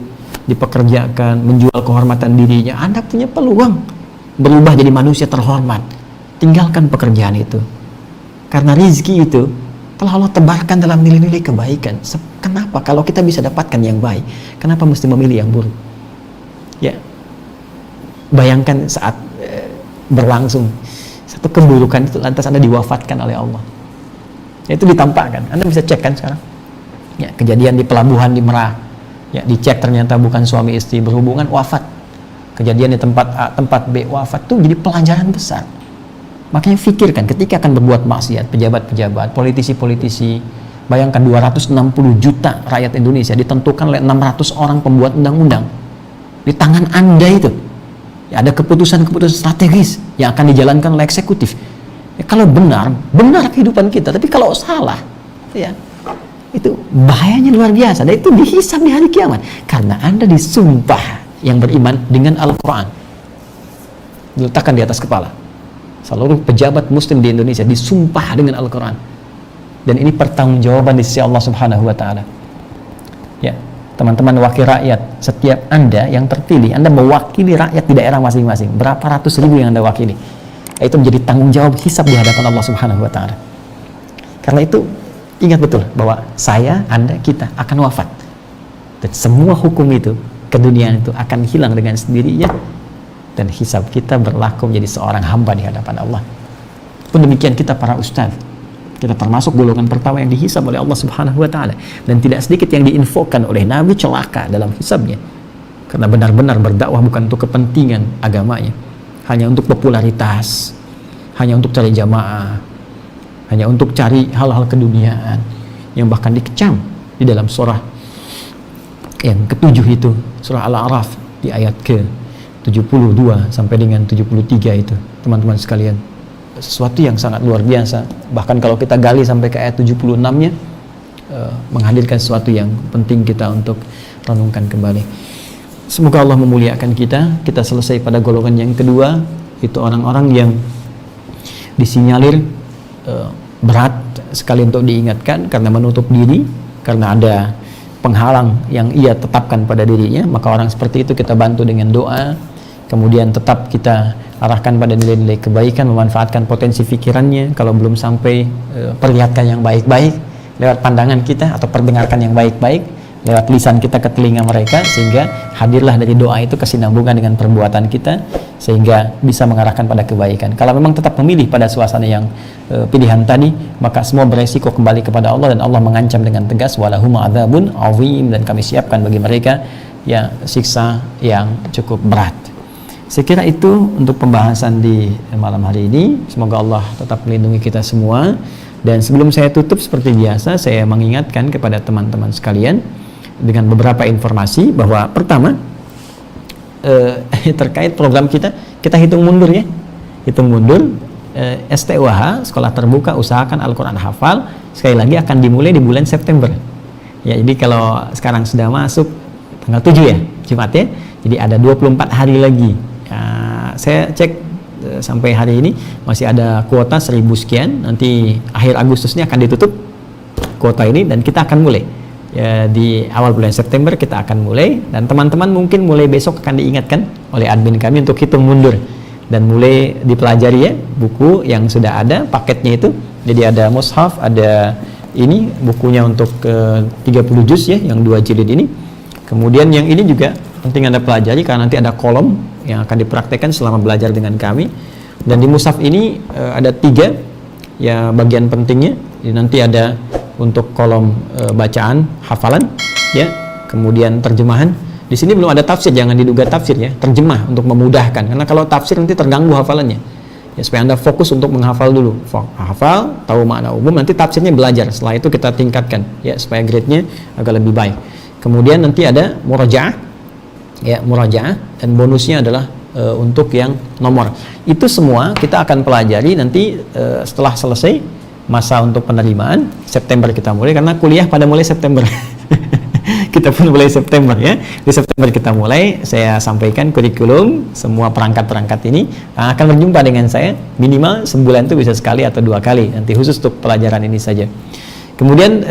dipekerjakan, menjual kehormatan dirinya, Anda punya peluang berubah jadi manusia terhormat. Tinggalkan pekerjaan itu. Karena rizki itu telah Allah tebarkan dalam nilai-nilai kebaikan. Kenapa? Kalau kita bisa dapatkan yang baik, kenapa mesti memilih yang buruk? Ya, bayangkan saat berlangsung satu keburukan itu lantas Anda diwafatkan oleh Allah. Ya, itu ditampakkan. Anda bisa cek kan sekarang. Ya, kejadian di pelabuhan di Merak. Ya, dicek ternyata bukan suami istri berhubungan, wafat. Kejadian di tempat A, tempat B, wafat. Itu jadi pelajaran besar. Makanya fikirkan ketika akan berbuat maksiat, pejabat-pejabat, politisi-politisi, bayangkan 260 juta rakyat Indonesia ditentukan oleh 600 orang pembuat undang-undang. Di tangan Anda itu ya, ada keputusan-keputusan strategis yang akan dijalankan oleh eksekutif. Ya, kalau benar kehidupan kita, tapi kalau salah, ya itu bahayanya luar biasa. Dan itu dihisab di hari kiamat karena Anda disumpah yang beriman dengan Al-Quran, diletakkan di atas kepala. Seluruh pejabat muslim di Indonesia disumpah dengan Al-Quran, dan ini pertanggungjawaban di sisi Allah Subhanahu wa Ta'ala. Ya, teman-teman wakil rakyat, setiap Anda yang terpilih, Anda mewakili rakyat di daerah masing-masing, berapa ratus ribu yang Anda wakili, itu menjadi tanggung jawab hisab di hadapan Allah Subhanahu wa Ta'ala. Karena itu ingat betul bahwa saya, Anda, kita akan wafat, dan semua hukum itu keduniaan itu akan hilang dengan sendirinya, dan hisab kita berlaku menjadi seorang hamba di hadapan Allah. Pun demikian kita para ustaz, kita termasuk golongan pertama yang dihisab oleh Allah Subhanahu wa Ta'ala, dan tidak sedikit yang diinfokan oleh Nabi celaka dalam hisabnya karena benar-benar berdakwah bukan untuk kepentingan agamanya, hanya untuk popularitas, hanya untuk cari jamaah, hanya untuk cari hal-hal keduniaan yang bahkan dikecam di dalam surah yang ke-7 itu, surah Al-A'raf di ayat ke-72 sampai dengan 73 itu, teman-teman sekalian, sesuatu yang sangat luar biasa. Bahkan kalau kita gali sampai ke ayat 76-nya, menghadirkan sesuatu yang penting kita untuk renungkan kembali. Semoga Allah memuliakan kita. Kita selesai pada golongan yang kedua, itu orang-orang yang disinyalir berat sekali untuk diingatkan karena menutup diri, karena ada penghalang yang ia tetapkan pada dirinya. Maka orang seperti itu kita bantu dengan doa, kemudian tetap kita arahkan pada nilai-nilai kebaikan, memanfaatkan potensi pikirannya. Kalau belum sampai, perlihatkan yang baik-baik lewat pandangan kita, atau perdengarkan yang baik-baik lewat lisan kita ke telinga mereka, sehingga hadirlah dari doa itu kesinambungan dengan perbuatan kita, sehingga bisa mengarahkan pada kebaikan. Kalau memang tetap memilih pada suasana yang pilihan tadi, maka semua beresiko kembali kepada Allah, dan Allah mengancam dengan tegas, walahum adzabun azim, dan kami siapkan bagi mereka ya siksa yang cukup berat. Saya kira itu untuk pembahasan di malam hari ini. Semoga Allah tetap melindungi kita semua. Dan sebelum saya tutup, seperti biasa, saya mengingatkan kepada teman-teman sekalian dengan beberapa informasi bahwa pertama, terkait program kita hitung mundur ya. Hitung mundur, STUH, Sekolah Terbuka Usahakan Al-Quran Hafal, sekali lagi akan dimulai di bulan September. Ya, jadi kalau sekarang sudah masuk tanggal 7 ya, Jumat ya, jadi ada 24 hari lagi. Saya cek sampai hari ini masih ada kuota 1.000 sekian. Nanti akhir Agustus ini akan ditutup kuota ini dan kita akan mulai. Ya, di awal bulan September kita akan mulai, dan teman-teman mungkin mulai besok akan diingatkan oleh admin kami untuk hitung mundur dan mulai dipelajari ya buku yang sudah ada paketnya itu. Jadi ada mushaf, ada ini bukunya untuk 30 juz ya, yang 2 jilid ini. Kemudian yang ini juga penting Anda pelajari karena nanti ada kolom yang akan dipraktekkan selama belajar dengan kami. Dan di mushaf ini ada 3 ya bagian pentingnya. Jadi nanti ada untuk kolom bacaan, hafalan ya, kemudian terjemahan. Di sini belum ada tafsir, jangan diduga tafsir ya, terjemah untuk memudahkan. Karena kalau tafsir nanti terganggu hafalannya. Ya, supaya Anda fokus untuk menghafal dulu. Hafal, tahu makna umum, nanti tafsirnya belajar. Setelah itu kita tingkatkan ya supaya grade-nya agak lebih baik. Kemudian nanti ada murajaah. Ya, murajaah, dan bonusnya adalah untuk yang nomor. Itu semua kita akan pelajari nanti setelah selesai masa untuk penerimaan. September kita mulai, karena kuliah pada mulai September. Kita pun mulai September ya. Di September kita mulai, saya sampaikan kurikulum semua perangkat-perangkat ini akan berjumpa dengan saya minimal sebulan itu bisa sekali atau 2 kali, nanti khusus untuk pelajaran ini saja. Kemudian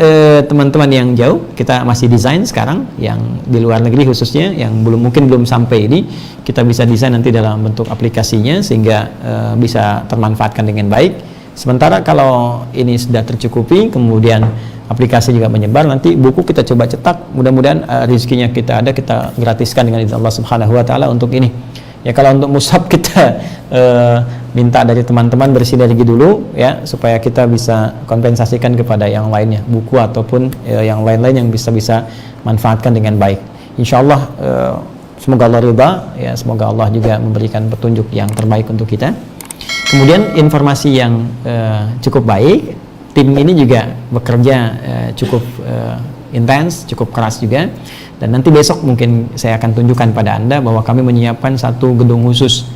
teman-teman yang jauh, kita masih desain sekarang yang di luar negeri khususnya yang mungkin belum sampai ini, kita bisa desain nanti dalam bentuk aplikasinya sehingga bisa termanfaatkan dengan baik. Sementara kalau ini sudah tercukupi, kemudian aplikasi juga menyebar, nanti buku kita coba cetak, mudah-mudahan rezekinya kita ada, kita gratiskan dengan izin Allah Subhanahu wa taala untuk ini. Ya, kalau untuk mushaf kita minta dari teman-teman bersinergi dulu ya supaya kita bisa kompensasikan kepada yang lainnya, buku ataupun yang lain-lain yang bisa manfaatkan dengan baik. Insyaallah semoga Allah ridha ya, semoga Allah juga memberikan petunjuk yang terbaik untuk kita. Kemudian informasi yang cukup baik, tim ini juga bekerja cukup intens, cukup keras juga. Dan nanti besok mungkin saya akan tunjukkan pada Anda bahwa kami menyiapkan satu gedung khusus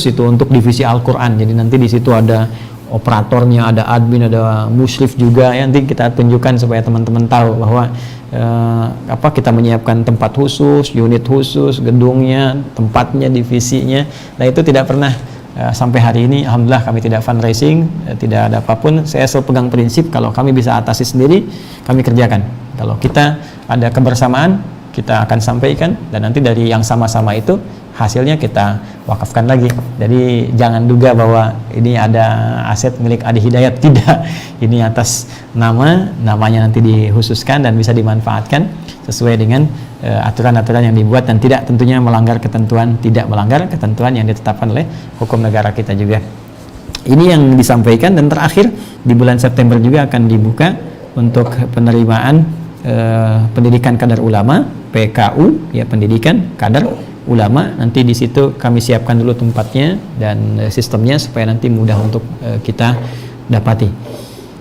itu untuk divisi Al-Quran. Jadi nanti di situ ada operatornya, ada admin, ada musyrif juga. Ya, nanti kita tunjukkan supaya teman-teman tahu bahwa kita menyiapkan tempat khusus, unit khusus, gedungnya, tempatnya, divisinya. Nah, itu tidak pernah sampai hari ini alhamdulillah kami tidak fundraising, tidak ada apapun. Saya selalu pegang prinsip kalau kami bisa atasi sendiri, kami kerjakan. Kalau kita ada kebersamaan, kita akan sampaikan, dan nanti dari yang sama-sama itu hasilnya kita wakafkan lagi. Jadi jangan duga bahwa ini ada aset milik Adi Hidayat, tidak. Ini atas namanya nanti dikhususkan dan bisa dimanfaatkan sesuai dengan aturan-aturan yang dibuat, dan tidak tentunya melanggar ketentuan yang ditetapkan oleh hukum negara kita juga. Ini yang disampaikan. Dan terakhir di bulan September juga akan dibuka untuk penerimaan pendidikan kadar ulama, PKU ya, pendidikan kadar ulama. Nanti di situ kami siapkan dulu tempatnya dan sistemnya supaya nanti mudah untuk kita dapati.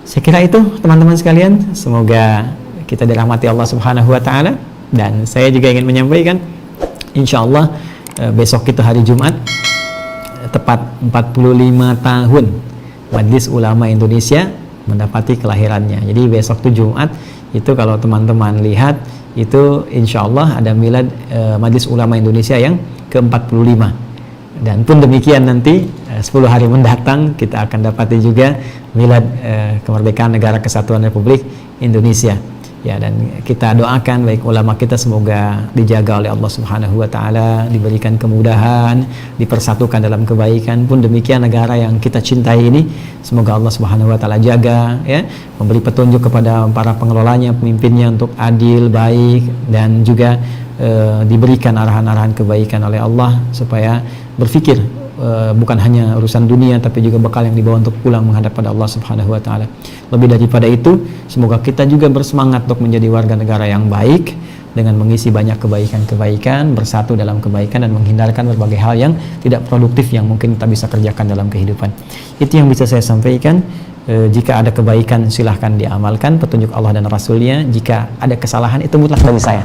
Saya kira itu teman-teman sekalian, semoga kita dirahmati Allah Subhanahu wa taala. Dan saya juga ingin menyampaikan, insyaallah besok itu hari Jumat, tepat 45 tahun Majelis Ulama Indonesia mendapati kelahirannya. Jadi besok itu Jumat, itu kalau teman-teman lihat itu insyaallah ada milad Majelis Ulama Indonesia yang ke-45. Dan pun demikian nanti 10 hari mendatang kita akan dapati juga milad kemerdekaan Negara Kesatuan Republik Indonesia. Ya, dan kita doakan baik ulama kita semoga dijaga oleh Allah Subhanahu wa taala, diberikan kemudahan, dipersatukan dalam kebaikan. Pun demikian negara yang kita cintai ini semoga Allah Subhanahu wa taala jaga ya, memberi petunjuk kepada para pengelolanya, pemimpinnya untuk adil, baik, dan juga diberikan arahan-arahan kebaikan oleh Allah supaya berpikir bukan hanya urusan dunia tapi juga bekal yang dibawa untuk pulang menghadap pada Allah Subhanahu wa taala. Lebih daripada itu, semoga kita juga bersemangat untuk menjadi warga negara yang baik dengan mengisi banyak kebaikan-kebaikan, bersatu dalam kebaikan, dan menghindarkan berbagai hal yang tidak produktif yang mungkin kita bisa kerjakan dalam kehidupan. Itu yang bisa saya sampaikan. Jika ada kebaikan silahkan diamalkan petunjuk Allah dan Rasulnya. Jika ada kesalahan itu mutlak bagi saya,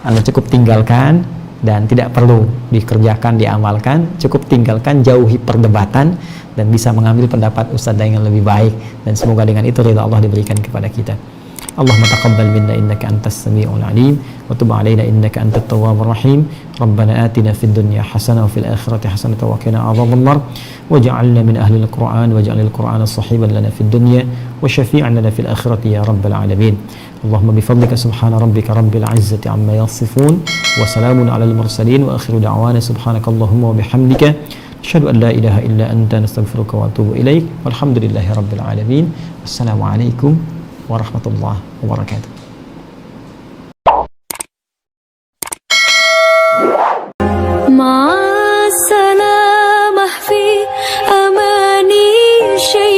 Anda cukup tinggalkan dan tidak perlu dikerjakan, diamalkan, cukup tinggalkan, jauhi perdebatan, dan bisa mengambil pendapat ustadz yang lebih baik, dan semoga dengan itu ridha Allah diberikan kepada kita. Allahumma taqabbal minna innaka antas samiul alim wa tub alaina innaka antat tawwabur rahim. Rabbana atina fid dunya hasanah wa fil akhirati hasanah wa qina adzabannar waj'alna min ahli al-Qur'an waj'alil Qur'ana sahiban lana fid dunya wa syafi'an lana fil akhirati ya rabbal alamin. Allahumma bifadlika subhana rabbika rabbil izzati amma yasifun wa salamun alal mursalin wa akhiru da'wana subhanakallahumma wa bihamdika asyhadu an la ilaha illa anta nastaghfiruka wa atubu ilaik. Walhamdulillahi rabbil alamin. Wassalamualaikum warahmatullahi wabarakatuh. مع السلامة في أماني شيء